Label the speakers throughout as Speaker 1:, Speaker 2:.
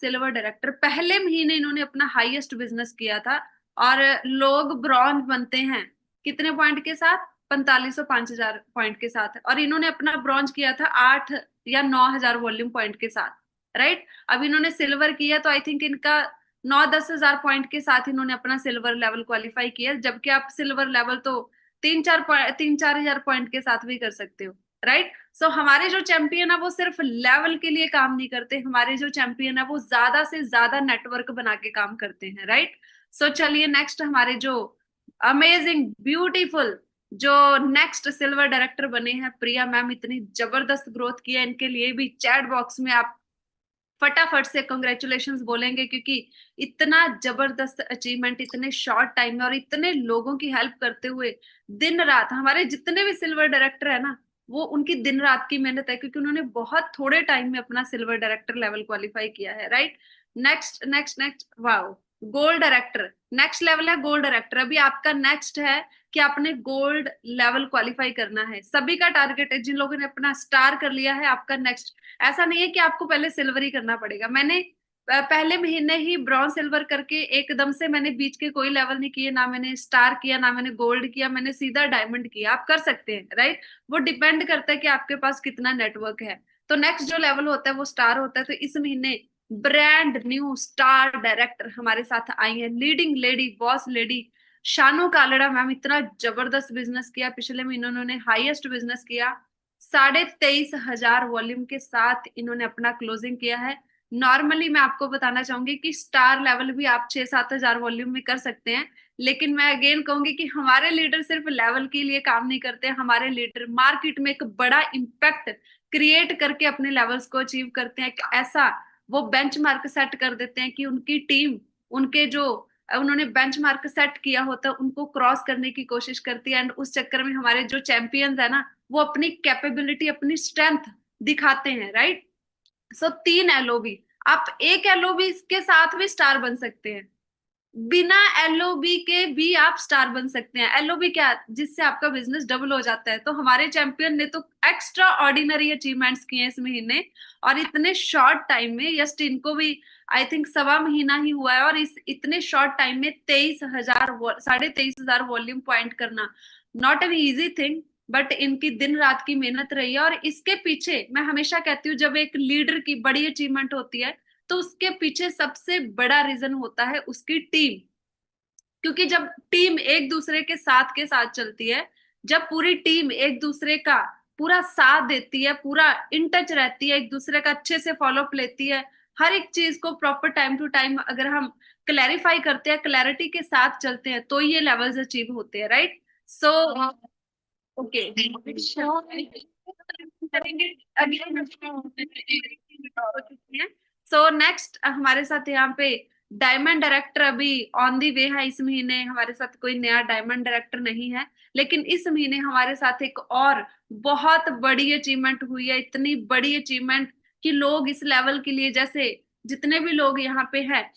Speaker 1: Silver director, पहले महीने इन्होंने अपना हाईएस्ट बिजनेस किया था। और लोग ब्रॉन्ज बनते हैं कितने पॉइंट के साथ? 4500 5000 पॉइंट के साथ। और इन्होंने अपना ब्रॉन्ज किया था 8 या 9000 वॉल्यूम पॉइंट के साथ, राइट। अब इन्होंने सिल्वर किया तो आई थिंक इनका 9-10 हजार पॉइंट के साथ इन्होंने अपना सिल्वर लेवल क्वालिफाई किया, जबकि आप सिल्वर लेवल तो 3-4 हजार पॉइंट के साथ भी कर सकते हो, राइट। सो हमारे जो चैंपियन है वो सिर्फ लेवल के लिए काम नहीं करते, हमारे जो चैंपियन है वो ज्यादा से ज्यादा नेटवर्क बना के काम करते हैं, राइट। सो चलिए नेक्स्ट हमारे जो अमेजिंग ब्यूटीफुल जो नेक्स्ट सिल्वर डायरेक्टर बने हैं प्रिया मैम, इतनी जबरदस्त ग्रोथ की है, इनके लिए भी चैट बॉक्स में आप फटाफट से कॉन्ग्रेचुलेशंस बोलेंगे, क्योंकि इतना जबरदस्त अचीवमेंट इतने शॉर्ट टाइम में और इतने लोगों की हेल्प करते हुए, दिन रात हमारे जितने भी सिल्वर डायरेक्टर है ना, वो उनकी दिन रात की मेहनत है, क्योंकि उन्होंने बहुत थोड़े टाइम में अपना सिल्वर डायरेक्टर लेवल क्वालिफाई किया है, right. Next next next, wow, gold director, next level है गोल्ड डायरेक्टर। अभी आपका नेक्स्ट है कि आपने गोल्ड लेवल क्वालिफाई करना है, सभी का टारगेट है। जिन लोगों ने अपना स्टार कर लिया है, आपका नेक्स्ट, ऐसा नहीं है कि आपको पहले सिल्वर ही करना पड़ेगा। मैंने पहले महीने ही ब्रॉन्ज सिल्वर करके एकदम से मैंने बीच के कोई लेवल नहीं किए, ना मैंने स्टार किया ना मैंने गोल्ड किया, मैंने सीधा डायमंड किया। आप कर सकते हैं, राइट। वो डिपेंड करता है कि आपके पास कितना नेटवर्क है। तो नेक्स्ट जो लेवल होता है वो स्टार होता है। तो इस महीने ब्रांड न्यू स्टार डायरेक्टर हमारे साथ आई है, leading lady, boss lady Shanu Kalra ma'am. इतना जबरदस्त बिजनेस किया, पिछले महीने उन्होंने हाईएस्ट बिजनेस किया, 23,500 वॉल्यूम के साथ इन्होंने अपना क्लोजिंग किया है। नॉर्मली मैं आपको बताना चाहूंगी कि स्टार लेवल भी आप 6-7 हजार वॉल्यूम में कर सकते हैं, लेकिन मैं अगेन कहूंगी कि हमारे लीडर सिर्फ लेवल के लिए काम नहीं करते, हमारे लीडर मार्केट में एक बड़ा इम्पैक्ट क्रिएट करके अपने लेवल्स को अचीव करते हैं। ऐसा वो बेंचमार्क सेट कर देते हैं कि उनकी टीम, उनके जो उन्होंने बेंचमार्क सेट किया होता है उनको क्रॉस करने की कोशिश करती है। एंड उस चक्कर में हमारे जो चैंपियंस है ना, वो अपनी कैपेबिलिटी, अपनी स्ट्रेंथ दिखाते हैं, राइट। सो 3 एलओबी, आप एक एलओबी के साथ भी स्टार बन सकते हैं, बिना एलओबी के भी आप स्टार बन सकते हैं। एलओबी क्या, जिससे आपका बिजनेस डबल हो जाता है। तो हमारे चैंपियन ने तो एक्स्ट्रा ऑर्डिनरी अचीवमेंट्स किए हैं इस महीने, और इतने शॉर्ट टाइम में, जस्ट इनको भी आई थिंक सवा महीना ही हुआ है, और इस इतने शॉर्ट टाइम में 23,000 वॉल्यूम पॉइंट करना not an easy thing, but इनकी दिन रात की मेहनत रही है। और इसके पीछे मैं हमेशा कहती हूँ, जब एक लीडर की बड़ी अचीवमेंट होती है तो उसके पीछे सबसे बड़ा रीजन होता है उसकी टीम। क्योंकि जब टीम एक दूसरे के साथ चलती है, जब पूरी टीम एक दूसरे का पूरा साथ देती है, पूरा इन टच रहती है, एक दूसरे का अच्छे से फॉलोअप लेती है, हर एक चीज को प्रॉपर टाइम टू टाइम अगर हम क्लैरिफाई करते हैं, क्लैरिटी के साथ चलते हैं, तो ये लेवल्स अचीव होते हैं, right. So okay, so next हमारे साथ यहाँ पे डायमंड डायरेक्टर अभी ऑन दी वे है। इस महीने हमारे साथ कोई नया डायमंड डायरेक्टर नहीं है, लेकिन इस महीने हमारे साथ एक और बहुत बड़ी अचीवमेंट हुई है, इतनी बड़ी अचीवमेंट कि लोग इस लेवल के लिए, जैसे जितने भी लोग यहाँ पे हैं,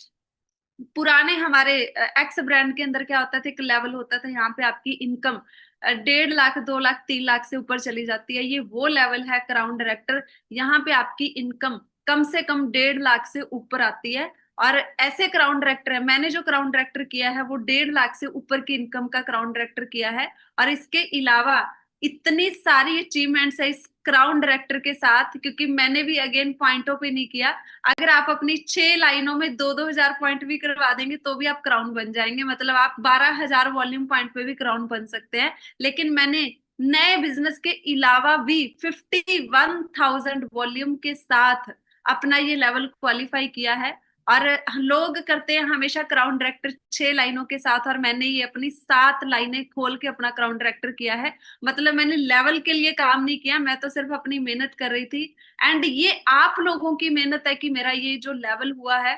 Speaker 1: पुराने हमारे एक्स ब्रांड के अंदर क्या होता था, एक लेवल होता था यहाँ पे आपकी इनकम 1.5 लाख 2 लाख 3 लाख से ऊपर चली जाती है, ये वो लेवल है क्राउन डायरेक्टर। यहाँ पे आपकी इनकम कम से कम 1.5 लाख से ऊपर आती है। और ऐसे क्राउन डायरेक्टर है, मैंने जो क्राउन डायरेक्टर किया है वो 1.5 लाख से ऊपर की इनकम का क्राउन डायरेक्टर किया है। और इसके अलावा इतनी सारी अचीवमेंट्स है इस क्राउन डायरेक्टर के साथ, क्योंकि मैंने भी अगेन पॉइंटों पे नहीं किया। अगर आप अपनी 6 लाइनों में 2-2 हजार पॉइंट भी करवा देंगे तो भी आप क्राउन बन जाएंगे, मतलब आप 12,000 वॉल्यूम पॉइंट पे भी क्राउन बन सकते हैं। लेकिन मैंने नए बिजनेस के अलावा भी 51,000 वॉल्यूम के साथ अपना ये लेवल क्वालिफाई किया है। और लोग करते हैं हमेशा क्राउन डायरेक्टर 6 लाइनों के साथ, और मैंने ये अपनी 7 लाइनें खोल के अपना क्राउन डायरेक्टर किया है। मतलब मैंने लेवल के लिए काम नहीं किया, मैं तो सिर्फ अपनी मेहनत कर रही थी। एंड ये आप लोगों की मेहनत है कि मेरा ये जो लेवल हुआ है।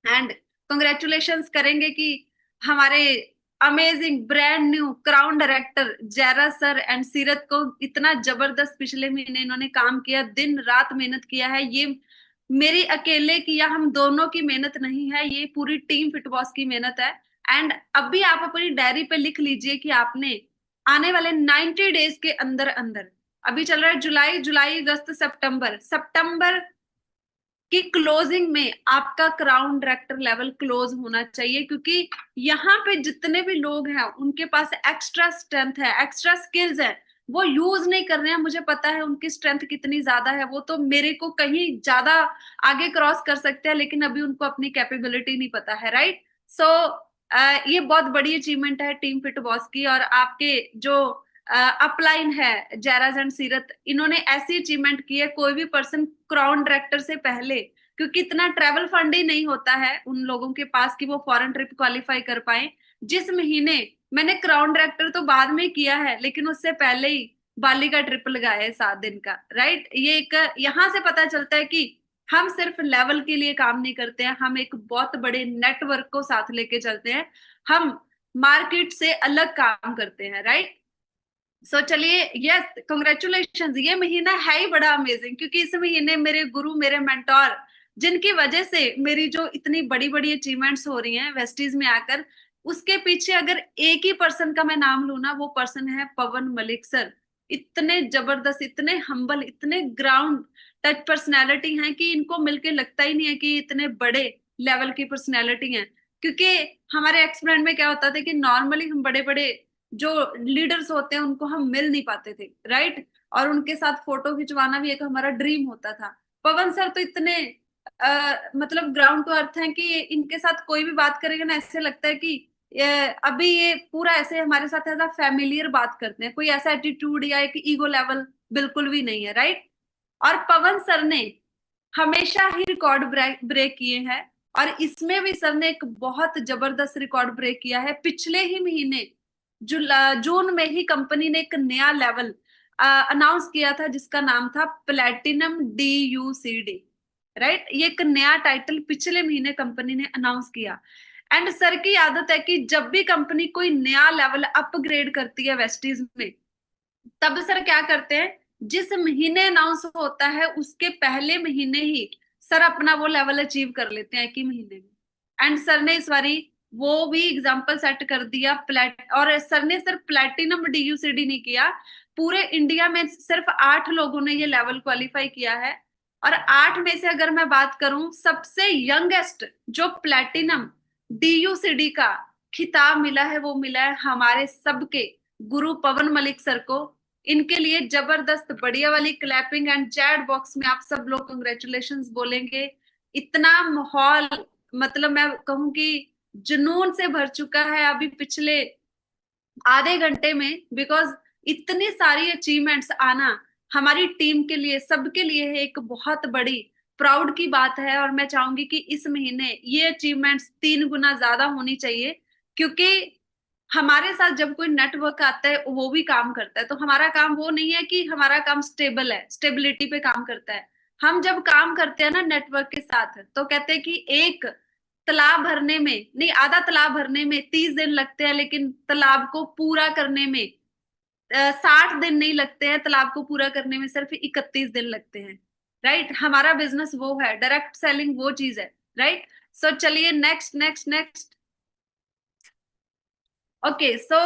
Speaker 1: एंड कॉन्ग्रेचुलेशंस करेंगे कि हमारे amazing brand new crown director Zaira sir and Seerat को इतना जबरदस्त पिछले महीने इन्होंने काम किया, दिन रात मेहनत किया है। ये मेरी अकेले की या हम दोनों की मेहनत नहीं है, ये पूरी टीम फिटबॉस की मेहनत है। एंड अभी आप अपनी डायरी पे लिख लीजिए कि आपने आने वाले 90 डेज के अंदर अंदर, अभी चल रहा है जुलाई, जुलाई अगस्त सितंबर, सितंबर कि क्लोजिंग में आपका क्राउन डायरेक्टर लेवल क्लोज होना चाहिए, क्योंकि यहाँ पे जितने भी लोग हैं उनके पास एक्स्ट्रा स्ट्रेंथ है, एक्स्ट्रा स्किल्स है, वो यूज नहीं कर रहे हैं। मुझे पता है उनकी स्ट्रेंथ कितनी ज्यादा है, वो तो मेरे को कहीं ज्यादा आगे क्रॉस कर सकते हैं, लेकिन अभी उनको अपनी कैपेबिलिटी नहीं पता है, राइट। सो ये बहुत बड़ी अचीवमेंट है टीम फिट बॉस की। और आपके जो अपलाइन है जयराज एंड सीरत, इन्होंने ऐसी अचीवमेंट की है, कोई भी पर्सन क्राउन डायरेक्टर से पहले, क्योंकि इतना ट्रेवल फंड ही नहीं होता है उन लोगों के पास कि वो फॉरेन ट्रिप क्वालिफाई कर पाए। जिस महीने मैंने क्राउन डायरेक्टर तो बाद में किया है, लेकिन उससे पहले ही बाली का ट्रिप लगाया है 7 दिन का, राइट। ये एक यहाँ से पता चलता है कि हम सिर्फ लेवल के लिए काम नहीं करते हैं, हम एक बहुत बड़े नेटवर्क को साथ लेके चलते हैं, हम मार्केट से अलग काम करते हैं, राइट। सो चलिए, यस कंग्रेचुलेशन। ये महीना है ही बड़ा अमेजिंग, क्योंकि इस महीने मेरे गुरु, मेरे मेंटोर, जिनकी वजह से मेरी जो इतनी बड़ी बड़ी अचीवमेंट्स हो रही हैं वेस्टीज में आकर, उसके पीछे अगर एक ही पर्सन का मैं नाम लूँ ना, वो पर्सन है पवन मलिक सर। इतने जबरदस्त, इतने हम्बल, इतने ग्राउंड टच पर्सनैलिटी हैं कि इनको मिलके लगता ही नहीं है कि इतने बड़े लेवल की पर्सनैलिटी हैं। क्योंकि हमारे एक्सपेरिमेंट में क्या होता था कि नॉर्मली हम बड़े बड़े जो लीडर्स होते हैं उनको हम मिल नहीं पाते थे, राइट। और उनके साथ फोटो खिंचवाना भी एक हमारा ड्रीम होता था। पवन सर तो इतने मतलब ग्राउंड टू अर्थ हैं कि इनके साथ कोई भी बात करेगा ना, ऐसे लगता है कि अभी ये पूरा ऐसे हमारे साथ ऐसा फैमिलियर बात करते हैं, कोई ऐसा एटीट्यूड या एक ईगो लेवल बिल्कुल भी नहीं है, राइट। और पवन सर ने हमेशा ही रिकॉर्ड ब्रेक किए हैं, और इसमें भी सर ने एक बहुत जबरदस्त रिकॉर्ड ब्रेक किया है। पिछले ही महीने जून में ही कंपनी ने एक नया लेवल अनाउंस किया था, जिसका नाम था प्लेटिनम DUCD, राइट। ये एक नया टाइटल पिछले महीने कंपनी ने अनाउंस किया। एंड सर की आदत है कि जब भी कंपनी कोई नया लेवल अपग्रेड करती है वेस्टीज में, तब सर क्या करते हैं, जिस महीने अनाउंस होता है उसके पहले महीने ही सर अपना वो लेवल अचीव कर लेते हैं, एक ही महीने में। एंड सर ने इस बारी वो भी एग्जाम्पल सेट कर दिया। और सर ने सिर्फ प्लेटिनम DUCD नहीं किया, पूरे इंडिया में सिर्फ 8 लोगों ने ये लेवल क्वालिफाई किया है। और 8 में से अगर मैं बात करूं, सबसे यंगेस्ट जो प्लेटिनम DUCD का खिताब मिला है, वो मिला है हमारे सबके गुरु पवन मलिक सर को। इनके लिए जबरदस्त बढ़िया वाली क्लैपिंग, एंड चैट बॉक्स में आप सब लोग कंग्रेचुलेशंस बोलेंगे। इतना माहौल, मतलब मैं कहूं कि जुनून से भर चुका है अभी पिछले आधे घंटे में, बिकॉज इतनी सारी अचीवमेंट्स आना हमारी टीम के लिए, सबके लिए है एक बहुत बड़ी प्राउड की बात है। और मैं चाहूंगी कि इस महीने ये अचीवमेंट्स 3 गुना ज्यादा होनी चाहिए, क्योंकि हमारे साथ जब कोई नेटवर्क आता है वो भी काम करता है। तो हमारा काम वो नहीं है कि हमारा काम स्टेबल है, स्टेबिलिटी पे काम करता है। हम जब काम करते हैं ना नेटवर्क के साथ, तो कहते हैं कि एक तालाब भरने में नहीं, आधा तालाब भरने में 30 दिन लगते हैं, लेकिन तालाब को पूरा करने में 60 दिन नहीं लगते हैं, तालाब को पूरा करने में सिर्फ 31 दिन लगते हैं, राइट। हमारा बिजनेस वो है, डायरेक्ट सेलिंग वो चीज है, राइट। सो चलिए, next next next. Okay, so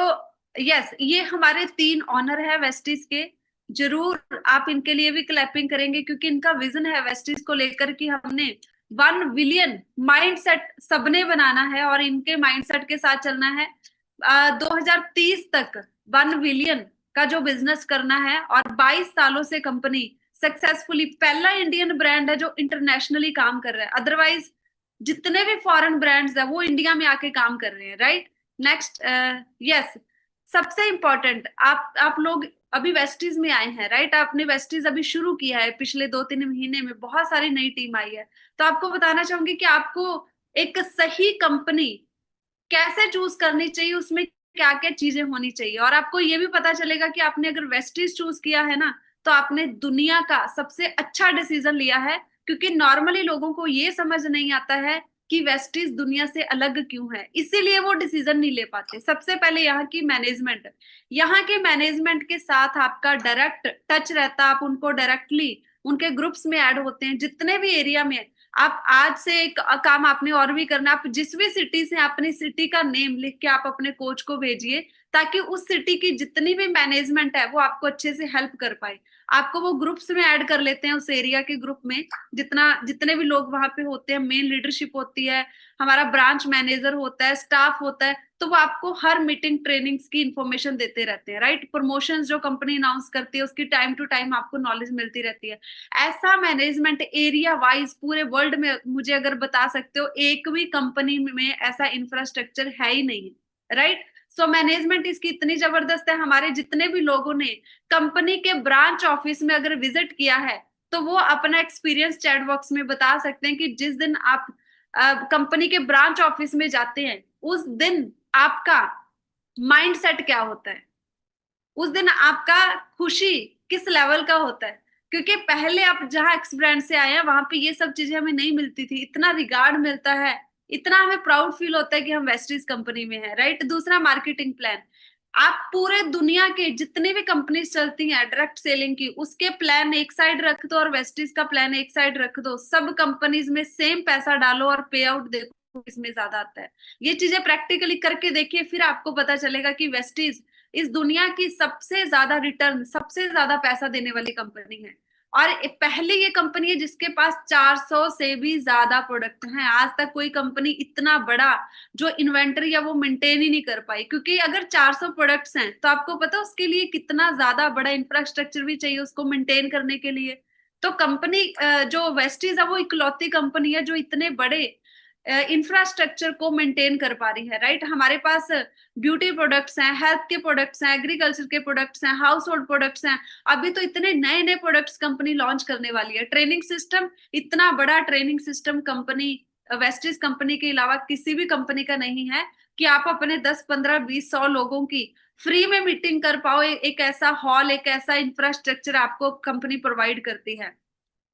Speaker 1: yes, ये हमारे 3 ऑनर है वेस्टीज के। जरूर आप इनके लिए भी क्लैपिंग करेंगे, क्योंकि इनका विजन है वेस्टीज को लेकर कि हमने 1 बिलियन माइंडसेट सबने बनाना है, और इनके माइंडसेट के साथ चलना है। 2030 तक 1 बिलियन का जो बिजनेस करना है, और 22 सालों से कंपनी सक्सेसफुली पहला इंडियन ब्रांड है जो इंटरनेशनली काम कर रहा है। अदरवाइज जितने भी फॉरेन ब्रांड्स है वो इंडिया में आके काम कर रहे हैं, राइट। नेक्स्ट, यस, सबसे इंपॉर्टेंट, आप लोग अभी वेस्टीज में आए हैं, राइट। आपने वेस्टीज अभी शुरू किया है, पिछले 2-3 महीने में बहुत सारी नई टीम आई है। तो आपको बताना चाहूंगी कि आपको एक सही कंपनी कैसे चूज करनी चाहिए, उसमें क्या क्या चीजें होनी चाहिए। और आपको ये भी पता चलेगा कि आपने अगर वेस्टीज चूज किया है ना, तो आपने दुनिया का सबसे अच्छा डिसीजन लिया है। क्योंकि नॉर्मली लोगों को ये समझ नहीं आता है कि वेस्टीज दुनिया से अलग क्यों है, इसीलिए वो डिसीजन नहीं ले पाते। सबसे पहले यहाँ की मैनेजमेंट, यहाँ के मैनेजमेंट के साथ आपका डायरेक्ट टच रहता, आप उनको डायरेक्टली उनके ग्रुप्स में ऐड होते हैं, जितने भी एरिया में आप आज से एक काम आपने और भी करना, आप जिस भी सिटी से, अपनी सिटी का नेम लिख के आप अपने कोच को भेजिए, ताकि उस सिटी की जितनी भी मैनेजमेंट है वो आपको अच्छे से हेल्प कर पाए। आपको वो ग्रुप्स में ऐड कर लेते हैं, उस एरिया के ग्रुप में जितने भी लोग वहां पे होते हैं, मेन लीडरशिप होती है, हमारा ब्रांच मैनेजर होता है, स्टाफ होता है, तो वो आपको हर मीटिंग ट्रेनिंग्स की इंफॉर्मेशन देते रहते हैं, राइट। प्रमोशंस जो कंपनी अनाउंस करती है उसकी टाइम टू टाइम आपको नॉलेज मिलती रहती है। ऐसा मैनेजमेंट एरिया वाइज पूरे वर्ल्ड में मुझे अगर बता सकते हो, एक भी कंपनी में ऐसा इंफ्रास्ट्रक्चर है ही नहीं, राइट। सो मैनेजमेंट इसकी इतनी जबरदस्त है, हमारे जितने भी लोगों ने कंपनी के ब्रांच ऑफिस में अगर विजिट किया है तो वो अपना एक्सपीरियंस चैट बॉक्स में बता सकते हैं कि जिस दिन आप कंपनी के ब्रांच ऑफिस में जाते हैं उस दिन आपका माइंड सेट क्या होता है, उस दिन आपका खुशी किस लेवल का होता है। क्योंकि पहले आप जहां एक्स ब्रांड से आए हैं वहां पे ये सब चीजें हमें नहीं मिलती थी, इतना रिगार्ड मिलता है, इतना हमें प्राउड फील होता है कि हम वेस्टीज कंपनी में हैं, राइट। दूसरा, मार्केटिंग प्लान। आप पूरे दुनिया के जितनी भी कंपनीज चलती हैं डायरेक्ट सेलिंग की, उसके प्लान एक साइड रख दो और वेस्टीज का प्लान एक साइड रख दो, सब कंपनीज में सेम पैसा डालो और पे आउट देखो किसमें ज्यादा आता है। ये चीजें प्रैक्टिकली करके देखिए, फिर आपको पता चलेगा कि वेस्टीज इस दुनिया की सबसे ज्यादा रिटर्न, सबसे ज्यादा पैसा देने वाली कंपनी है। और पहले ये कंपनी है जिसके पास 400 से भी ज्यादा प्रोडक्ट हैं। आज तक कोई कंपनी इतना बड़ा जो इन्वेंटरी है वो मेंटेन ही नहीं कर पाई, क्योंकि अगर 400 प्रोडक्ट्स हैं तो आपको पता है उसके लिए कितना ज्यादा बड़ा इंफ्रास्ट्रक्चर भी चाहिए उसको मेंटेन करने के लिए। तो कंपनी जो वेस्टीज है वो इकलौती कंपनी है जो इतने बड़े इंफ्रास्ट्रक्चर को मेंटेन कर पा रही है, राइट। हमारे पास ब्यूटी प्रोडक्ट्स हैं, हेल्थ के प्रोडक्ट्स हैं, एग्रीकल्चर के प्रोडक्ट्स हैं, हाउस होल्ड प्रोडक्ट्स हैं। अभी तो इतने नए नए प्रोडक्ट्स कंपनी लॉन्च करने वाली है। ट्रेनिंग सिस्टम, इतना बड़ा training system company Vestige company के अलावा किसी भी कंपनी का नहीं है कि आप अपने 10 15 20 100 लोगों की फ्री में मीटिंग कर पाओ। एक ऐसा हॉल, एक ऐसा इंफ्रास्ट्रक्चर आपको कंपनी प्रोवाइड करती है।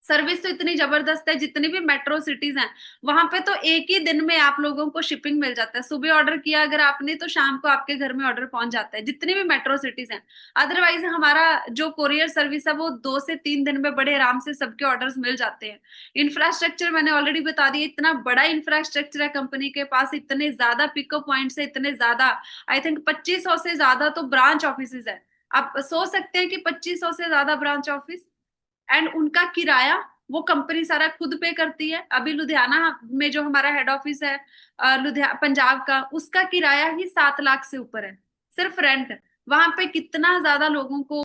Speaker 1: सर्विस तो इतनी जबरदस्त है, जितनी भी मेट्रो सिटीज हैं वहां पे तो एक ही दिन में आप लोगों को शिपिंग मिल जाता है। सुबह ऑर्डर किया अगर आपने तो शाम को आपके घर में ऑर्डर पहुंच जाता है, जितनी भी मेट्रो सिटीज हैं। अदरवाइज हमारा जो कोरियर सर्विस है वो 2 से 3 दिन में बड़े आराम से सबके ऑर्डर्स मिल जाते हैं। इंफ्रास्ट्रक्चर मैंने ऑलरेडी बता दिया, इतना बड़ा इंफ्रास्ट्रक्चर है कंपनी के पास, इतने ज्यादा पिकअप पॉइंट्स है, इतने ज्यादा, आई थिंक 2500 से ज्यादा तो ब्रांच ऑफिस है। आप सोच सकते हैं कि 2500 से ज्यादा ब्रांच ऑफिस, एंड उनका किराया वो कंपनी सारा खुद पे करती है। अभी लुधियाना में जो हमारा हेड ऑफिस है लुधियाना पंजाब का, उसका किराया ही 7 लाख से ऊपर है, सिर्फ रेंट। वहां पे कितना ज्यादा लोगों को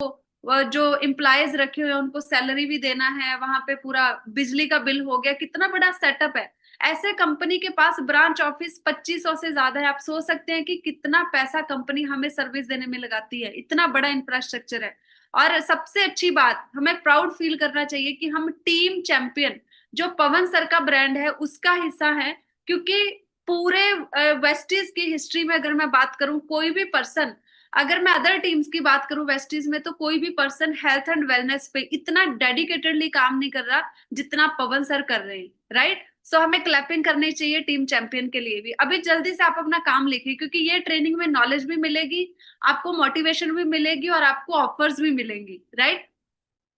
Speaker 1: जो एम्प्लॉयज रखे हुए हैं उनको सैलरी भी देना है, वहां पे पूरा बिजली का बिल हो गया, कितना बड़ा सेटअप है। ऐसे कंपनी के पास ब्रांच ऑफिस 2500 से ज्यादा है। आप सोच सकते हैं कि कितना पैसा कंपनी हमें सर्विस देने में लगाती है, इतना बड़ा इंफ्रास्ट्रक्चर है। और सबसे अच्छी बात, हमें प्राउड फील करना चाहिए कि हम टीम चैंपियन जो पवन सर का ब्रांड है उसका हिस्सा है। क्योंकि पूरे वेस्टीज की हिस्ट्री में अगर मैं बात करूं, कोई भी पर्सन, अगर मैं अदर टीम्स की बात करूं वेस्टीज में, तो कोई भी पर्सन हेल्थ एंड वेलनेस पे इतना डेडिकेटेडली काम नहीं कर रहा जितना पवन सर कर रहे हैं, राइट। सो हमें क्लैपिंग करनी चाहिए टीम चैंपियन के लिए भी। अभी जल्दी से आप अपना काम लिखिए, क्योंकि ये ट्रेनिंग में नॉलेज भी मिलेगी, आपको मोटिवेशन भी मिलेगी और आपको ऑफर्स भी मिलेंगी, राइट।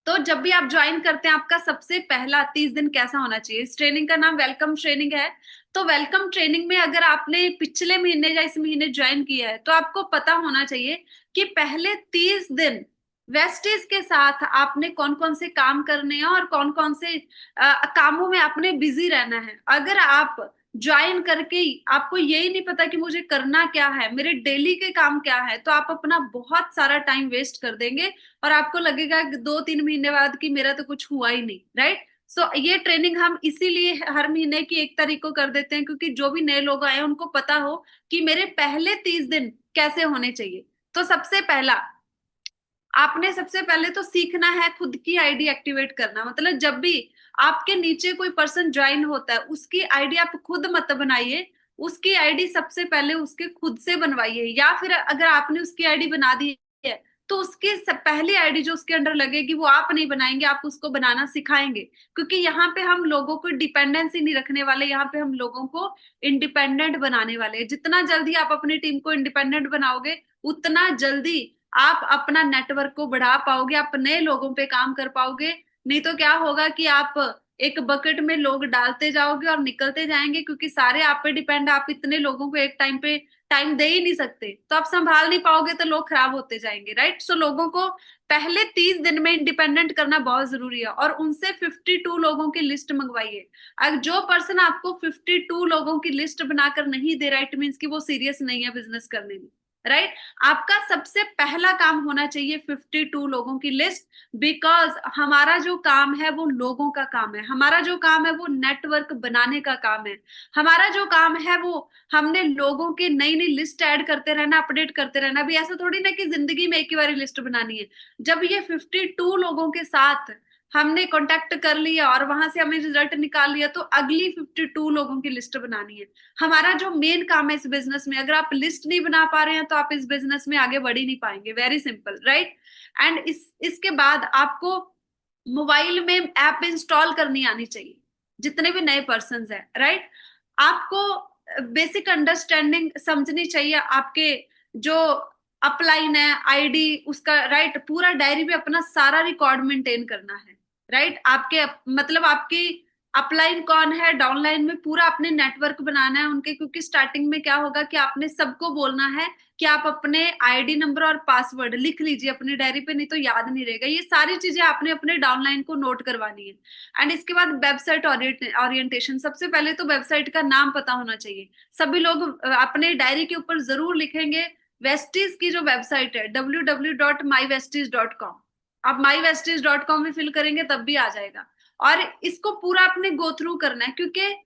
Speaker 1: तो जब भी आप ज्वाइन करते हैं आपका सबसे पहला 30 दिन कैसा होना चाहिए। इस ट्रेनिंग का नाम वेलकम ट्रेनिंग है। तो वेलकम ट्रेनिंग में अगर आपने पिछले महीने या इस महीने ज्वाइन किया है तो आपको पता होना चाहिए कि पहले 30 दिन वेस्टेज के साथ आपने कौन कौन से काम करने हैं और कौन कौन से कामों में आपने बिजी रहना है। अगर आप ज्वाइन करके आपको यही नहीं पता कि मुझे करना क्या है, मेरे डेली के काम क्या है, तो आप अपना बहुत सारा टाइम वेस्ट कर देंगे और आपको लगेगा 2 3 महीने बाद कि मेरा तो कुछ हुआ ही नहीं, राइट। सो ये ट्रेनिंग हम इसीलिए हर महीने की 1 तारीख को कर देते हैं, क्योंकि जो भी नए लोग आए हैं उनको पता हो कि मेरे पहले 30 दिन कैसे होने चाहिए। तो सबसे पहला, आपने सबसे पहले तो सीखना है खुद की आईडी एक्टिवेट करना। मतलब जब भी आपके नीचे कोई पर्सन ज्वाइन होता है उसकी आईडी आप खुद मत बनाइए, उसकी आईडी सबसे पहले उसके खुद से बनवाइए, या फिर अगर आपने उसकी आईडी बना दी है तो उसकी पहली आईडी जो उसके अंडर लगेगी वो आप नहीं बनाएंगे, आप उसको बनाना सिखाएंगे। क्योंकि यहाँ पे हम लोगों को डिपेंडेंसी नहीं रखने वाले, यहाँ पे हम लोगों को इंडिपेंडेंट बनाने वाले हैं। जितना जल्दी आप अपनी टीम को इंडिपेंडेंट बनाओगे उतना जल्दी आप अपना नेटवर्क को बढ़ा पाओगे, आप नए लोगों पे काम कर पाओगे। नहीं तो क्या होगा कि आप एक बकेट में लोग डालते जाओगे और निकलते जाएंगे, क्योंकि सारे आप पे डिपेंड है, आप इतने लोगों को एक टाइम पे टाइम दे ही नहीं सकते, तो आप संभाल नहीं पाओगे तो लोग खराब होते जाएंगे, राइट। सो लोगों को पहले 30 दिन में इंडिपेंडेंट करना बहुत जरूरी है, और उनसे 52 लोगों की लिस्ट मंगवाइए। अगर जो पर्सन आपको 52 लोगों की लिस्ट बनाकर नहीं दे रहा, इट मीन्स कि वो सीरियस नहीं है बिजनेस करने में, राइट। आपका सबसे पहला काम होना चाहिए 52 लोगों की लिस्ट, बिकॉज हमारा जो काम है वो लोगों का काम है, हमारा जो काम है वो नेटवर्क बनाने का काम है, हमारा जो काम है वो हमने लोगों की नई नई लिस्ट ऐड करते रहना, अपडेट करते रहना। अभी ऐसा थोड़ी ना कि जिंदगी में एक ही बार लिस्ट बनानी है। जब ये 52 लोगों के साथ हमने कांटेक्ट कर लिया और वहां से हमें रिजल्ट निकाल लिया, तो अगली 52 लोगों की लिस्ट बनानी है। हमारा जो मेन काम है इस बिजनेस में, अगर आप लिस्ट नहीं बना पा रहे हैं तो आप इस बिजनेस में आगे बढ़ ही नहीं पाएंगे, वेरी सिंपल, राइट। एंड इसके बाद आपको मोबाइल में ऐप इंस्टॉल करनी आनी चाहिए, जितने भी नए पर्सन है, राइट। आपको बेसिक अंडरस्टैंडिंग समझनी चाहिए, आपके जो अपलाइन है आईडी उसका, राइट, पूरा डायरी में अपना सारा रिकॉर्ड मेंटेन करना है, राइट। आपके मतलब आपकी अपलाइन कौन है, डाउनलाइन में पूरा अपने नेटवर्क बनाना है उनके, क्योंकि स्टार्टिंग में क्या होगा कि आपने सबको बोलना है कि आप अपने आईडी नंबर और पासवर्ड लिख लीजिए अपनी डायरी पे, नहीं तो याद नहीं रहेगा। ये सारी चीजें आपने अपने डाउनलाइन को नोट करवानी है। एंड इसके बाद वेबसाइट ओरिएंटेशन, सबसे पहले तो वेबसाइट का नाम पता होना चाहिए। सभी लोग अपने डायरी के ऊपर जरूर लिखेंगे वेस्टीज की जो वेबसाइट है www.mywesties.com, आप mywesties.com में फिल करेंगे तब भी आ जाएगा। और इसको पूरा अपने गो थ्रू करना है, क्योंकि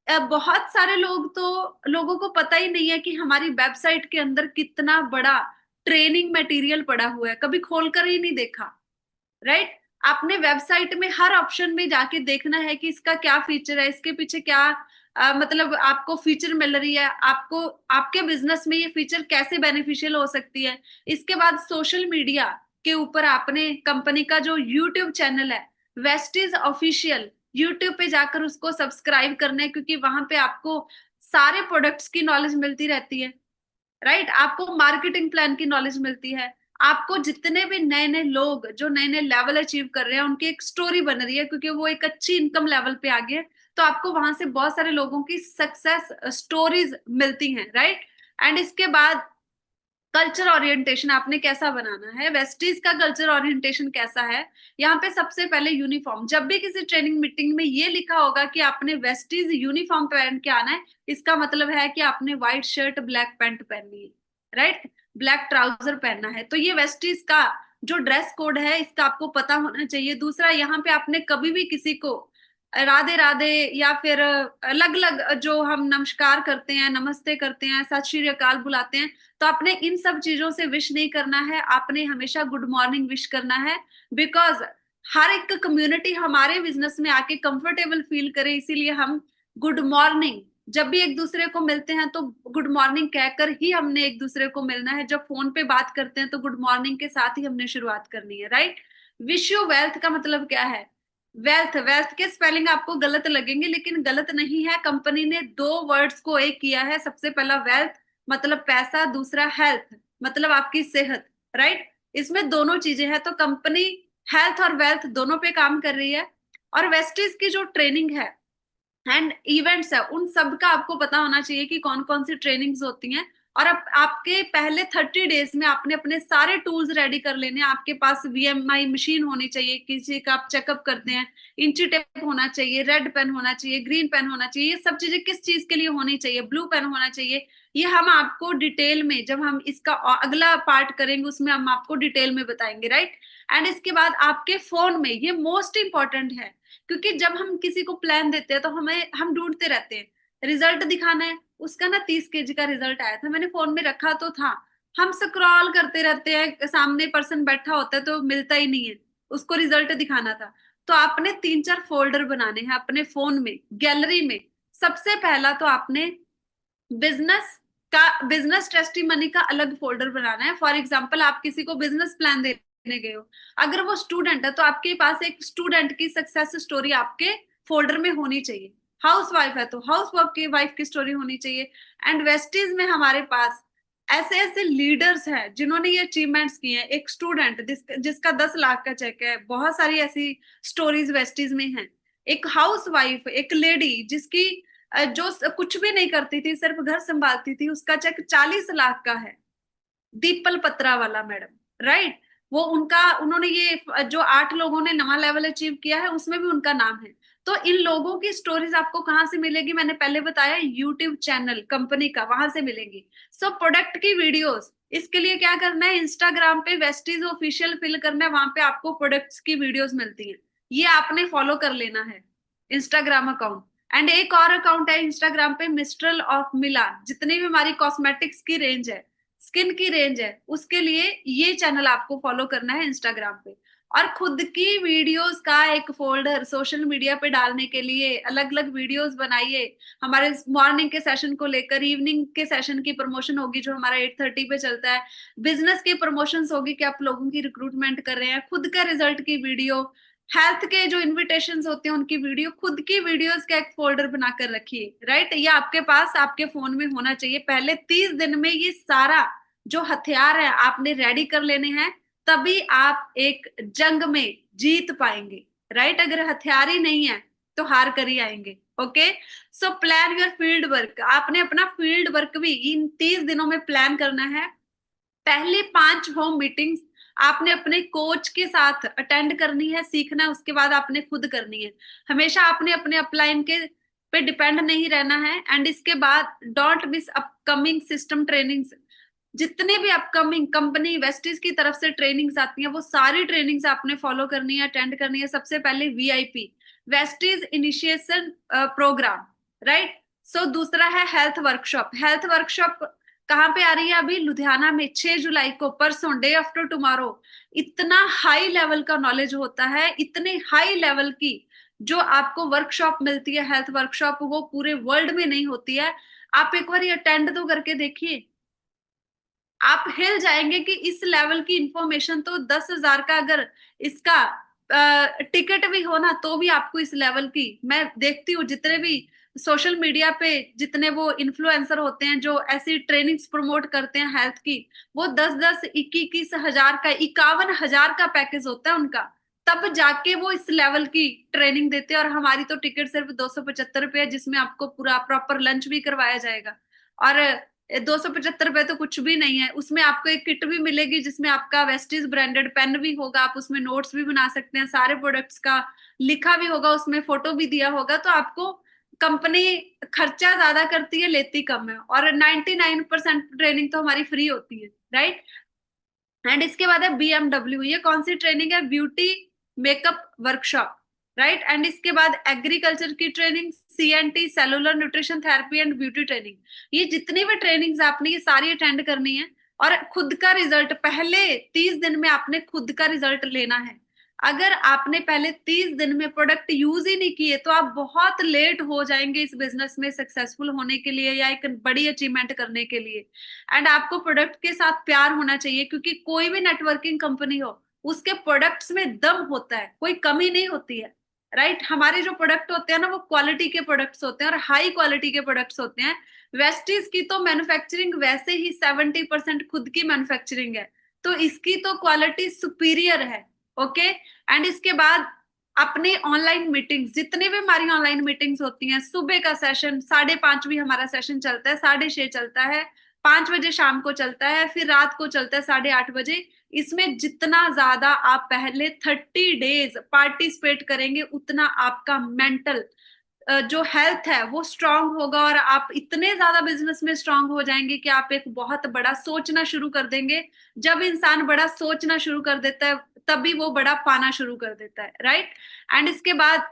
Speaker 1: बहुत सारे लोगों को पता ही नहीं है कि हमारी वेबसाइट के अंदर कितना बड़ा ट्रेनिंग मटेरियल पड़ा हुआ है, कभी खोलकर ही नहीं देखा, राइट। आपने वेबसाइट में हर ऑप्शन में जाके देखना है कि इसका क्या फीचर है, इसके पीछे क्या मतलब आपको फीचर मिल रही है, आपको आपके बिजनेस में ये फीचर कैसे बेनिफिशियल हो सकती है। इसके बाद सोशल मीडिया के ऊपर आपने कंपनी का जो यूट्यूब चैनल है वेस्टीज ऑफिशियल, यूट्यूब पे जाकर उसको सब्सक्राइब करना है, क्योंकि वहां पे आपको सारे प्रोडक्ट्स की नॉलेज मिलती रहती है, राइट। आपको मार्केटिंग प्लान की नॉलेज मिलती है, आपको जितने भी नए नए लोग जो नए नए लेवल अचीव कर रहे हैं उनकी एक स्टोरी बन रही है, क्योंकि वो एक अच्छी इनकम लेवल पे आ गए, तो आपको वहां से बहुत सारे लोगों की सक्सेस स्टोरीज मिलती हैं, राइट। एंड इसके बाद कल्चर ओरिएंटेशन आपने कैसा बनाना है, वेस्टीज का कल्चर ओरिएंटेशन कैसा है। यहाँ पे सबसे पहले यूनिफॉर्म, जब भी किसी ट्रेनिंग मीटिंग में ये लिखा होगा कि आपने वेस्टीज यूनिफॉर्म पहन के आना है, इसका मतलब है कि आपने व्हाइट शर्ट ब्लैक पैंट पहननी है, राइट, ब्लैक ट्राउजर पहनना है। तो ये वेस्टीज का जो ड्रेस कोड है इसका आपको पता होना चाहिए। दूसरा, यहाँ पे आपने कभी भी किसी को राधे राधे या फिर अलग अलग जो हम नमस्कार करते हैं, नमस्ते करते हैं, सत श्री अकाल बुलाते हैं, तो आपने इन सब चीजों से विश नहीं करना है, आपने हमेशा गुड मॉर्निंग विश करना है। बिकॉज हर एक कम्युनिटी हमारे बिजनेस में आके कंफर्टेबल फील करे, इसीलिए हम गुड मॉर्निंग जब भी एक दूसरे को मिलते हैं तो गुड मॉर्निंग कहकर ही हमने एक दूसरे को मिलना है। जब फोन पे बात करते हैं तो गुड मॉर्निंग के साथ ही हमने शुरुआत करनी है, राइट। विश यू वेल्थ का मतलब क्या है, वेल्थ, वेल्थ के स्पेलिंग आपको गलत लगेंगे लेकिन गलत नहीं है, कंपनी ने दो वर्ड्स को एक किया है। सबसे पहला वेल्थ मतलब पैसा, दूसरा हेल्थ मतलब आपकी सेहत, राइट। इसमें दोनों चीजें हैं, तो कंपनी हेल्थ और वेल्थ दोनों पे काम कर रही है। और वेस्टीज की जो ट्रेनिंग है एंड इवेंट्स है उन सब का आपको पता होना चाहिए कि कौन कौन सी ट्रेनिंग्स होती हैं। और अब आपके पहले 30 डेज में आपने अपने सारे टूल्स रेडी कर लेने हैं। आपके पास वीएमआई मशीन होनी चाहिए, किसी का आप चेकअप करते हैं, इंची टेप होना चाहिए, रेड पेन होना चाहिए, ग्रीन पेन होना चाहिए। ये सब चीजें किस चीज के लिए होनी चाहिए, ब्लू पेन होना चाहिए। ये हम आपको डिटेल में जब हम इसका अगला पार्ट करेंगे उसमें हम आपको डिटेल में बताएंगे, राइट। एंड इसके बाद आपके फोन में, ये मोस्ट इंपॉर्टेंट है, क्योंकि जब हम किसी को प्लान देते हैं तो हम ढूंढते रहते हैं, रिजल्ट दिखाना है। उसका ना 30 kg का रिजल्ट आया था, मैंने फोन में रखा तो था, हम स्क्रॉल करते रहते हैं, सामने पर्सन बैठा होता है तो मिलता ही नहीं है, उसको रिजल्ट दिखाना था। तो आपने 3-4 फोल्डर बनाने हैं अपने फोन में, गैलरी में। सबसे पहला तो आपने बिजनेस बिजनेस टेस्टिमनी का अलग फोल्डर बनाना है। फॉर एग्जाम्पल, आप किसी को बिजनेस प्लान देने गए हो, अगर वो स्टूडेंट है तो आपके पास एक स्टूडेंट की सक्सेस स्टोरी आपके फोल्डर में होनी चाहिए। हाउस वाइफ है तो हाउस वाइफ की स्टोरी होनी चाहिए। एंड वेस्टीज में हमारे पास ऐसे ऐसे लीडर्स हैं जिन्होंने ये अचीवमेंट्स किए हैं। एक स्टूडेंट जिसका 10 लाख का चेक है, बहुत सारी ऐसी स्टोरीज वेस्टीज में हैं। एक हाउस वाइफ, एक लेडी जिसकी जो कुछ भी नहीं करती थी, सिर्फ घर संभालती थी, उसका चेक 40 लाख का है। दीपल पत्रा वाला मैडम, राइट। वो उनका, उन्होंने ये जो 8 लोगों ने नवा लेवल अचीव किया है उसमें भी उनका नाम है। तो इन लोगों की स्टोरीज आपको कहाँ से मिलेगी? मैंने पहले बताया, यूट्यूब चैनल कंपनी का, वहां से मिलेंगी। सो प्रोडक्ट की वीडियोस, इसके लिए क्या करना है, इंस्टाग्राम पे वेस्टीज ऑफिशियल फिल करना है, वहां पे आपको प्रोडक्ट्स की वीडियोस मिलती है। ये आपने फॉलो कर लेना है इंस्टाग्राम अकाउंट। एंड एक और अकाउंट है इंस्टाग्राम पे, मिस्ट्रल ऑफ मिलान। जितनी भी हमारी कॉस्मेटिक्स की रेंज है, स्किन की रेंज है, उसके लिए ये चैनल आपको फॉलो करना है इंस्टाग्राम पे। और खुद की वीडियोस का एक फोल्डर सोशल मीडिया पे डालने के लिए अलग अलग वीडियोस बनाइए। हमारे मॉर्निंग के सेशन को लेकर इवनिंग के सेशन की प्रमोशन होगी जो हमारा 8:30 पे चलता है। बिजनेस की प्रमोशंस होगी कि आप लोगों की रिक्रूटमेंट कर रहे हैं, खुद का रिजल्ट की वीडियो, हेल्थ के जो इन्विटेशंस होते हैं उनकी वीडियो, खुद की वीडियोस का एक फोल्डर बनाकर रखिए, राइट। ये आपके पास आपके फोन में होना चाहिए। पहले 30 दिन में ये सारा जो हथियार है आपने रेडी कर लेने हैं, तभी आप एक जंग में जीत पाएंगे, राइट। अगर हथियार ही नहीं है तो हार कर ही आएंगे। Okay, so plan your field work. आपने अपना फील्ड वर्क भी इन 30 दिनों में प्लान करना है। पहले 5 होम मीटिंग्स आपने अपने कोच के साथ अटेंड करनी है, सीखना है, उसके बाद आपने खुद करनी है। हमेशा आपने अपने अपलाइन के पे डिपेंड नहीं रहना है। एंड इसके बाद don't miss upcoming system trainings. जितने भी अपकमिंग कंपनी वेस्टीज की तरफ से ट्रेनिंग्स आती हैं, वो सारी ट्रेनिंग्स आपने फॉलो करनी है, अटेंड करनी है। सबसे पहले VIP Vestige initiation program, right. So दूसरा है हेल्थ वर्कशॉप। हेल्थ वर्कशॉप कहाँ पे आ रही है? अभी लुधियाना में 6 जुलाई को, परसों, डे आफ्टर टुमारो। इतना हाई लेवल का नॉलेज होता है, इतने हाई लेवल की जो आपको वर्कशॉप मिलती है, हेल्थ वर्कशॉप, वो पूरे वर्ल्ड में नहीं होती है। आप एक बार ये अटेंड तो करके देखिए, आप हिल जाएंगे कि इस लेवल की इंफॉर्मेशन तो 10,000 का अगर इसका टिकट भी हो ना, तो भी आपको इस लेवल की। मैं देखती हूँ जितने भी सोशल मीडिया पे जितने वो इन्फ्लुएंसर होते हैं जो ऐसी ट्रेनिंग्स प्रमोट करते हैं हेल्थ की, वो 10-10 21 21 हजार का, 51 हजार का पैकेज होता है उनका। तब जाके वो इस लेवल की ट्रेनिंग देते हैं। और हमारी तो टिकट सिर्फ 275 रुपये है, जिसमें आपको पूरा प्रॉपर लंच भी करवाया जाएगा। और 275 रुपये तो कुछ भी नहीं है। उसमें आपको एक किट भी मिलेगी जिसमें आपका वेस्टीज ब्रांडेड पेन भी होगा, आप उसमें नोट्स भी बना सकते हैं, सारे प्रोडक्ट्स का लिखा भी होगा, उसमें फोटो भी दिया होगा। तो आपको कंपनी खर्चा ज्यादा करती है, लेती कम है। और 99% ट्रेनिंग तो हमारी फ्री होती है, राइट। एंड इसके बाद है बीएमडब्ल्यू। ये कौन सी ट्रेनिंग है? Beauty makeup workshop, right. And इसके बाद एग्रीकल्चर की training, CNT cellular nutrition therapy and beauty training. ये जितनी भी ट्रेनिंग्स आपने ये सारी अटेंड करनी है। और खुद का रिजल्ट पहले 30 दिन में आपने खुद का रिजल्ट लेना है। अगर आपने पहले 30 दिन में प्रोडक्ट यूज ही नहीं किए तो आप बहुत लेट हो जाएंगे इस बिजनेस में सक्सेसफुल होने के लिए या एक बड़ी अचीवमेंट करने के लिए। एंड आपको प्रोडक्ट के साथ प्यार होना चाहिए, क्योंकि कोई भी नेटवर्किंग कंपनी हो, उसके प्रोडक्ट्स में दम होता है, कोई कमी नहीं होती है, राइट। हमारे जो प्रोडक्ट होते हैं ना, वो क्वालिटी के प्रोडक्ट्स होते हैं और हाई क्वालिटी के प्रोडक्ट्स होते हैं। वेस्टीज की तो मैन्युफैक्चरिंग वैसे ही 70% खुद की मैन्युफैक्चरिंग है, तो इसकी तो क्वालिटी सुपीरियर है। ओके। एंड इसके बाद अपनी ऑनलाइन मीटिंग्स, जितनी भी हमारी ऑनलाइन मीटिंग्स होती हैं, सुबह का सेशन 5:30 भी हमारा सेशन चलता है, 6:30 चलता है, 5 बजे शाम को चलता है, फिर रात को चलता है 8:30 बजे। इसमें जितना ज्यादा आप पहले 30 डेज पार्टिसिपेट करेंगे, उतना आपका मेंटल जो हेल्थ है वो स्ट्रांग होगा। और आप इतने ज्यादा बिजनेस में स्ट्रांग हो जाएंगे कि आप एक बहुत बड़ा सोचना शुरू कर देंगे। जब इंसान बड़ा सोचना शुरू कर देता है, तभी वो बड़ा पाना शुरू कर देता है, राइट। एंड इसके बाद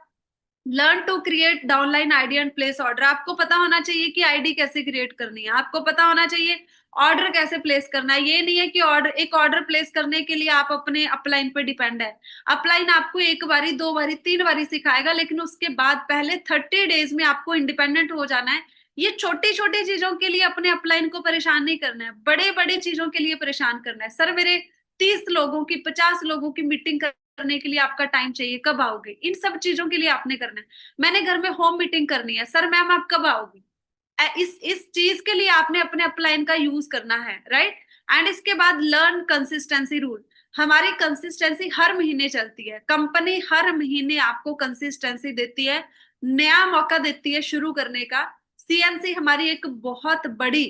Speaker 1: learn to create downline ID and place order. आपको पता होना चाहिए कि आईडी कैसे क्रिएट करनी है, आपको पता होना चाहिए ऑर्डर कैसे प्लेस करना है। ये नहीं है कि ऑर्डर प्लेस करने के लिए आप अपने अपलाइन पे डिपेंड है। अपलाइन आपको 1 बारी 2 बारी 3 बारी सिखाएगा, लेकिन उसके बाद पहले 30 डेज में आपको इंडिपेंडेंट हो जाना है। ये छोटी छोटी चीजों के लिए अपने अपलाइन को परेशान नहीं करना है, बड़े बड़े चीजों के लिए परेशान करना है। सर मेरे 30 लोगों की 50 लोगों की मीटिंग करने के लिए आपका टाइम चाहिए, कब आओगे? इन सब चीजों के लिए आपने करना है। मैंने घर में होम मीटिंग करनी है, सर मैम आप कब आओगी? इस चीज के लिए आपने अपने अपलाइन का यूज करना है, राइट। एंड इसके बाद लर्न कंसिस्टेंसी रूल। हमारी कंसिस्टेंसी हर महीने चलती है, कंपनी हर महीने आपको कंसिस्टेंसी देती है, नया मौका देती है शुरू करने का। सीएनसी हमारी एक बहुत बड़ी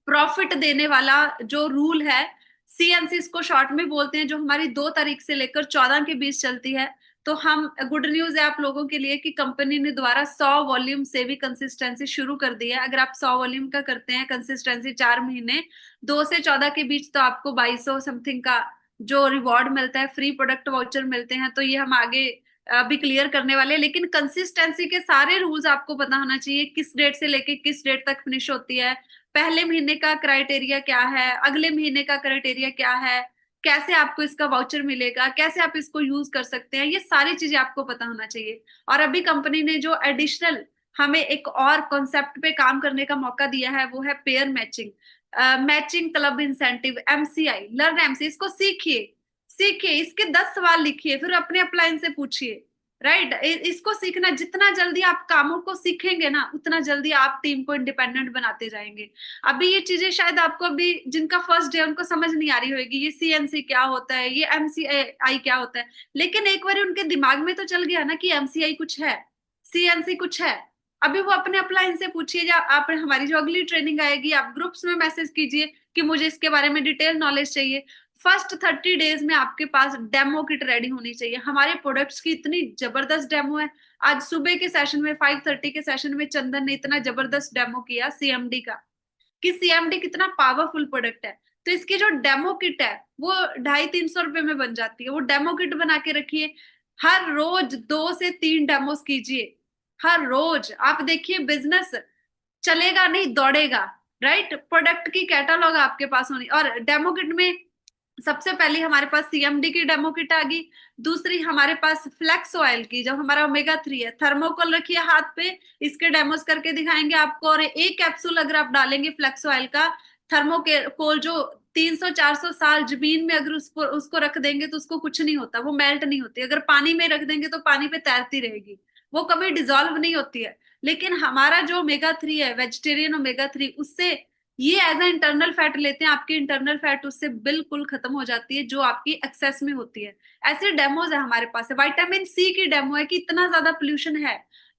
Speaker 1: प्रॉफिट देने वाला जो रूल है, सीएनसी इसको शॉर्ट में बोलते हैं, जो हमारी 2 तारीख से लेकर 14 के बीच चलती है। तो हम गुड न्यूज है आप लोगों के लिए कि कंपनी ने दोबारा 100 वॉल्यूम से भी कंसिस्टेंसी शुरू कर दी है। अगर आप 100 वॉल्यूम का करते हैं कंसिस्टेंसी 4 महीने 2 से 14 के बीच, तो आपको 2200 समथिंग का जो रिवॉर्ड मिलता है, फ्री प्रोडक्ट वाउचर मिलते हैं। तो ये हम आगे अभी क्लियर करने वाले हैं। लेकिन कंसिस्टेंसी के सारे रूल्स आपको पता होना चाहिए, किस डेट से लेके किस डेट तक फिनिश होती है, पहले महीने का क्राइटेरिया क्या है, अगले महीने का क्राइटेरिया क्या है, कैसे आपको इसका वाउचर मिलेगा, कैसे आप इसको यूज कर सकते हैं, ये सारी चीजें आपको पता होना चाहिए। और अभी कंपनी ने जो एडिशनल हमें एक और कॉन्सेप्ट पे काम करने का मौका दिया है, वो है pair matching, matching club incentive, MCI. Learn MC, इसको सीखिए, सीखिए, इसके 10 सवाल लिखिए, फिर अपने अपलाइन से पूछिए। राइट, इसको सीखना, जितना जल्दी आप कामों को सीखेंगे ना, उतना जल्दी आप टीम को इंडिपेंडेंट बनाते जाएंगे। अभी ये चीजें शायद आपको, अभी जिनका फर्स्ट डे उनको समझ नहीं आ रही होगी, ये सीएनसी क्या होता है, ये एमसीआई क्या होता है। लेकिन एक बार उनके दिमाग में तो चल गया ना कि एमसीआई कुछ है, सीएनसी कुछ है। अभी वो अपने अपलाइन से पूछिए, या आप हमारी जो अगली ट्रेनिंग आएगी आप ग्रुप्स में मैसेज कीजिए कि मुझे इसके बारे में डिटेल नॉलेज चाहिए। फर्स्ट 30 डेज में आपके पास डेमो किट रेडी होनी चाहिए। हमारे प्रोडक्ट्स की इतनी जबरदस्त डेमो है। आज सुबह के सेशन में 5:30 के सेशन में चंदन ने इतना जबरदस्त डेमो किया सीएमडी का, कि सीएमडी कितना पावरफुल प्रोडक्ट है। तो इसकी जो डेमो किट है वो 250-300 रुपए में बन जाती है। वो डेमो किट बना के रखिए, हर रोज 2 से 3 डेमोस कीजिए। हर रोज आप देखिए, बिजनेस चलेगा नहीं दौड़ेगा। राइट, प्रोडक्ट की कैटालॉग आपके पास होनी। और डेमो किट में सबसे पहले हमारे पास सीएमडी की डेमो किट आ गई, दूसरी हमारे पास फ्लेक्स ऑयल की, जब हमारा ओमेगा 3 है। थर्मोकोल रखिए हाथ पे, इसके डेमोस करके दिखाएंगे आपको। और एक कैप्सूल अगर आप डालेंगे फ्लेक्स ऑयल का, थर्मोकोल जो 300-400 साल जमीन में अगर उसको उसको रख देंगे तो उसको कुछ नहीं होता, वो मेल्ट नहीं होती। अगर पानी में रख देंगे तो पानी पे तैरती रहेगी, वो कभी डिजोल्व नहीं होती है। लेकिन हमारा जो ओमेगा 3 है, वेजिटेरियन ओमेगा 3, उससे ये एज ए इंटरनल फैट लेते हैं, आपकी इंटरनल फैट उससे बिल्कुल खत्म हो जाती है, जो आपकी एक्सेस में होती है। ऐसे डेमोज है हमारे पास। है विटामिन सी की डेमो है कि इतना ज्यादा पोल्यूशन है,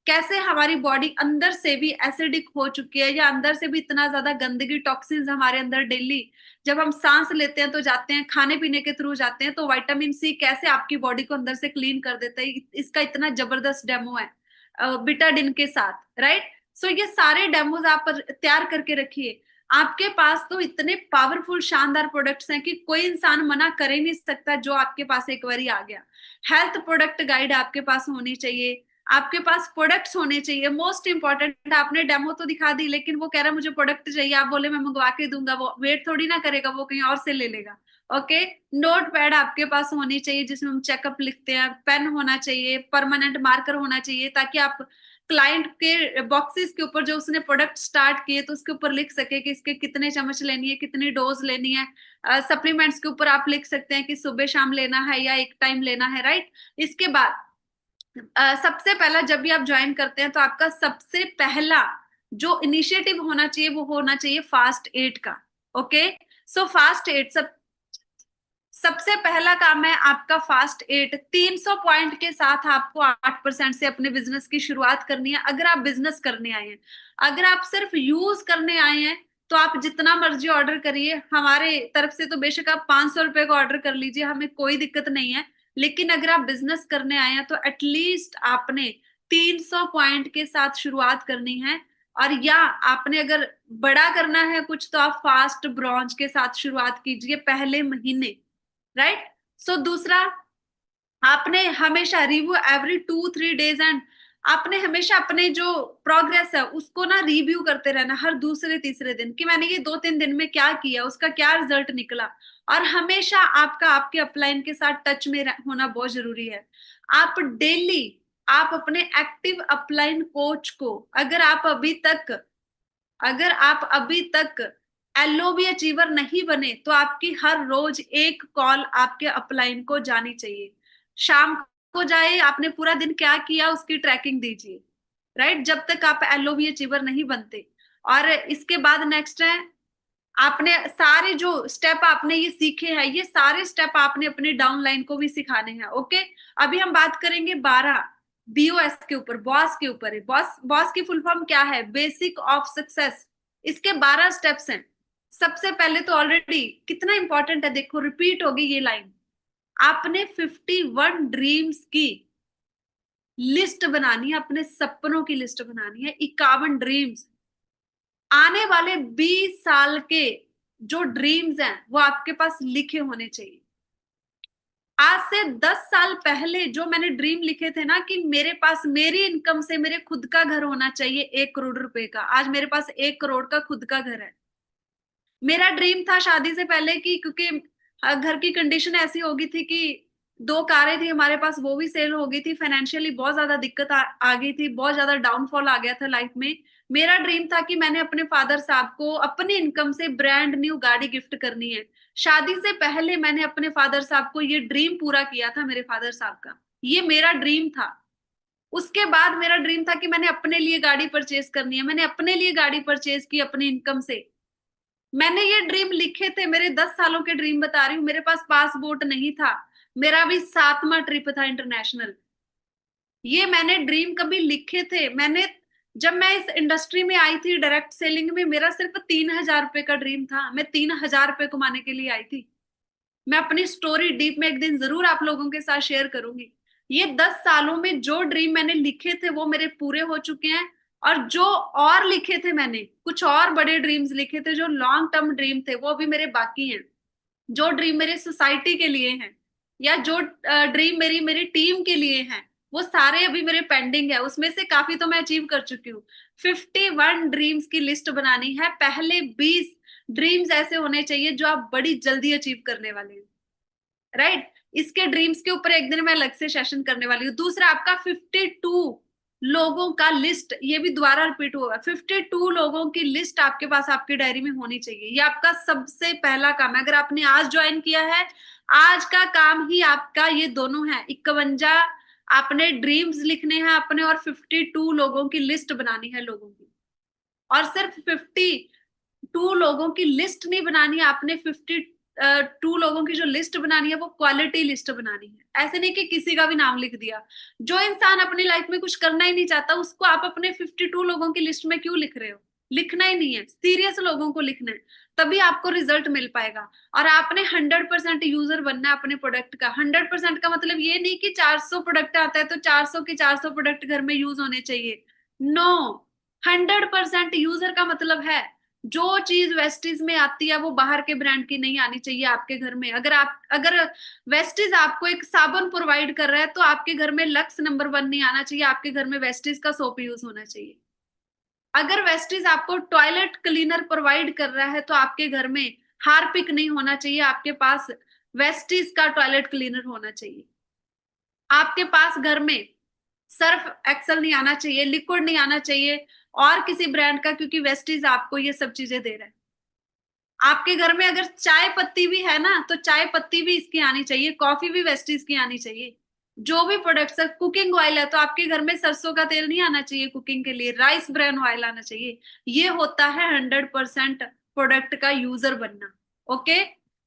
Speaker 1: कैसे हमारी बॉडी अंदर से भी एसिडिक हो चुकी है, या अंदर से भी इतना ज्यादा गंदगी, टॉक्सिन्स हमारे अंदर डेली जब हम सांस लेते हैं तो जाते हैं, खाने पीने के थ्रू जाते हैं। तो विटामिन सी कैसे आपकी बॉडी को अंदर से क्लीन कर देता है, इसका इतना जबरदस्त डेमो है बिटाडिन के साथ। राइट, सो ये सारे डेमोज आप तैयार करके रखिए। आपके पास तो इतने पावरफुल शानदार प्रोडक्ट्स हैं कि कोई इंसान मना कर ही नहीं सकता, जो आपके पास एक बारी आ गया। हेल्थ प्रोडक्ट गाइड आपके पास होनी चाहिए, आपके पास प्रोडक्ट्स होने चाहिए। मोस्ट इंपॉर्टेंट, आपने डेमो तो दिखा दी, लेकिन वो कह रहा है मुझे प्रोडक्ट चाहिए, आप बोले मैं मंगवा के दूंगा, वो वेट थोड़ी ना करेगा, वो कहीं और से ले लेगा। ओके, नोट पैड आपके पास होनी चाहिए जिसमें हम चेकअप लिखते हैं, पेन होना चाहिए, परमानेंट मार्कर होना चाहिए, ताकि आप क्लाइंट के बॉक्सेस के ऊपर जो उसने प्रोडक्ट स्टार्ट किए तो उसके ऊपर लिख सके कि इसके कितने चम्मच लेनी है, कितनी डोज लेनी है। सप्लीमेंट्स के ऊपर आप लिख सकते हैं कि सुबह शाम लेना है या एक टाइम लेना है। राइट, इसके बाद सबसे पहला, जब भी आप ज्वाइन करते हैं तो आपका सबसे पहला जो इनिशिएटिव होना चाहिए वो होना चाहिए फास्ट 8 का। ओके, सो फास्ट 8 सबसे पहला काम है आपका। फास्ट 8 300 पॉइंट के साथ आपको 8% से अपने बिजनेस की शुरुआत करनी है। अगर आप बिजनेस करने आए हैं, अगर आप सिर्फ यूज करने आए हैं, तो आप जितना मर्जी ऑर्डर करिए, हमारे तरफ से तो बेशक आप 500 रुपए का ऑर्डर कर लीजिए, हमें कोई दिक्कत नहीं है। लेकिन अगर आप बिजनेस करने आए हैं तो एटलीस्ट आपने 300 पॉइंट के साथ शुरुआत करनी है। और या आपने अगर बड़ा करना है कुछ, तो आप फास्ट ब्रॉन्ज के साथ शुरुआत कीजिए पहले महीने। राइट, सो दूसरा, आपने हमेशा रिव्यू एवरी 2-3 डेज, एंड आपने हमेशा अपने जो प्रोग्रेस है उसको ना रिव्यू करते रहना हर दूसरे तीसरे दिन, कि मैंने ये 2-3 दिन में क्या किया, उसका क्या रिजल्ट निकला। और हमेशा आपका आपके अपलाइन के साथ टच में होना बहुत जरूरी है। आप डेली, आप अपने एक्टिव अपलाइन कोच को, अगर आप अभी तक एलओबी अचीवर नहीं बने, तो आपकी हर रोज एक कॉल आपके अपलाइन को जानी चाहिए। शाम को जाए, आपने पूरा दिन क्या किया उसकी ट्रैकिंग दीजिए। राइट, जब तक आप एलओबी अचीवर नहीं बनते। और इसके बाद नेक्स्ट है आपने सारे जो स्टेप आपने ये सीखे हैं, ये सारे स्टेप आपने अपने डाउनलाइन को भी सिखाने हैं। ओके, अभी हम बात करेंगे 12 BOS के ऊपर, बॉस के ऊपर है। बॉस बॉस की फुल फॉर्म क्या है? Basic of success. इसके 12 स्टेप्स हैं। सबसे पहले तो ऑलरेडी कितना इंपॉर्टेंट है, देखो रिपीट होगी ये लाइन। आपने 51 ड्रीम्स की लिस्ट बनानी है, अपने सपनों की लिस्ट बनानी है। 51 ड्रीम्स, आने वाले 20 साल के जो ड्रीम्स हैं वो आपके पास लिखे होने चाहिए। आज से 10 साल पहले जो मैंने ड्रीम लिखे थे ना, कि मेरे पास मेरी इनकम से मेरे खुद का घर होना चाहिए 1 करोड़ रुपए का, आज मेरे पास 1 करोड़ का खुद का घर है। मेरा ड्रीम था शादी से पहले कि, क्योंकि घर की कंडीशन ऐसी हो गई थी कि 2 कारें थी हमारे पास, वो भी सेल हो गई थी, फाइनेंशियली बहुत ज्यादा दिक्कत आ गई थी, बहुत ज्यादा डाउनफॉल आ गया था लाइफ में। मेरा ड्रीम था कि मैंने अपने फादर साहब को अपनी इनकम से ब्रांड न्यू गाड़ी गिफ्ट करनी है। शादी से पहले मैंने अपने फादर साहब को ये ड्रीम पूरा किया था, मेरे फादर साहब का ये मेरा ड्रीम था। उसके बाद मेरा ड्रीम था कि मैंने अपने लिए गाड़ी परचेज करनी है, मैंने अपने लिए गाड़ी परचेज की अपनी इनकम से। मैंने ये ड्रीम लिखे थे, मेरे 10 सालों के ड्रीम बता रही हूँ। मेरे पास पासपोर्ट नहीं था, मेरा भी 7वां ट्रिप था इंटरनेशनल। ये मैंने ड्रीम कभी लिखे थे। मैंने, जब मैं इस इंडस्ट्री में आई थी डायरेक्ट सेलिंग में, मेरा सिर्फ 3,000 रुपए का ड्रीम था। मैं 3,000 रुपए कमाने के लिए आई थी। मैं अपनी स्टोरी डीप में एक दिन जरूर आप लोगों के साथ शेयर करूंगी। ये 10 सालों में जो ड्रीम मैंने लिखे थे वो मेरे पूरे हो चुके हैं। और जो और लिखे थे मैंने, कुछ और बड़े ड्रीम्स लिखे थे जो लॉन्ग टर्म ड्रीम थे, वो अभी मेरे बाकी हैं। जो ड्रीम मेरे सोसाइटी के लिए हैं, या जो ड्रीम मेरी मेरी टीम के लिए हैं, वो सारे अभी मेरे पेंडिंग है। उसमें से काफी तो मैं अचीव कर चुकी हूँ। 51 ड्रीम्स की लिस्ट बनानी है। पहले 20 ड्रीम्स ऐसे होने चाहिए जो आप बड़ी जल्दी अचीव करने वाले हैं, राइट। इसके ड्रीम्स के ऊपर एक दिन मैं अलग से सेशन करने वाली हूँ। दूसरा, आपका 52 लोगों का लिस्ट, ये भी दोबारा रिपीट होगा। 52 लोगों की लिस्ट आपके पास आपकी डायरी में होनी चाहिए। ये आपका सबसे पहला काम है। अगर आपने आज ज्वाइन किया है, आज का काम ही आपका ये दोनों है। 51 आपने ड्रीम्स लिखने हैं अपने, और 52 लोगों की लिस्ट बनानी है लोगों की। और सिर्फ 52 लोगों की लिस्ट नहीं बनानी है आपने, 52 लोगों की जो लिस्ट बनानी है वो क्वालिटी लिस्ट बनानी है। ऐसे नहीं कि किसी का भी नाम लिख दिया। जो इंसान अपनी लाइफ में कुछ करना ही नहीं चाहता, उसको आप अपने 52 लोगों की लिस्ट में क्यों लिख रहे हो? लिखना ही नहीं है, सीरियस लोगों को लिखना है, तभी आपको रिजल्ट मिल पाएगा। और आपने 100% यूजर बनना है अपने प्रोडक्ट का। 100% का मतलब ये नहीं कि 400 प्रोडक्ट आता है तो 400 के 400 प्रोडक्ट घर में यूज होने चाहिए। नो, 100% यूजर का मतलब है जो चीज वेस्टीज में आती है वो बाहर के ब्रांड की नहीं आनी चाहिए आपके घर में। अगर वेस्टीज आपको एक साबुन प्रोवाइड कर रहा है तो आपके घर में लक्स नंबर 1 नहीं आना चाहिए, आपके घर में वेस्टीज का सोप यूज होना चाहिए। अगर वेस्टीज आपको टॉयलेट क्लीनर प्रोवाइड कर रहा है तो आपके घर में हार्पिक नहीं होना चाहिए, आपके पास वेस्टीज का टॉयलेट क्लीनर होना चाहिए। आपके पास घर में सर्फ एक्सेल नहीं आना चाहिए, लिक्विड नहीं आना चाहिए और किसी ब्रांड का, क्योंकि वेस्टीज आपको ये सब चीजें दे रहा है। आपके घर में अगर चाय पत्ती भी है ना, तो चाय पत्ती भी इसकी आनी चाहिए, कॉफी भी वेस्टीज की आनी चाहिए। जो भी प्रोडक्ट्स है, कुकिंग ऑयल है तो आपके घर में सरसों का तेल नहीं आना चाहिए कुकिंग के लिए, राइस ब्रान ऑयल आना चाहिए। ये होता है 100% प्रोडक्ट का यूजर बनना। ओके,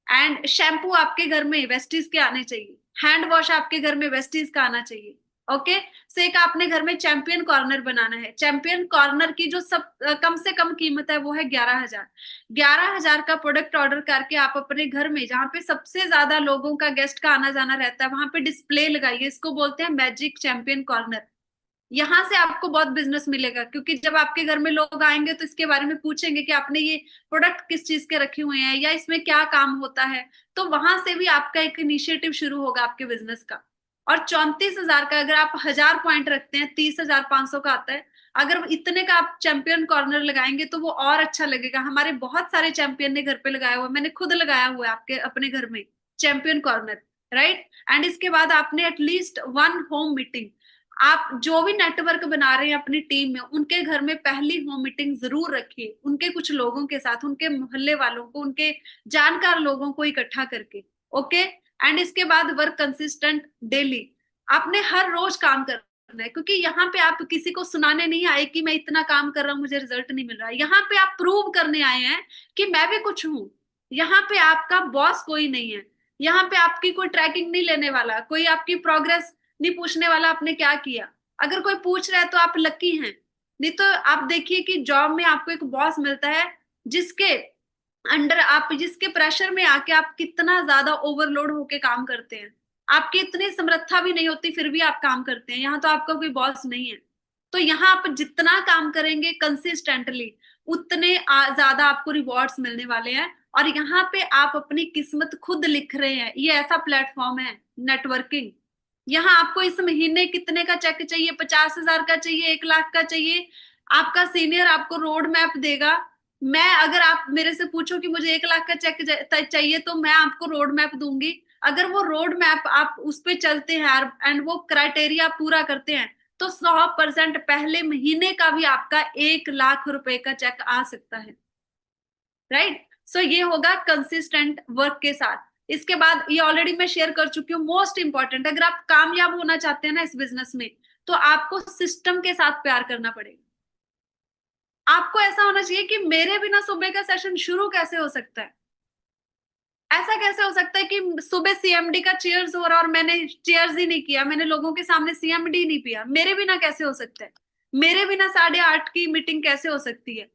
Speaker 1: एंड शैम्पू आपके घर में वेस्टीज के आने चाहिए, हैंड वॉश आपके घर में वेस्टीज का आना चाहिए। ओके, से एक आपने घर में चैंपियन कॉर्नर बनाना है। चैंपियन कॉर्नर की जो सब कम से कम कीमत है वो है 11,000। 11,000 का प्रोडक्ट ऑर्डर करके आप अपने घर में, जहाँ पे सबसे ज्यादा लोगों का गेस्ट का आना जाना रहता है, वहां पे डिस्प्ले लगाइए। इसको बोलते हैं मैजिक चैंपियन कॉर्नर। यहाँ से आपको बहुत बिजनेस मिलेगा, क्योंकि जब आपके घर में लोग आएंगे तो इसके बारे में पूछेंगे कि आपने ये प्रोडक्ट किस चीज के रखे हुए हैं या इसमें क्या काम होता है। तो वहां से भी आपका एक इनिशिएटिव शुरू होगा आपके बिजनेस का। और 34,000 का अगर आप 1,000 पॉइंट रखते हैं, 30,500 का आता है। अगर इतने का आप चैंपियन कॉर्नर लगाएंगे तो वो और अच्छा लगेगा। हमारे बहुत सारे चैंपियन ने घर पे लगाया हुआ है, मैंने खुद लगाया हुआ है आपके अपने घर में चैंपियन कॉर्नर, राइट। एंड इसके बाद आपने एटलीस्ट 1 होम मीटिंग, आप जो भी नेटवर्क बना रहे हैं अपनी टीम में, उनके घर में पहली होम मीटिंग जरूर रखिए, उनके कुछ लोगों के साथ, उनके मोहल्ले वालों को, उनके जानकार लोगों को इकट्ठा करके। ओके, एंड इसके बाद वर्क कंसिस्टेंट डेली। आपने हर रोज काम करना करना है, क्योंकि यहाँ पे आप किसी को सुनाने नहीं आए कि मैं इतना काम कर रहा हूँ मुझे रिजल्ट नहीं मिल रहा है। यहाँ पे आप प्रूव करने आए हैं कि मैं भी कुछ हूँ। यहाँ पे आपका बॉस कोई नहीं है, यहाँ पे आपकी कोई ट्रैकिंग नहीं लेने वाला, कोई आपकी प्रोग्रेस नहीं पूछने वाला आपने क्या किया। अगर कोई पूछ रहा है तो आप लकी हैं। नहीं तो आप देखिए कि जॉब में आपको एक बॉस मिलता है जिसके अंडर आप, जिसके प्रेशर में आके आप कितना ज्यादा ओवरलोड होके काम करते हैं। आपकी इतनी समर्था भी नहीं होती फिर भी आप काम करते हैं। यहाँ तो आपका कोई बॉस नहीं है। तो यहाँ आप जितना काम करेंगे कंसिस्टेंटली उतने ज्यादा आपको रिवॉर्ड्स मिलने वाले हैं। और यहाँ पे आप अपनी किस्मत खुद लिख रहे हैं। ये ऐसा प्लेटफॉर्म है नेटवर्किंग। यहाँ आपको इस महीने कितने का चेक चाहिए, 50,000 का चाहिए, 1 लाख का चाहिए, आपका सीनियर आपको रोड मैप देगा। मैं, अगर आप मेरे से पूछो कि मुझे 1 लाख का चेक चाहिए तो मैं आपको रोड मैप दूंगी। अगर वो रोड मैप आप उस पे चलते हैं एंड वो क्राइटेरिया पूरा करते हैं तो 100% पहले महीने का भी आपका 1 लाख रुपए का चेक आ सकता है। राइट। सो ये होगा कंसिस्टेंट वर्क के साथ। इसके बाद ये ऑलरेडी मैं शेयर कर चुकी हूँ, मोस्ट इंपॉर्टेंट, अगर आप कामयाब होना चाहते हैं ना इस बिजनेस में तो आपको सिस्टम के साथ प्यार करना पड़ेगा। आपको ऐसा होना चाहिए कि मेरे बिना सुबह का सेशन शुरू कैसे हो सकता है। ऐसा कैसे हो सकता है कि सुबह सीएमडी का चेयर्स हो रहा और मैंने चेयर्स ही नहीं किया, मैंने लोगों के सामने सीएमडी नहीं पिया, मेरे बिना कैसे हो सकता है। मेरे बिना 8:30 की मीटिंग कैसे हो सकती है।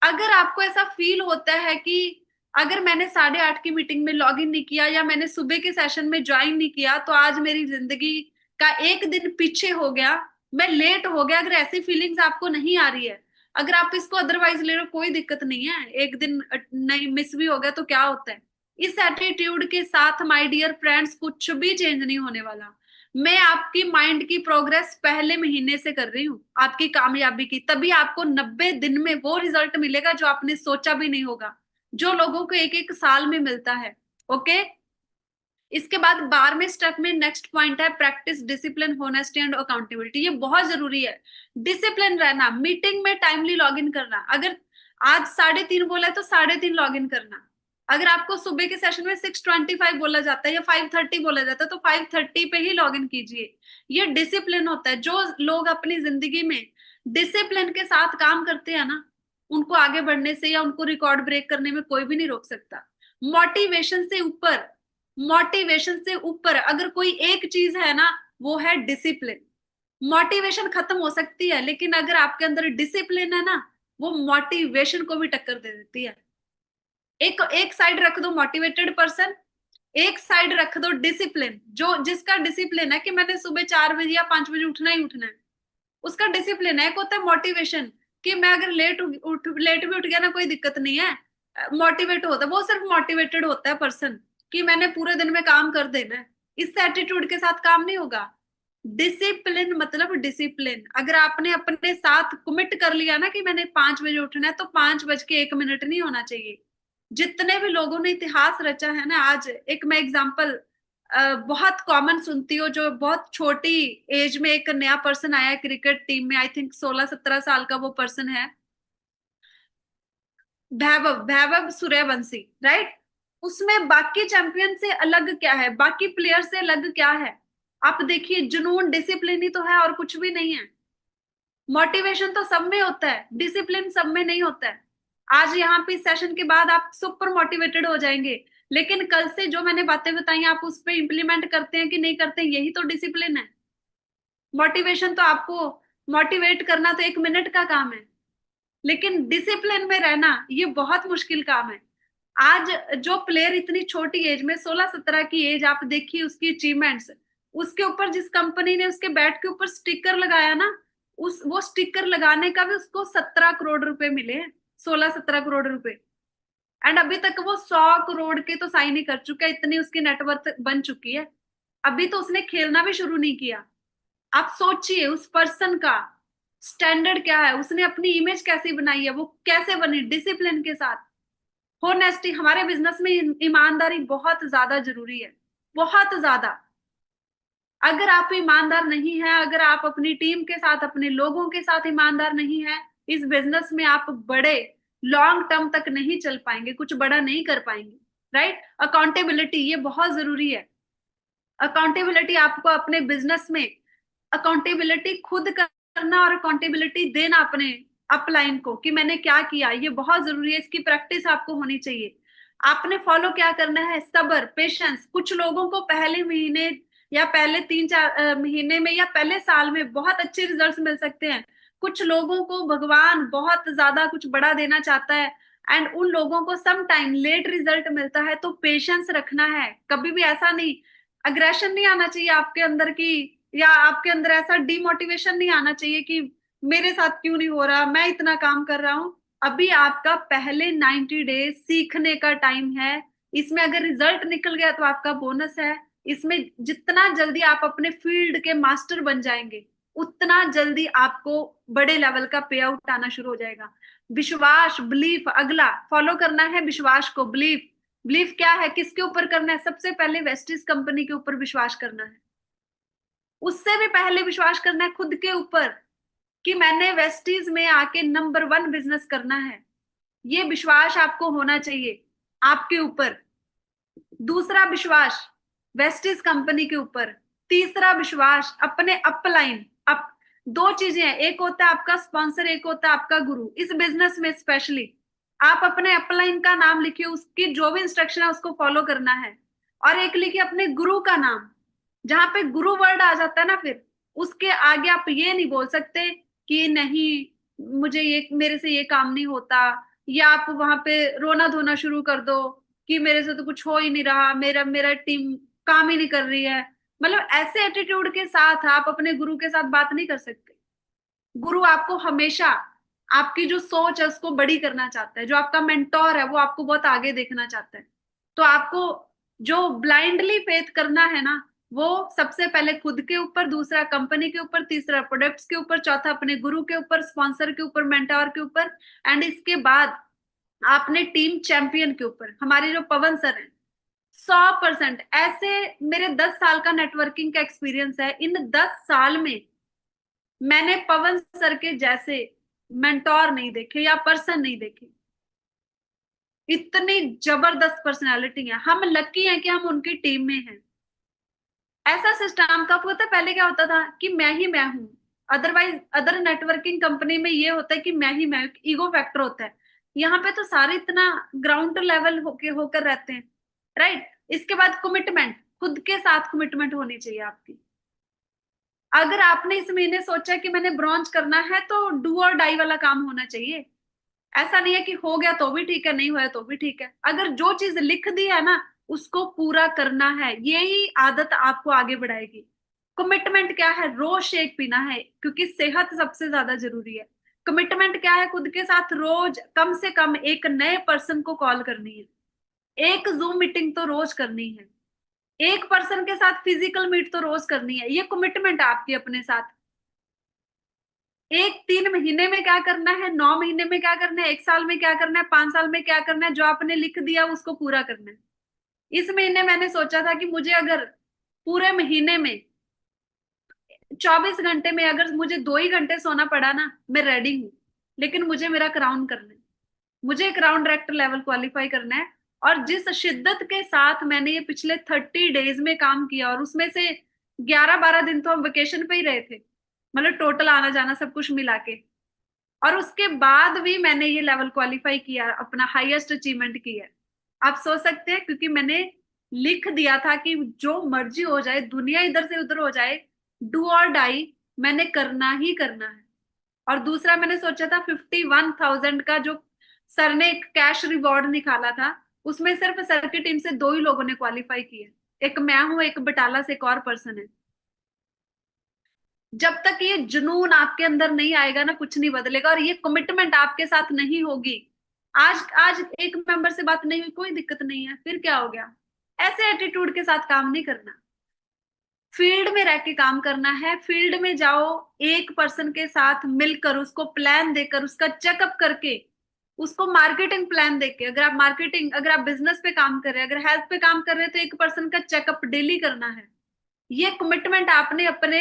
Speaker 1: अगर आपको ऐसा फील होता है कि अगर मैंने 8:30 की मीटिंग में लॉग इन नहीं किया या मैंने सुबह के सेशन में ज्वाइन नहीं किया तो आज मेरी जिंदगी का एक दिन पीछे हो गया, मैं लेट हो गया, अगर ऐसी फीलिंग्स आपको नहीं आ रही है, अगर आप इसको अदरवाइज ले रहे हो कोई दिक्कत नहीं है, एक दिन नहीं मिस भी हो गया तो क्या होता है। इस एटीट्यूड के साथ माय डियर फ्रेंड्स कुछ भी चेंज नहीं होने वाला। मैं आपकी माइंड की प्रोग्रेस पहले महीने से कर रही हूँ आपकी कामयाबी की, तभी आपको 90 दिन में वो रिजल्ट मिलेगा जो आपने सोचा भी नहीं होगा, जो लोगों को एक एक साल में मिलता है। ओके। इसके बाद 12वें स्टेप में नेक्स्ट पॉइंट है practice discipline honesty and accountability. ये बहुत जरूरी है। डिसिप्लिन रहना, मीटिंग में टाइमली लॉग इन करना। अगर आज 3:30 बोला है तो 3:30 लॉग इन करना। अगर आपको सुबह के सेशन में 6:25 बोला जाता है या 5:30 बोला जाता है तो 5:30 पे ही लॉग इन कीजिए। ये डिसिप्लिन होता है। जो लोग अपनी जिंदगी में डिसिप्लिन के साथ काम करते हैं ना उनको आगे बढ़ने से या उनको रिकॉर्ड ब्रेक करने में कोई भी नहीं रोक सकता। मोटिवेशन से ऊपर, मोटिवेशन से ऊपर अगर कोई एक चीज है ना वो है डिसिप्लिन। मोटिवेशन खत्म हो सकती है लेकिन अगर आपके अंदर डिसिप्लिन है ना वो मोटिवेशन को भी टक्कर दे देती है। एक एक साइड रख दो मोटिवेटेड पर्सन, एक साइड रख दो डिसिप्लिन। जो जिसका डिसिप्लिन है कि मैंने सुबह 4 बजे या 5 बजे उठना ही उठना है, उसका डिसिप्लिन है। एक होता है मोटिवेशन कि मैं अगर लेट भी उठ गया ना कोई दिक्कत नहीं है, मोटिवेट होता है, वो सिर्फ मोटिवेटेड होता है पर्सन कि मैंने पूरे दिन में काम कर देना है। इस एटीट्यूड के साथ काम नहीं होगा। डिसिप्लिन मतलब डिसिप्लिन। अगर आपने अपने साथ कमिट कर लिया ना कि मैंने 5 बजे उठना है तो 5:01 नहीं होना चाहिए। जितने भी लोगों ने इतिहास रचा है ना, आज एक मैं एग्जांपल बहुत कॉमन सुनती हूँ, जो बहुत छोटी एज में एक नया पर्सन आया है क्रिकेट टीम में, आई थिंक 16-17 साल का वो पर्सन है, वैभव वैभव सूर्यवंशी। राइट। उसमें बाकी चैंपियन से अलग क्या है, बाकी प्लेयर से अलग क्या है। आप देखिए जुनून, डिसिप्लिन ही तो है और कुछ भी नहीं है। मोटिवेशन तो सब में होता है, डिसिप्लिन सब में नहीं होता है। आज यहाँ पे इस सेशन के बाद आप सुपर मोटिवेटेड हो जाएंगे लेकिन कल से जो मैंने बातें बताई आप उस पर इम्प्लीमेंट करते हैं कि नहीं करते हैं, यही तो डिसिप्लिन है। मोटिवेशन तो आपको मोटिवेट करना तो 1 मिनट का काम है लेकिन डिसिप्लिन में रहना ये बहुत मुश्किल काम है। आज जो प्लेयर इतनी छोटी एज में 16-17 की एज, आप देखिए उसकी अचीवमेंट्स, उसके ऊपर जिस कंपनी ने उसके बैट के ऊपर स्टिकर लगाया ना, उस वो स्टिकर लगाने का भी उसको 17 करोड़ रुपए मिले हैं, 16-17 करोड़ रुपए। एंड अभी तक वो 100 करोड़ के तो साइन ही कर चुका है, इतनी उसकी नेटवर्थ बन चुकी है। अभी तो उसने खेलना भी शुरू नहीं किया। आप सोचिए उस पर्सन का स्टैंडर्ड क्या है, उसने अपनी इमेज कैसी बनाई है, वो कैसे बनी, डिसिप्लिन के साथ। होनेस्टी, हमारे बिजनेस में ईमानदारी बहुत ज्यादा जरूरी है, बहुत ज्यादा। अगर आप ईमानदार नहीं है, अगर आप अपनी टीम के साथ अपने लोगों के साथ ईमानदार नहीं है, इस बिजनेस में आप बड़े लॉन्ग टर्म तक नहीं चल पाएंगे, कुछ बड़ा नहीं कर पाएंगे। राइट। अकाउंटेबिलिटी ये बहुत जरूरी है। अकाउंटेबिलिटी आपको अपने बिजनेस में अकाउंटेबिलिटी खुद करना और अकाउंटेबिलिटी देना अपने अपलाइन को कि मैंने क्या किया, ये बहुत जरूरी है। इसकी प्रैक्टिस आपको होनी चाहिए। आपने फॉलो क्या करना है, सब्र, पेशेंस। कुछ लोगों को पहले महीने या पहले 3-4 महीने में या पहले साल में बहुत अच्छे रिजल्ट्स मिल सकते हैं। कुछ लोगों को भगवान बहुत ज्यादा कुछ बड़ा देना चाहता है एंड उन लोगों को सम टाइम लेट रिजल्ट मिलता है। तो पेशेंस रखना है, कभी भी ऐसा नहीं, अग्रेशन नहीं आना चाहिए आपके अंदर की, या आपके अंदर ऐसा डिमोटिवेशन नहीं आना चाहिए कि मेरे साथ क्यों नहीं हो रहा, मैं इतना काम कर रहा हूँ। अभी आपका पहले 90 डेज सीखने का टाइम है। इसमें अगर रिजल्ट निकल गया तो आपका बोनस है। इसमें जितना जल्दी आप अपने फील्ड के मास्टर बन जाएंगे उतना जल्दी आपको बड़े लेवल का पे आउट आना शुरू हो जाएगा। विश्वास, बिलीफ, अगला फॉलो करना है विश्वास को। बिलीफ, बिलीफ क्या है, किसके ऊपर करना है? सबसे पहले वेस्टिज कंपनी के ऊपर विश्वास करना है। उससे भी पहले विश्वास करना है खुद के ऊपर कि मैंने वेस्टीज में आके नंबर 1 बिजनेस करना है। ये विश्वास आपको होना चाहिए आपके ऊपर। दूसरा विश्वास वेस्टीज कंपनी के ऊपर। तीसरा विश्वास अपने अपलाइन। अप दो चीजें हैं, एक होता है आपका स्पॉन्सर, एक होता है आपका गुरु। इस बिजनेस में स्पेशली आप अपने अपलाइन का नाम लिखिए, उसकी जो भी इंस्ट्रक्शन है उसको फॉलो करना है। और एक लिखिए अपने गुरु का नाम। जहां पे गुरु वर्ड आ जाता है ना, फिर उसके आगे आप ये नहीं बोल सकते कि नहीं मुझे ये, मेरे से ये काम नहीं होता, या आप वहां पे रोना धोना शुरू कर दो कि मेरे से तो कुछ हो ही नहीं रहा, मेरा मेरा टीम काम ही नहीं कर रही है। मतलब ऐसे एटीट्यूड के साथ आप अपने गुरु के साथ बात नहीं कर सकते। गुरु आपको हमेशा आपकी जो सोच है उसको बड़ी करना चाहता है। जो आपका मेंटोर है वो आपको बहुत आगे देखना चाहता है। तो आपको जो ब्लाइंडली फेथ करना है ना, वो सबसे पहले खुद के ऊपर, दूसरा कंपनी के ऊपर, तीसरा प्रोडक्ट्स के ऊपर, चौथा अपने गुरु के ऊपर, स्पॉन्सर के ऊपर, मेंटोर के ऊपर, एंड इसके बाद आपने टीम चैंपियन के ऊपर। हमारे जो पवन सर हैं 100% ऐसे, मेरे 10 साल का नेटवर्किंग का एक्सपीरियंस है। इन 10 साल में मैंने पवन सर के जैसे मेंटोर नहीं देखे या पर्सन नहीं देखे। इतनी जबरदस्त पर्सनालिटी है। हम लकी हैं कि हम उनकी टीम में हैं। ऐसा सिस्टम का पता पहले क्या होता था कि मैं ही मैं हूं। अदरवाइज अदर नेटवर्किंग कंपनी में ये होता है कि मैं ही मैं, ईगो फैक्टर होता है। यहाँ पे तो सारे इतना ग्राउंड लेवल होकर रहते हैं, राइट। इसके बाद कमिटमेंट, खुद के साथ कमिटमेंट होनी चाहिए आपकी। अगर आपने इस महीने सोचा कि मैंने ब्रॉन्ज करना है तो डू और डाई वाला काम होना चाहिए। ऐसा नहीं है कि हो गया तो भी ठीक है, नहीं हुआ तो भी ठीक है। अगर जो चीज लिख दी है ना उसको पूरा करना है, यही आदत आपको आगे बढ़ाएगी। कमिटमेंट क्या है, रोज शेक पीना है क्योंकि सेहत सबसे ज्यादा जरूरी है। कमिटमेंट क्या है, खुद के साथ रोज कम से कम एक नए पर्सन को कॉल करनी है, एक जूम मीटिंग तो रोज करनी है, एक पर्सन के साथ फिजिकल मीट तो रोज करनी है। ये कमिटमेंट आपकी अपने साथ। एक 3 महीने में क्या करना है, 9 महीने में क्या करना है, 1 साल में क्या करना है, 5 साल में क्या करना है, जो आपने लिख दिया उसको पूरा करना है। इस महीने मैंने सोचा था कि मुझे अगर पूरे महीने में 24 घंटे में अगर मुझे 2 ही घंटे सोना पड़ा ना, मैं रेडी हूँ। लेकिन मुझे मेरा क्राउन करना है, मुझे क्राउन डायरेक्टर लेवल क्वालिफाई करना है। और जिस शिद्दत के साथ मैंने ये पिछले 30 डेज में काम किया, और उसमें से 11-12 दिन तो हम वेकेशन पे ही रहे थे, मतलब टोटल आना जाना सब कुछ मिला के। और उसके बाद भी मैंने ये लेवल क्वालिफाई किया, अपना हाईएस्ट अचीवमेंट किया। आप सोच सकते हैं क्योंकि मैंने लिख दिया था कि जो मर्जी हो जाए, दुनिया इधर से उधर हो जाए, डू और डाई मैंने करना ही करना है। और दूसरा मैंने सोचा था 51,000 का जो सर ने एक कैश रिवॉर्ड निकाला था, उसमें सिर्फ सर की टीम से 2 ही लोगों ने क्वालिफाई किया। एक मैं हूं, एक बटाला से एक और पर्सन है। जब तक ये जुनून आपके अंदर नहीं आएगा ना, कुछ नहीं बदलेगा। और ये कमिटमेंट आपके साथ नहीं होगी, आज आज एक मेंबर से बात नहीं हुई, कोई दिक्कत नहीं है, फिर क्या हो गया, ऐसे एटीट्यूड के साथ काम नहीं करना। फील्ड में रह के काम करना है। फील्ड में जाओ, एक पर्सन के साथ मिलकर उसको प्लान देकर, उसका चेकअप करके, उसको मार्केटिंग प्लान देके, अगर आप मार्केटिंग, अगर आप बिजनेस पे काम कर रहे हैं, अगर हेल्थ पे काम कर रहे हैं, तो एक पर्सन का चेकअप डेली करना है। ये कमिटमेंट आपने अपने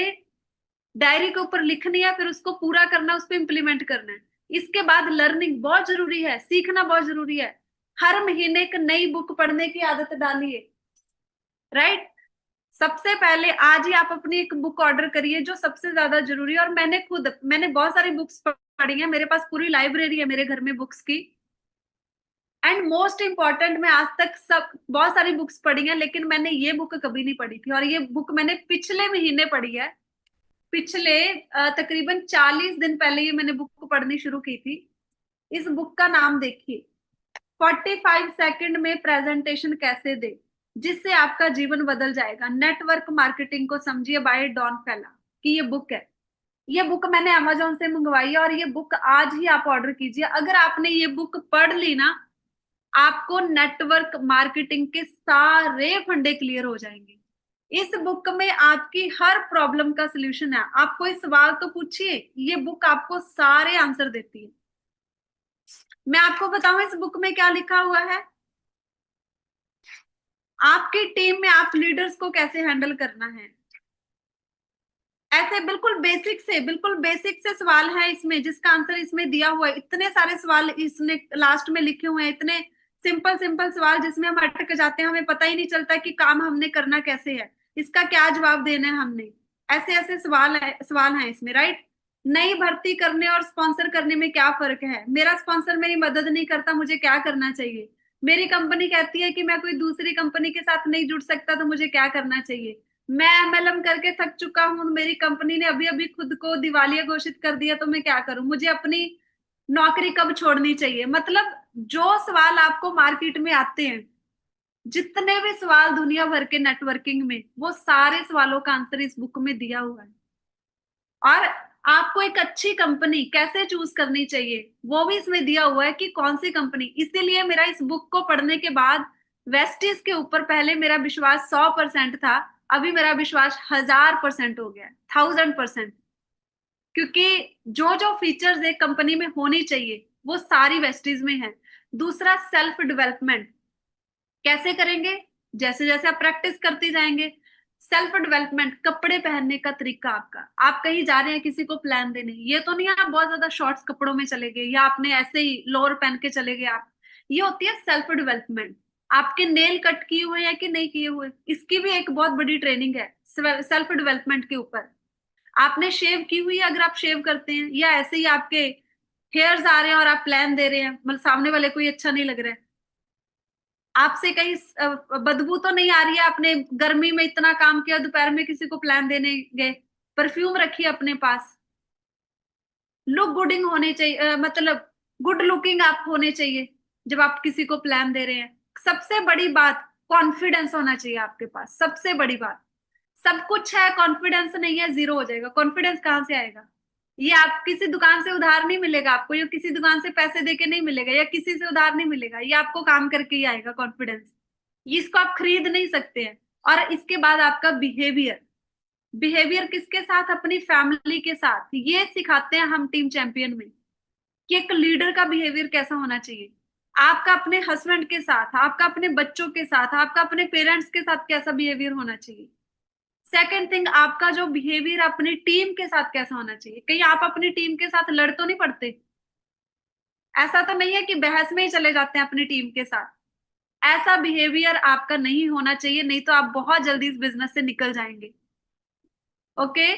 Speaker 1: डायरी के ऊपर लिखनी है, फिर उसको पूरा करना, उस पर इम्प्लीमेंट करना है। इसके बाद लर्निंग बहुत जरूरी है, सीखना बहुत जरूरी है। हर महीने एक नई बुक पढ़ने की आदत डालिए, राइट। सबसे पहले आज ही आप अपनी एक बुक ऑर्डर करिए जो सबसे ज्यादा जरूरी है। और मैंने बहुत सारी बुक्स पढ़ी है, मेरे पास पूरी लाइब्रेरी है मेरे घर में बुक्स की। एंड मोस्ट इम्पॉर्टेंट, मैं आज तक सब बहुत सारी बुक्स पढ़ी हैं, लेकिन मैंने ये बुक कभी नहीं पढ़ी थी, और ये बुक मैंने पिछले महीने पढ़ी है। पिछले तकरीबन 40 दिन पहले ये मैंने बुक पढ़नी शुरू की थी। इस बुक का नाम देखिए, 45 सेकंड में प्रेजेंटेशन कैसे दे जिससे आपका जीवन बदल जाएगा, नेटवर्क मार्केटिंग को समझिए, बाय डॉन फेला की ये बुक है। ये बुक मैंने अमेजोन से मंगवाई है, और ये बुक आज ही आप ऑर्डर कीजिए। अगर आपने ये बुक पढ़ ली ना, आपको नेटवर्क मार्केटिंग के सारे फंडे क्लियर हो जाएंगे। इस बुक में आपकी हर प्रॉब्लम का सोल्यूशन है। आप कोई सवाल तो पूछिए, ये बुक आपको सारे आंसर देती है। मैं आपको बताऊं इस बुक में क्या लिखा हुआ है। आपकी टीम में आप लीडर्स को कैसे हैंडल करना है, ऐसे बिल्कुल बेसिक से सवाल है इसमें, जिसका आंसर इसमें दिया हुआ है। इतने सारे सवाल इसने लास्ट में लिखे हुए हैं, इतने सिंपल सिंपल सवाल जिसमें हम अटक जाते हैं, हमें पता ही नहीं चलता कि काम हमने करना कैसे है, इसका क्या जवाब देना है हमने। ऐसे ऐसे सवाल हैं इसमें, राइट। नई भर्ती करने और स्पॉन्सर करने में क्या फर्क है, मेरा स्पॉन्सर मेरी मदद नहीं करता, मुझे क्या करना चाहिए। मेरी कंपनी कहती है कि मैं कोई दूसरी कंपनी के साथ नहीं जुड़ सकता, तो मुझे क्या करना चाहिए। मैं एमएलएम करके थक चुका हूं, मेरी कंपनी ने अभी अभी खुद को दिवालिया घोषित कर दिया, तो मैं क्या करूं, मुझे अपनी नौकरी कब छोड़नी चाहिए। मतलब जो सवाल आपको मार्केट में आते हैं, जितने भी सवाल दुनिया भर के नेटवर्किंग में, वो सारे सवालों का आंसर इस बुक में दिया हुआ है। और आपको एक अच्छी कंपनी कैसे चूज करनी चाहिए वो भी इसमें दिया हुआ है कि कौन सी कंपनी। इसीलिए मेरा इस बुक को पढ़ने के बाद वेस्टिज के ऊपर पहले मेरा विश्वास 100% था, अभी मेरा विश्वास 1000% हो गया, 1000%। क्योंकि जो जो फीचर्स एक कंपनी में होनी चाहिए वो सारी वेस्टिज में है। दूसरा, सेल्फ डेवलपमेंट कैसे करेंगे, जैसे जैसे आप प्रैक्टिस करते जाएंगे। सेल्फ डेवलपमेंट, कपड़े पहनने का तरीका आपका, आप कहीं जा रहे हैं किसी को प्लान देने, ये तो नहीं आप बहुत ज्यादा शॉर्ट्स कपड़ों में चले गए या आपने ऐसे ही लोअर पहन के चले गए आप। ये होती है सेल्फ डेवलपमेंट। आपके नेल कट किए हुए हैं कि नहीं किए हुए, इसकी भी एक बहुत बड़ी ट्रेनिंग है सेल्फ डेवलपमेंट के ऊपर। आपने शेव की हुई है, अगर आप शेव करते हैं, या ऐसे ही आपके हेयर्स आ रहे हैं और आप प्लान दे रहे हैं, मतलब सामने वाले को ये अच्छा नहीं लग रहा है, आपसे कहीं बदबू तो नहीं आ रही है, आपने गर्मी में इतना काम किया, दोपहर में किसी को प्लान देने गए, परफ्यूम रखिए अपने पास। लुक गुडिंग होने चाहिए, मतलब गुड लुकिंग आप होने चाहिए जब आप किसी को प्लान दे रहे हैं। सबसे बड़ी बात, कॉन्फिडेंस होना चाहिए आपके पास, सबसे बड़ी बात। सब कुछ है, कॉन्फिडेंस नहीं है, जीरो हो जाएगा। कॉन्फिडेंस कहाँ से आएगा, ये आप किसी दुकान से उधार नहीं मिलेगा आपको, ये किसी दुकान से पैसे देके नहीं मिलेगा, या किसी से उधार नहीं मिलेगा, ये आपको काम करके ही आएगा कॉन्फिडेंस। ये इसको आप खरीद नहीं सकते हैं। और इसके बाद आपका बिहेवियर, बिहेवियर किसके साथ, अपनी फैमिली के साथ। ये सिखाते हैं हम टीम चैंपियन में कि एक लीडर का बिहेवियर कैसा होना चाहिए। आपका अपने हस्बैंड के साथ, आपका अपने बच्चों के साथ, आपका अपने पेरेंट्स के साथ कैसा बिहेवियर होना चाहिए। सेकेंड थिंग, आपका जो बिहेवियर अपनी टीम के साथ कैसा होना चाहिए। कहीं आप अपनी टीम के साथ लड़ तो नहीं पड़ते, ऐसा तो नहीं है कि बहस में ही चले जाते हैं अपनी टीम के साथ। ऐसा बिहेवियर आपका नहीं होना चाहिए, नहीं तो आप बहुत जल्दी इस बिजनेस से निकल जाएंगे। ओके।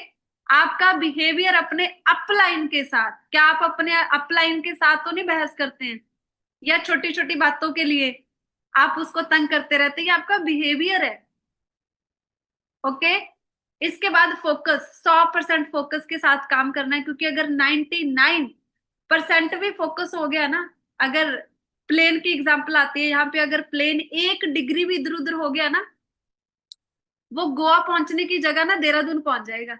Speaker 1: आपका बिहेवियर अपने अपलाइन के साथ, क्या आप अपने अपलाइन के साथ तो नहीं बहस करते हैं, या छोटी छोटी बातों के लिए आप उसको तंग करते रहते हैं, ये आपका बिहेवियर है। ओके। इसके बाद फोकस, 100% फोकस के साथ काम करना है, क्योंकि अगर 99% भी फोकस हो गया ना, अगर प्लेन की एग्जांपल आती है यहाँ पे, अगर प्लेन 1 डिग्री भी इधर उधर हो गया ना, वो गोवा पहुंचने की जगह ना देहरादून पहुंच जाएगा।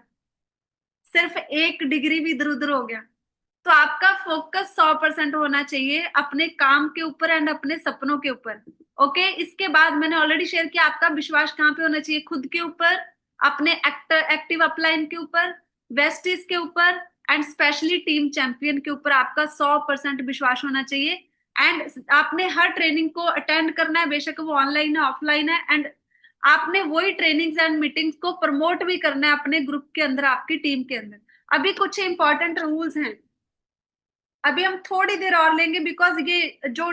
Speaker 1: सिर्फ 1 डिग्री भी इधर उधर हो गया। तो आपका फोकस 100% होना चाहिए अपने काम के ऊपर एंड अपने सपनों के ऊपर। ओके। इसके बाद मैंने ऑलरेडी शेयर किया, आपका विश्वास कहाँ पे होना चाहिए, खुद के ऊपर, अपने एक्टिव अपलाइन के ऊपर, वेस्टिज के ऊपर, एंड स्पेशली टीम चैंपियन के ऊपर आपका 100% विश्वास होना चाहिए। एंड आपने हर ट्रेनिंग को अटेंड करना है, बेशक वो ऑनलाइन है ऑफलाइन है, एंड आपने वही ट्रेनिंग्स एंड मीटिंग्स को प्रमोट भी करना है अपने ग्रुप के अंदर, आपकी टीम के अंदर। अभी कुछ इंपॉर्टेंट रूल्स हैं, अभी हम थोड़ी देर और लेंगे, बिकॉज ये जो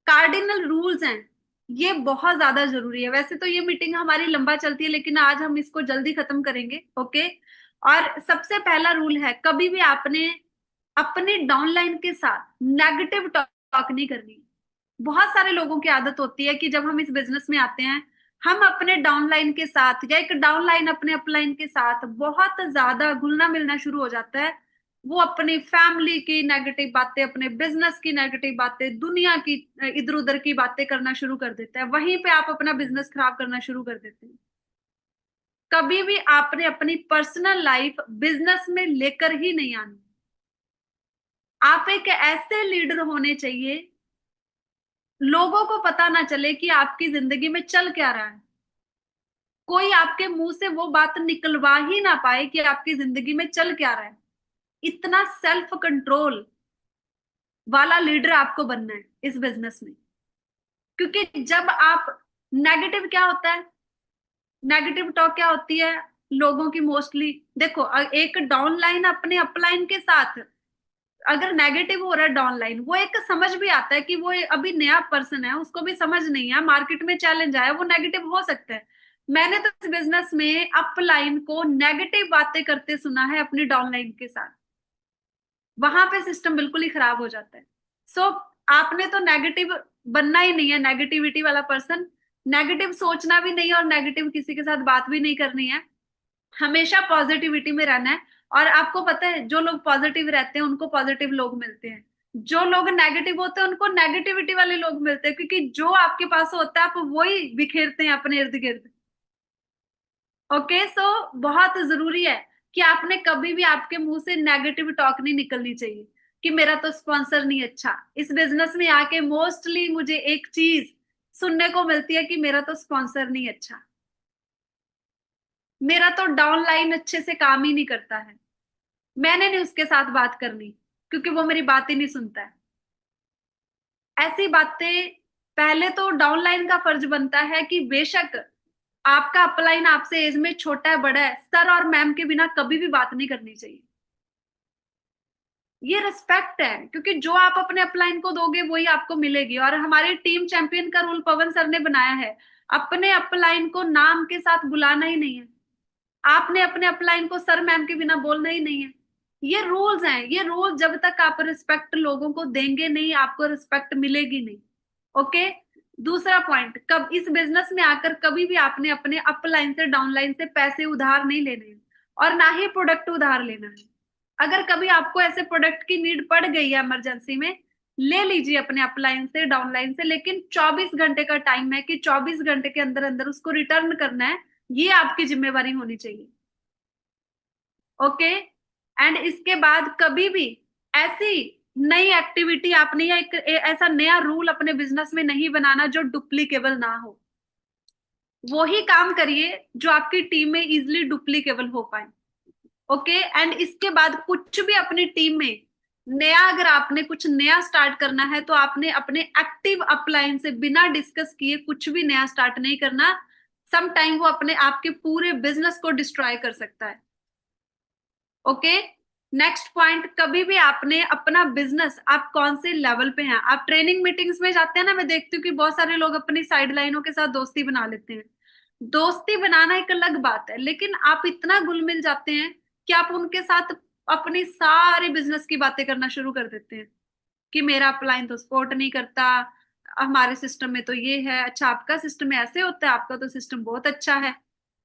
Speaker 1: कार्डिनल रूल्स हैं ये बहुत ज्यादा जरूरी है। वैसे तो ये मीटिंग हमारी लंबा चलती है, लेकिन आज हम इसको जल्दी खत्म करेंगे। ओके। और सबसे पहला रूल है, कभी भी आपने अपने डाउनलाइन के साथ नेगेटिव टॉक नहीं करनी। बहुत सारे लोगों की आदत होती है कि जब हम इस बिजनेस में आते हैं, हम अपने डाउनलाइन के साथ या एक डाउनलाइन अपने अपलाइन के साथ बहुत ज्यादा घुलना मिलना शुरू हो जाता है। वो अपनी फैमिली की नेगेटिव बातें, अपने बिजनेस की नेगेटिव बातें, दुनिया की इधर उधर की बातें करना शुरू कर देता है। वहीं पे आप अपना बिजनेस खराब करना शुरू कर देते हैं। कभी भी आपने अपनी पर्सनल लाइफ बिजनेस में लेकर ही नहीं आनी। आप एक ऐसे लीडर होने चाहिए, लोगों को पता ना चले कि आपकी जिंदगी में चल क्या रहा है। कोई आपके मुंह से वो बात निकलवा ही ना पाए कि आपकी जिंदगी में चल क्या रहा है। इतना सेल्फ कंट्रोल वाला लीडर आपको बनना है इस बिजनेस में। क्योंकि जब आप नेगेटिव, क्या होता है नेगेटिव टॉक, क्या होती है लोगों की मोस्टली, देखो एक डाउनलाइन अपने अपलाइन के साथ अगर नेगेटिव हो रहा है डाउनलाइन, वो एक समझ भी आता है कि वो अभी नया पर्सन है, उसको भी समझ नहीं है, मार्केट में चैलेंज आया, वो नेगेटिव हो सकता है। मैंने तो इस बिजनेस में अपलाइन को नेगेटिव बातें करते सुना है अपनी डाउनलाइन के साथ। वहां पे सिस्टम बिल्कुल ही खराब हो जाता है। सो आपने तो नेगेटिव बनना ही नहीं है, नेगेटिविटी वाला पर्सन। नेगेटिव सोचना भी नहीं है और नेगेटिव किसी के साथ बात भी नहीं करनी है। हमेशा पॉजिटिविटी में रहना है। और आपको पता है, जो लोग पॉजिटिव रहते हैं उनको पॉजिटिव लोग मिलते हैं, जो लोग नेगेटिव होते हैं उनको नेगेटिविटी वाले लोग मिलते हैं, क्योंकि जो आपके पास होता है आप वही बिखेरते हैं अपने इर्द गिर्द। ओके। सो बहुत जरूरी है कि आपने कभी भी आपके मुंह से नेगेटिव टॉक नहीं निकलनी चाहिए कि मेरा तो स्पॉन्सर नहीं अच्छा। इस बिजनेस में आके मोस्टली मुझे एक चीज सुनने को मिलती है कि मेरा तो स्पॉन्सर नहीं अच्छा, मेरा तो डाउनलाइन अच्छे से काम ही नहीं करता है, मैंने नहीं उसके साथ बात करनी क्योंकि वो मेरी बात ही नहीं सुनता है। ऐसी बातें, पहले तो डाउनलाइन का फर्ज बनता है कि बेशक आपका अपलाइन आपसे एज में छोटा है बड़ा है, सर और मैम के बिना कभी भी बात नहीं करनी चाहिए। ये रिस्पेक्ट है, क्योंकि जो आप अपने अपलाइन को दोगे वही आपको मिलेगी। और हमारे टीम चैंपियन का रूल पवन सर ने बनाया है, अपने अपलाइन को नाम के साथ बुलाना ही नहीं है। आपने अपने अपलाइन को सर मैम के बिना बोलना ही नहीं है। ये रूल्स हैं। ये रूल जब तक आप रिस्पेक्ट लोगों को देंगे नहीं, आपको रिस्पेक्ट मिलेगी नहीं। ओके। दूसरा पॉइंट, कब इस बिजनेस में आकर कभी भी आपने अपने अपलाइन से डाउनलाइन से पैसे उधार नहीं लेने हैं, और ना ही प्रोडक्ट उधार लेना है। अगर कभी आपको ऐसे प्रोडक्ट की नीड पड़ गई है इमरजेंसी में, ले लीजिए अपने अपलाइन से डाउनलाइन से, लेकिन 24 घंटे का टाइम है कि 24 घंटे के अंदर अंदर उसको रिटर्न करना है। ये आपकी जिम्मेवारी होनी चाहिए। ओके। एंड इसके बाद कभी भी ऐसी नई एक्टिविटी आपने या एक ऐसा नया रूल अपने बिजनेस में नहीं बनाना जो डुप्लीकेबल ना हो। वो ही काम करिए जो आपकी टीम में इजिली डुप्लीकेबल हो पाए। ओके। एंड इसके बाद कुछ भी अपनी टीम में नया, अगर आपने कुछ नया स्टार्ट करना है तो आपने अपने एक्टिव अपलाइन से बिना डिस्कस किए कुछ भी नया स्टार्ट नहीं करना। सम टाइम वो अपने आपके पूरे बिजनेस को डिस्ट्रॉय कर सकता है। ओके। नेक्स्ट पॉइंट, कभी भी आपने अपना बिजनेस, आप कौन से लेवल पे हैं, आप ट्रेनिंग मीटिंग्स में जाते हैं ना, मैं देखती हूँ कि बहुत सारे लोग अपनी साइड लाइनों के साथ दोस्ती बना लेते हैं। दोस्ती बनाना एक अलग बात है, लेकिन आप इतना घुल मिल जाते हैं कि आप उनके साथ अपनी सारे बिजनेस की बातें करना शुरू कर देते हैं कि मेरा अपलाइन तो सपोर्ट नहीं करता, हमारे सिस्टम में तो ये है, अच्छा आपका सिस्टम में ऐसे होता है, आपका तो सिस्टम बहुत अच्छा है।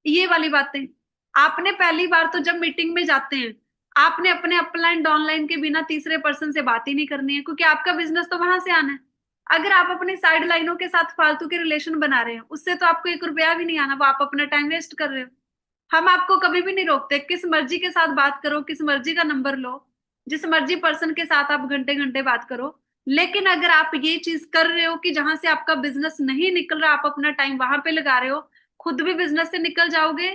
Speaker 1: ये वाली बातें, आपने पहली बार तो जब मीटिंग में जाते हैं, आपने अपने अपलाइन डाउनलाइन के बिना तीसरे पर्सन से बात ही नहीं करनी है, क्योंकि आपका बिजनेस तो वहां से आना है। अगर आप अपनी साइड लाइनों के साथ फालतू के रिलेशन बना रहे हैं, उससे तो आपको 1 रुपया भी नहीं आना, वो आप अपना टाइम वेस्ट कर रहे हो। हम आपको कभी भी नहीं रोकते, किस मर्जी के साथ बात करो, किस मर्जी का नंबर लो, जिस मर्जी पर्सन के साथ आप घंटे घंटे बात करो। लेकिन अगर आप ये चीज कर रहे हो कि जहां से आपका बिजनेस नहीं निकल रहा, आप अपना टाइम वहां पे लगा रहे हो, खुद भी बिजनेस से निकल जाओगे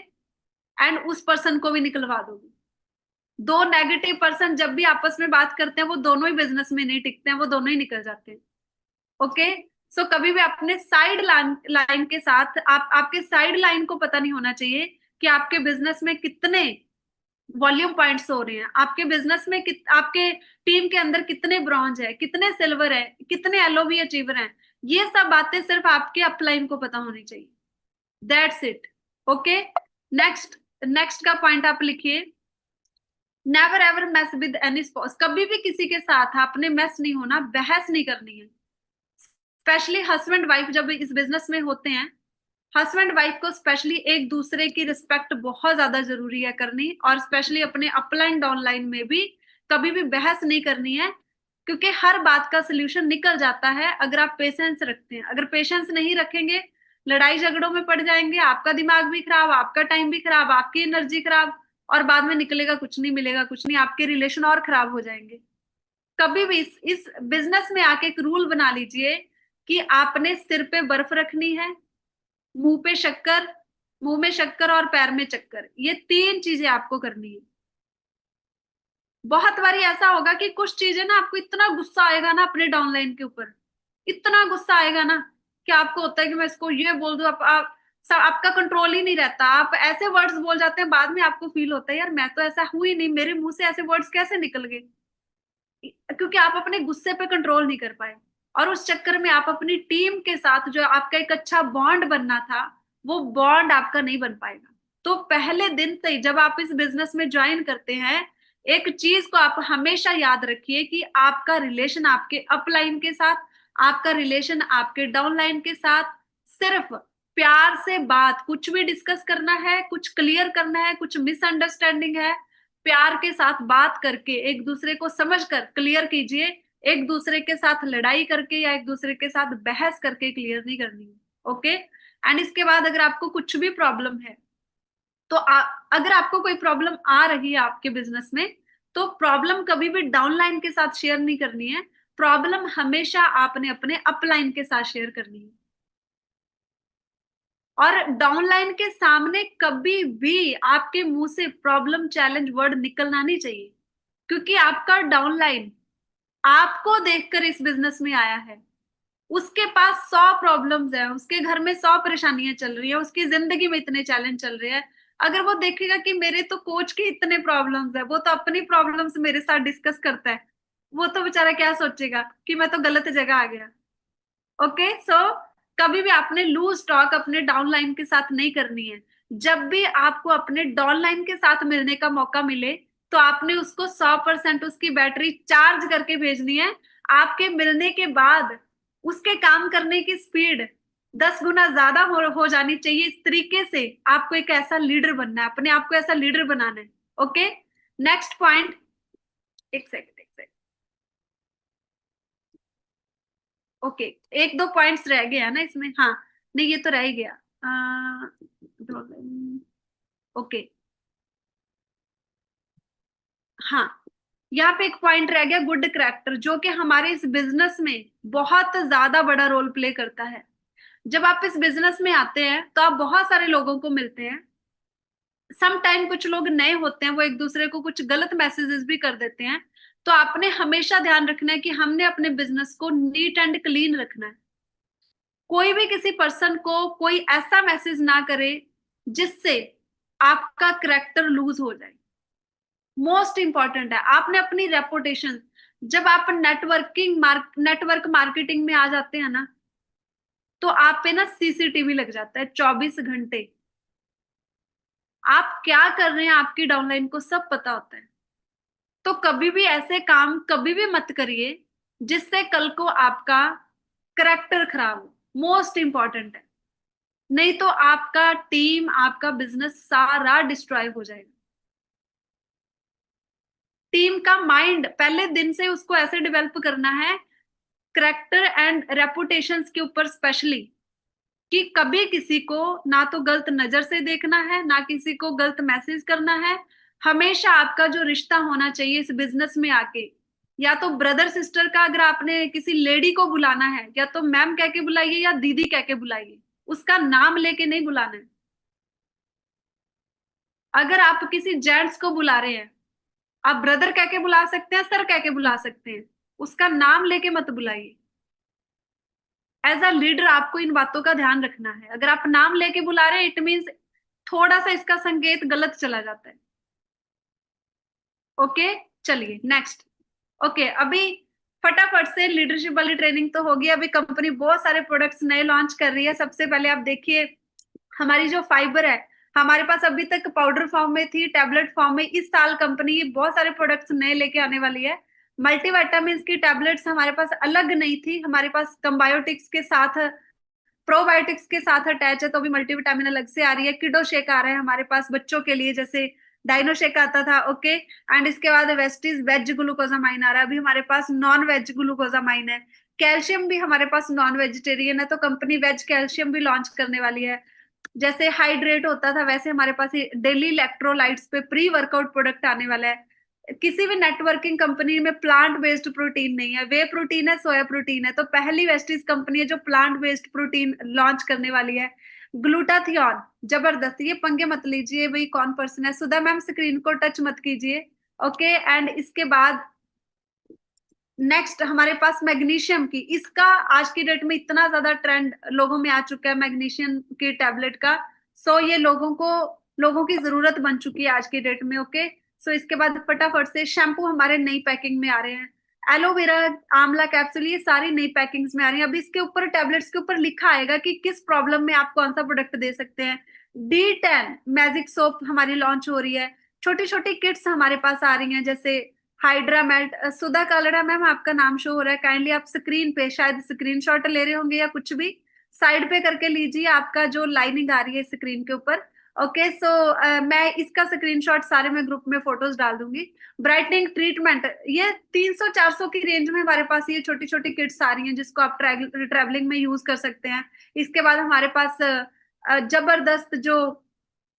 Speaker 1: एंड उस पर्सन को भी निकलवा दोगे। दो नेगेटिव पर्सन जब भी आपस में बात करते हैं, वो दोनों ही बिजनेस में नहीं टिकते हैं, वो दोनों ही निकल जाते हैं। ओके। सो कभी भी अपने साइड लाइन के साथ, आप आपके साइड लाइन को पता नहीं होना चाहिए कि आपके बिजनेस में कितने वॉल्यूम पॉइंट्स हो रहे हैं आपके बिजनेस में, आपके टीम के अंदर कितने ब्रॉन्ज है, कितने सिल्वर है, कितने एलओवी अचीवर हैं। ये सब बातें सिर्फ आपके अपलाइन को पता होनी चाहिए। That's it. Okay. Next, next का पॉइंट आप लिखिए, never ever mess with any spouse. कभी भी किसी के साथ आपने मेस नहीं होना, बहस नहीं करनी है। स्पेशली हस्बैंड वाइफ जब इस बिजनेस में होते हैं, हस्बैंड वाइफ को स्पेशली एक दूसरे की रिस्पेक्ट बहुत ज्यादा जरूरी है करनी, और स्पेशली अपने अपलाइन डाउनलाइन में भी कभी भी बहस नहीं करनी है, क्योंकि हर बात का सोल्यूशन निकल जाता है अगर आप पेशेंस रखते हैं। अगर पेशेंस नहीं रखेंगे, लड़ाई झगड़ों में पड़ जाएंगे, आपका दिमाग भी खराब, आपका टाइम भी खराब, आपकी एनर्जी खराब, और बाद में निकलेगा कुछ नहीं, मिलेगा कुछ नहीं, आपके रिलेशन और खराब हो जाएंगे। कभी भी इस बिजनेस में आके एक रूल बना लीजिए कि आपने सिर पे बर्फ रखनी है, मुंह पे शक्कर, मुंह में शक्कर और पैर में चक्कर, ये तीन चीजें आपको करनी है। बहुत बारी ऐसा होगा कि कुछ चीजें ना आपको इतना गुस्सा आएगा ना अपने डाउनलाइन के ऊपर, इतना गुस्सा आएगा ना कि आपको होता है कि मैं इसको ये बोल दूं, आपका कंट्रोल ही नहीं रहता, आप ऐसे वर्ड्स बोल जाते हैं, बाद में आपको फील होता है यार मैं तो ऐसा हुई नहीं, मेरे मुंह से ऐसे वर्ड्स कैसे निकल गए, क्योंकि आप अपने गुस्से पे कंट्रोल नहीं कर पाए। और उस चक्कर में आप अपनी टीम के साथ जो आपका एक अच्छा बॉन्ड बनना था, वो बॉन्ड आपका नहीं बन पाएगा। तो पहले दिन से ही जब आप इस बिजनेस में ज्वाइन करते हैं, एक चीज को आप हमेशा याद रखिए कि आपका रिलेशन आपके अपलाइन के साथ, आपका रिलेशन आपके डाउनलाइन के साथ सिर्फ प्यार से बात, कुछ भी डिस्कस करना है, कुछ क्लियर करना है, कुछ मिसअंडरस्टैंडिंग है, प्यार के साथ बात करके एक दूसरे को समझ कर क्लियर कीजिए। एक दूसरे के साथ लड़ाई करके या एक दूसरे के साथ बहस करके क्लियर नहीं करनी है। ओके। एंड इसके बाद अगर आपको कुछ भी प्रॉब्लम है, तो अगर आपको कोई प्रॉब्लम आ रही है आपके बिजनेस में, तो प्रॉब्लम कभी भी डाउनलाइन के साथ शेयर नहीं करनी है, प्रॉब्लम हमेशा आपने अपने अपलाइन के साथ शेयर करनी है। और डाउनलाइन के सामने कभी भी आपके मुंह से प्रॉब्लम चैलेंज वर्ड निकलना नहीं चाहिए, क्योंकि आपका डाउनलाइन आपको देखकर इस बिजनेस में आया है। उसके पास 100 प्रॉब्लम्स है, उसके घर में 100 परेशानियां चल रही है, उसकी जिंदगी में इतने चैलेंज चल रहे हैं। अगर वो देखेगा कि मेरे तो कोच के इतने प्रॉब्लम्स है, वो तो अपनी प्रॉब्लम्स मेरे साथ डिस्कस करता है, वो तो बेचारा क्या सोचेगा कि मैं तो गलत जगह आ गया। ओके। सो कभी भी आपने लूज टॉक अपने डाउनलाइन के साथ नहीं करनी है। जब भी आपको अपने डाउनलाइन के साथ मिलने का मौका मिले, तो आपने उसको 100% उसकी बैटरी चार्ज करके भेजनी है। आपके मिलने के बाद उसके काम करने की स्पीड 10 गुना ज्यादा हो जानी चाहिए। इस तरीके से आपको एक ऐसा लीडर बनना है, अपने आप को ऐसा लीडर बनाना है। ओके। नेक्स्ट पॉइंट, एक सेकंड, एक सेकंड। ओके। एक दो पॉइंट्स रह गए हैं ना इसमें, हाँ। नहीं, ये तो रह ही गया। ओके। हाँ, यहाँ पे एक पॉइंट रह गया, गुड करेक्टर, जो कि हमारे इस बिजनेस में बहुत ज्यादा बड़ा रोल प्ले करता है। जब आप इस बिजनेस में आते हैं तो आप बहुत सारे लोगों को मिलते हैं। सम टाइम कुछ लोग नए होते हैं, वो एक दूसरे को कुछ गलत मैसेजेस भी कर देते हैं। तो आपने हमेशा ध्यान रखना है कि हमने अपने बिजनेस को नीट एंड क्लीन रखना है। कोई भी किसी पर्सन को कोई ऐसा मैसेज ना करे जिससे आपका करेक्टर लूज हो जाए। मोस्ट इंपॉर्टेंट है, आपने अपनी रेपुटेशन, जब आप नेटवर्क मार्केटिंग में आ जाते हैं ना, तो आप पे ना सीसीटीवी लग जाता है 24 घंटे। आप क्या कर रहे हैं आपकी डाउनलाइन को सब पता होता है। तो कभी भी ऐसे काम कभी भी मत करिए जिससे कल को आपका करेक्टर खराब हो। मोस्ट इंपॉर्टेंट है, नहीं तो आपका टीम, आपका बिजनेस सारा डिस्ट्रॉय हो जाएगा। टीम का माइंड पहले दिन से उसको ऐसे डेवलप करना है, करेक्टर एंड रेपुटेशंस के ऊपर स्पेशली, कि कभी किसी को ना तो गलत नजर से देखना है, ना किसी को गलत मैसेज करना है। हमेशा आपका जो रिश्ता होना चाहिए इस बिजनेस में आके, या तो ब्रदर सिस्टर का, अगर आपने किसी लेडी को बुलाना है, या तो मैम कह के बुलाइए या दीदी कह के बुलाइए, उसका नाम लेके नहीं बुलाना है। अगर आप किसी जेंट्स को बुला रहे हैं, आप ब्रदर कह के बुला सकते हैं, सर कह के बुला सकते हैं, उसका नाम लेके मत बुलाइए। एज अ लीडर आपको इन बातों का ध्यान रखना है। अगर आप नाम लेके बुला रहे हैं, इट मीन्स थोड़ा सा इसका संकेत गलत चला जाता है। ओके, चलिए नेक्स्ट। ओके, अभी फटाफट से लीडरशिप वाली ट्रेनिंग तो होगी। अभी कंपनी बहुत सारे प्रोडक्ट्स नए लॉन्च कर रही है। सबसे पहले आप देखिए, हमारी जो फाइबर है, हमारे पास अभी तक पाउडर फॉर्म में थी, टैबलेट फॉर्म में। इस साल कंपनी बहुत सारे प्रोडक्ट्स नए लेके आने वाली है। मल्टीविटामिन की टैबलेट्स हमारे पास अलग नहीं थी, हमारे पास कंबायोटिक्स के साथ, प्रोबायोटिक्स के साथ अटैच है, तो अभी मल्टीविटामिन अलग से आ रही है। किडो शेक आ रहा है हमारे पास बच्चों के लिए, जैसे डाइनो शेक आता था। ओके, एंड इसके बाद वेस्टीज वेज ग्लूकोजामाइन आ रहा है। अभी हमारे पास नॉन वेज ग्लूकोजामाइन है। कैल्शियम भी हमारे पास नॉन वेजिटेरियन है, तो कंपनी वेज कैल्शियम भी लॉन्च करने वाली है। जैसे हाइड्रेट होता था, वैसे हमारे पास डेली इलेक्ट्रोलाइट्स पे प्री वर्कआउट प्रोडक्ट आने वाला है। किसी भी नेटवर्किंग कंपनी में प्लांट बेस्ड प्रोटीन नहीं है, वे प्रोटीन है, सोया प्रोटीन है। तो पहली वेस्टीज कंपनी है जो प्लांट बेस्ड प्रोटीन लॉन्च करने वाली है। ग्लूटाथियोन, जबरदस्त। ये पंगे मत लीजिए भाई कौन पर्सन है, सुधा मैम स्क्रीन को टच मत कीजिए। ओके, एंड इसके बाद नेक्स्ट हमारे पास मैग्नीशियम की, इसका आज की डेट में इतना ज्यादा ट्रेंड लोगों में आ चुका है मैग्नीशियम की टैबलेट का। सो ये लोगों की जरूरत बन चुकी है आज की डेट में। ओके, सो इसके बाद फटाफट से शैम्पू हमारे नई पैकिंग में आ रहे हैं। एलोवेरा, आंवला कैप्सूल, ये सारी नई पैकिंग्स में आ रही है। अभी इसके ऊपर टैबलेट्स के ऊपर लिखा आएगा कि किस प्रॉब्लम में आप कौन सा प्रोडक्ट दे सकते हैं। D10 मैजिक सोप हमारी लॉन्च हो रही है। छोटी छोटी किट्स हमारे पास आ रही हैं, जैसे हाइड्रा मेल्ट। सुधा कालड़ा मैम आपका नाम शो हो रहा है, काइंडली आप स्क्रीन पे शायद स्क्रीनशॉट ले रहे होंगे या कुछ भी साइड पे करके लीजिए, आपका जो लाइनिंग आ रही है स्क्रीन के ऊपर। ओके, सो मैं इसका स्क्रीनशॉट सारे में ग्रुप में फोटोज डाल दूंगी। ब्राइटनिंग ट्रीटमेंट, ये 300-400 की रेंज में हमारे पास ये छोटी छोटी किट्स आ रही हैं, जिसको आप ट्रैवलिंग में यूज कर सकते हैं। इसके बाद हमारे पास जबरदस्त जो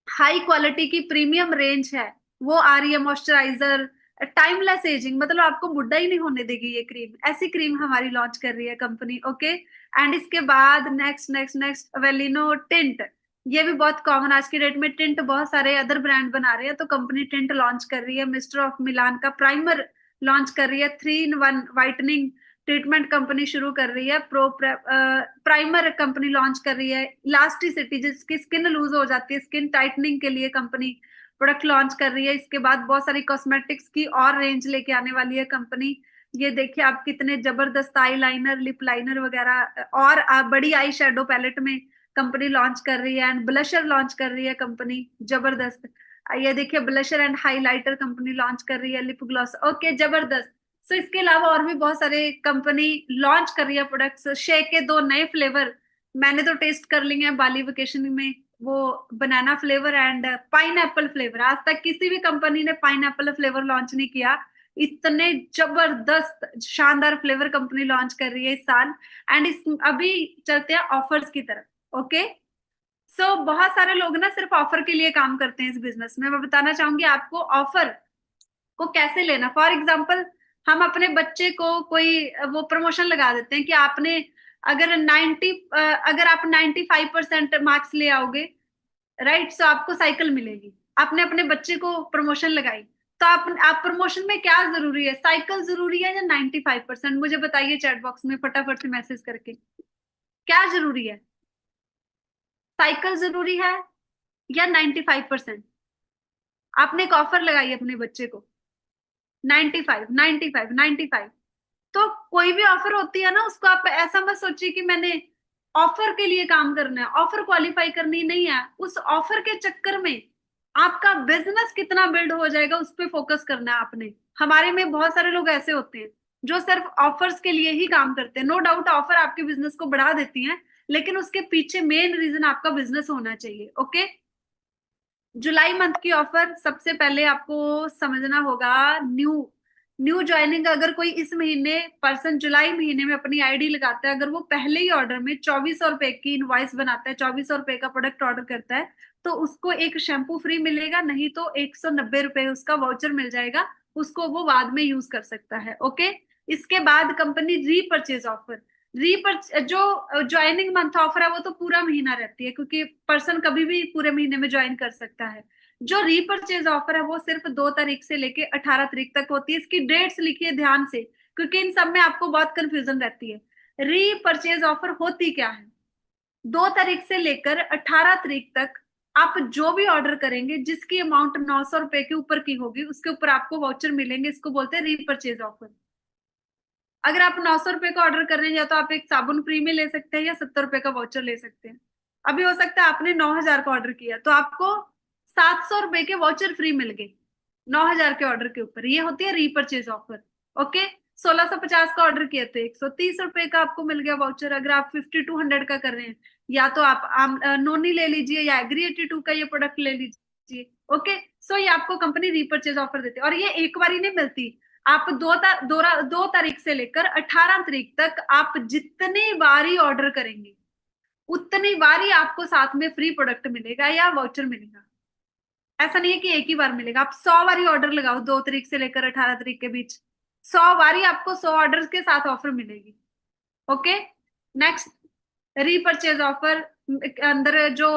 Speaker 1: हाई क्वालिटी की प्रीमियम रेंज है वो आ रही है। मॉइस्चराइजर, टाइमलेस एजिंग, मतलब आपको बुढ़ा ही नहीं होने देगी ये क्रीम, ऐसी क्रीम हमारी लॉन्च कर रही है कंपनी। ओके, एंड इसके बाद नेक्स्ट नेक्स्ट नेक्स्ट वेलिनो टिंट। ये भी बहुत कॉमन आज की डेट में, टिंट बहुत सारे अदर ब्रांड बना रहे हैं, तो कंपनी टिंट लॉन्च कर रही है। मिस्टर ऑफ मिलान का प्राइमर लॉन्च कर रही है। 3 in 1 वाइटनिंग ट्रीटमेंट कंपनी शुरू कर रही है। प्राइमर कंपनी लॉन्च कर रही है। इलास्टिसिटी, जिसकी स्किन लूज हो जाती है, स्किन टाइटनिंग के लिए कंपनी प्रोडक्ट लॉन्च कर रही है। इसके बाद बहुत सारी कॉस्मेटिक्स की और रेंज लेके आने वाली है कंपनी। ये देखिए आप, कितने जबरदस्त आई लाइनर, लिप लाइनर वगैरह, और बड़ी आई शेडो पैलेट में कंपनी लॉन्च कर रही है। एंड ब्लशर लॉन्च कर रही है कंपनी, जबरदस्त। ये देखिए blusher and highlighter company launch कर रही है, लिप ग्लॉस। ओके, जबरदस्त। सो इसके अलावा और भी बहुत सारे कंपनी लॉन्च कर रही है प्रोडक्ट्स। शेक के 2 नए फ्लेवर मैंने तो टेस्ट कर लिए हैं बाली वेकेशन में, वो banana flavour and pineapple flavour. आज तक किसी भी कंपनी ने पाइन एप्पल फ्लेवर लॉन्च नहीं किया। इतने जबरदस्त शानदार फ्लेवर कंपनी लॉन्च कर रही है इस साल। एंड इस अभी चलते हैं ऑफर्स की तरफ। ओके, सो बहुत सारे लोग ना सिर्फ ऑफर के लिए काम करते हैं इस बिजनेस में। मैं बताना चाहूंगी आपको ऑफर को कैसे लेना। फॉर एग्जाम्पल, हम अपने बच्चे को कोई वो प्रमोशन लगा देते हैं कि आपने अगर आप 95% मार्क्स ले आओगे, राइट, सो आपको साइकिल मिलेगी। आपने अपने बच्चे को प्रमोशन लगाई, तो आप प्रमोशन में क्या जरूरी है, साइकिल जरूरी है या 95%? मुझे बताइए चैट बॉक्स में फटाफट से मैसेज करके, क्या जरूरी है, साइकिल जरूरी है या 95%? आपने एक ऑफर लगाई अपने बच्चे को, 95, 95, 95। तो कोई भी ऑफर होती है ना, उसको आप ऐसा मत सोचिए कि मैंने ऑफर के लिए काम करना है, ऑफर क्वालिफाई करनी नहीं है। उस ऑफर के चक्कर में आपका बिजनेस कितना बिल्ड हो जाएगा उस पर फोकस करना है आपने। हमारे में बहुत सारे लोग ऐसे होते हैं जो सिर्फ ऑफर्स के लिए ही काम करते हैं। नो डाउट ऑफर आपके बिजनेस को बढ़ा देती हैं, लेकिन उसके पीछे मेन रीजन आपका बिजनेस होना चाहिए। ओके, जुलाई मंथ की ऑफर सबसे पहले आपको समझना होगा। न्यू न्यू ज्वाइनिंग, अगर कोई इस महीने पर्सन जुलाई महीने में अपनी आईडी लगाता है, अगर वो पहले ही ऑर्डर में 2400 रुपए की इनवॉइस बनाता है, 2400 रुपए का प्रोडक्ट ऑर्डर करता है, तो उसको एक शैम्पू फ्री मिलेगा, नहीं तो 190 रुपए उसका वाउचर मिल जाएगा, उसको वो बाद में यूज कर सकता है। ओके, इसके बाद कंपनी रीपर्चेज ऑफर, जो ज्वाइनिंग मंथ ऑफर है वो तो पूरा महीना रहती है, क्योंकि पर्सन कभी भी पूरे महीने में ज्वाइन कर सकता है। जो रीपर्चेज ऑफर है वो सिर्फ 2 तारीख से लेके 18 तारीख तक होती है। इसकी डेट्स लिखिए ध्यान से, क्योंकि इन सब में आपको बहुत कंफ्यूजन रहती है। रीपर्चेज ऑफर होती क्या है? 2 तारीख से लेकर 18 तारीख तक आप जो भी ऑर्डर करेंगे जिसकी अमाउंट 900 रुपए के ऊपर की होगी उसके ऊपर आपको वाउचर मिलेंगे, इसको बोलते हैं रीपरचेज ऑफर। अगर आप 900 रुपए का ऑर्डर कर रहे हैं या तो आप एक साबुन फ्री में ले सकते हैं या 70 रुपए का वाउचर ले सकते हैं। अभी हो सकता है आपने 9,000 का ऑर्डर किया तो आपको 700 रुपए के वाउचर फ्री मिल गए 9,000 के ऑर्डर के ऊपर, ये होती है रीपरचेज ऑफर। ओके, 1650 का ऑर्डर किया तो 130 रुपए का आपको मिल गया वाउचर। अगर आप 5200 का कर रहे हैं या तो आप नोनी ले लीजिए या एग्री 82 का ये प्रोडक्ट ले लीजिए। ओके, सो ये आपको कंपनी रीपरचेज ऑफर देती है और ये एक बार ही नहीं मिलती। आप 2 तारीख से लेकर 18 तारीख तक आप जितनी बारी ऑर्डर करेंगे उतनी बारी आपको साथ में फ्री प्रोडक्ट मिलेगा या वाउचर मिलेगा। ऐसा नहीं है कि एक ही बार मिलेगा, आप 100 बारी ऑर्डर लगाओ 2 तारीख से लेकर 18 तारीख के बीच, 100 बारी आपको 100 ऑर्डर के साथ ऑफर मिलेगी। ओके, नेक्स्ट रीपरचेज ऑफर अंदर जो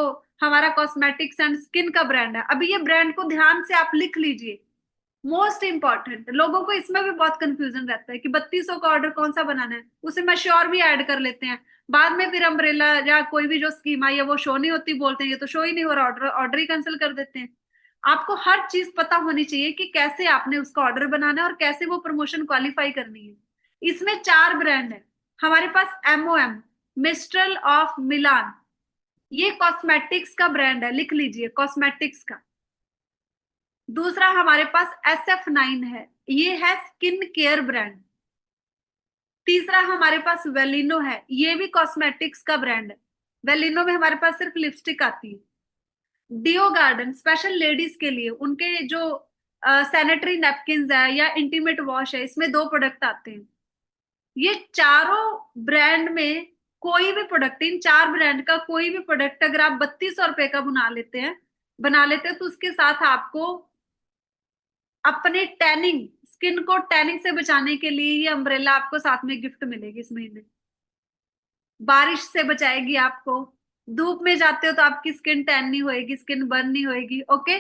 Speaker 1: हमारा कॉस्मेटिक्स एंड स्किन का ब्रांड है। अभी ये ब्रांड को ध्यान से आप लिख लीजिए, मोस्ट इंपॉर्टेंट। लोगों को इसमें भी बहुत कंफ्यूजन रहता है कि 3200 का ऑर्डर कौन सा बनाना है, उसे मैं श्योर भी ऐड कर लेते हैं, बाद में फिर अम्ब्रेला या कोई भी जो स्कीम आई है वो शो नहीं होती, बोलते हैं ये तो शो ही नहीं हो रहा, ऑर्डर ऑर्डर ही कैंसिल कर देते हैं। आपको हर चीज पता होनी चाहिए कि कैसे आपने उसका ऑर्डर बनाना है और कैसे वो प्रमोशन क्वालिफाई करनी है। इसमें 4 ब्रांड है हमारे पास। MOM, मिस्ट्रल ऑफ मिलान, ये कॉस्मेटिक्स का ब्रांड है, लिख लीजिए कॉस्मेटिक्स का। दूसरा हमारे पास SF9 है, ये है स्किन केयर ब्रांड। तीसरा हमारे पास वेलिनो है, ये भी कॉस्मेटिक्स का ब्रांड है। वेलिनो में हमारे पास सिर्फ लिपस्टिक आती है। डियो गार्डन स्पेशल लेडीज के लिए, उनके जो सैनिटरी नैपकिन है या इंटीमेट वॉश है, इसमें 2 प्रोडक्ट आते हैं। ये चारों ब्रांड में कोई भी प्रोडक्ट, इन 4 ब्रांड का कोई भी प्रोडक्ट अगर आप 3200 रुपए का बना लेते हैं तो उसके साथ आपको अपने टैनिंग, स्किन को टैनिंग से बचाने के लिए ये अम्ब्रेला आपको साथ में गिफ्ट मिलेगी इस महीने। बारिश से बचाएगी आपको, धूप में जाते हो तो आपकी स्किन टैन नहीं होएगी, स्किन बर्न नहीं होएगी। ओके,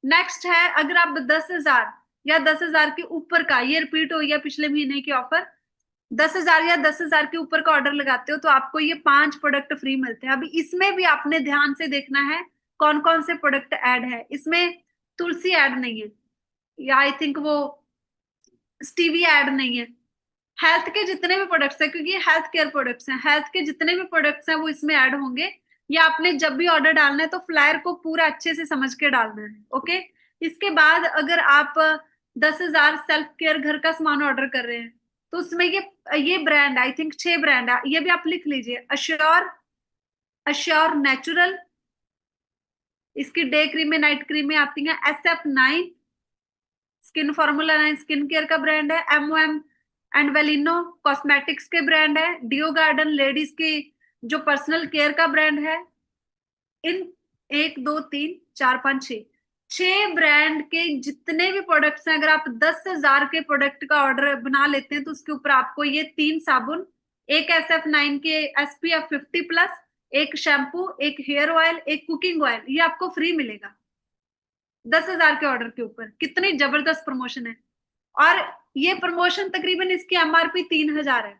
Speaker 1: नेक्स्ट है अगर आप 10,000 या 10,000 के ऊपर का, ये रिपीट हो गया पिछले महीने की ऑफर, 10,000 या 10,000 के ऊपर का ऑर्डर लगाते हो तो आपको ये 5 प्रोडक्ट फ्री मिलते हैं। अभी इसमें भी आपने ध्यान से देखना है कौन कौन से प्रोडक्ट ऐड है। इसमें तुलसी ऐड नहीं है, या आई थिंक वो स्टीविया ऐड नहीं है। हेल्थ के जितने भी प्रोडक्ट्स हैं, क्योंकि ये हेल्थ केयर प्रोडक्ट्स हैं, हेल्थ के जितने भी प्रोडक्ट्स हैं वो इसमें ऐड होंगे। या आपने जब भी ऑर्डर डालना है तो फ्लायर को पूरा अच्छे से समझ के डालना है। ओके, इसके बाद अगर आप 10,000 सेल्फ केयर घर का सामान ऑर्डर कर रहे हैं तो उसमें ये ब्रांड आई थिंक 6 ब्रांड है, ये भी आप लिख लीजिए। अश्योर, अश्योर नेचुरल, इसकी डे क्रीम में नाइट क्रीम में आती है। SF9 skin formula 9 skin care का ब्रांड है। MOM एंड वेलिनो कॉस्मेटिक्स के ब्रांड है। डियो गार्डन लेडीज की जो पर्सनल केयर का ब्रांड है। इन 1 2 3 4 5 6 ब्रांड के जितने भी प्रोडक्ट्स हैं, अगर आप 10,000 के प्रोडक्ट का ऑर्डर बना लेते हैं तो उसके ऊपर आपको ये 3 साबुन, एक SF9 के SPF 50+, एक शैम्पू, एक हेयर ऑयल, एक कुकिंग ऑयल, ये आपको फ्री मिलेगा 10,000 के ऑर्डर के ऊपर। कितनी जबरदस्त प्रमोशन है। और ये प्रमोशन तकरीबन इसकी MRP 3,000 है,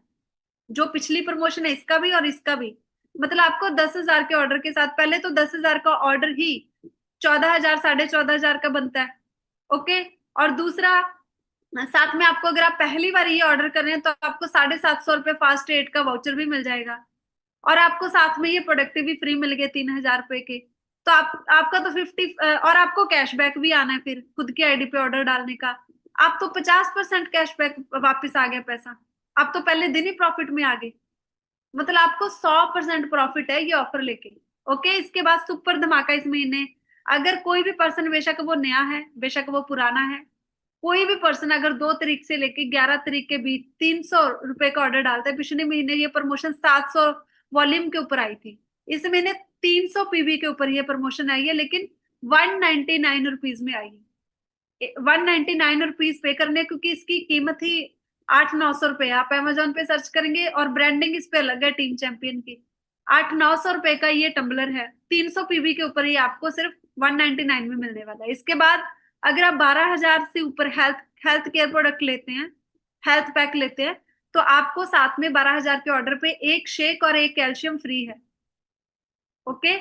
Speaker 1: जो पिछली प्रमोशन है इसका भी और इसका भी। मतलब आपको 10,000 के ऑर्डर के साथ, पहले तो 10,000 का ऑर्डर ही 14,000 14,500 का बनता है। ओके, और दूसरा साथ में आपको अगर आप पहली बार ये ऑर्डर कर रहे हैं तो आपको 750 रुपए फास्ट एड का वाउचर भी मिल जाएगा और आपको साथ में ये प्रोडक्ट भी फ्री मिल गए 3,000 रुपए के। तो आपका तो 50 और आपको कैशबैक भी आना है फिर खुद की आईडी पे ऑर्डर डालने का। आप तो 50% कैशबैक वापस आ गया पैसा, आप तो पहले दिन ही प्रॉफिट में आ गए। मतलब आपको 100% प्रॉफिट है ये ऑफर लेके। ओके, इसके बाद सुपर धमाका इस महीने। अगर कोई भी पर्सन, बेशक वो नया है बेशक वो पुराना है, कोई भी पर्सन अगर 2 तारीख से लेके 11 तारीख के बीच 300 रुपए का ऑर्डर डालता है, पिछले महीने ये प्रमोशन 700 वॉल्यूम के ऊपर आई थी, इस महीने 300 PV के ऊपर ये प्रमोशन आई है, लेकिन 199 रुपीज में आई है। 199 रुपीज पे करने, क्योंकि इसकी कीमत ही 800-900 रुपए। आप अमेजोन पे सर्च करेंगे और ब्रांडिंग इस पे अलग है टीम चैंपियन की। 800-900 रुपए का ये टम्बलर है, 300 PV के ऊपर ये आपको सिर्फ 199 में मिलने वाला है। इसके बाद अगर आप 12,000 से ऊपर हेल्थ केयर प्रोडक्ट लेते हैं, हेल्थ पैक लेते हैं, तो आपको साथ में 12,000 के ऑर्डर पे एक शेक और एक कैल्शियम फ्री है। ओके,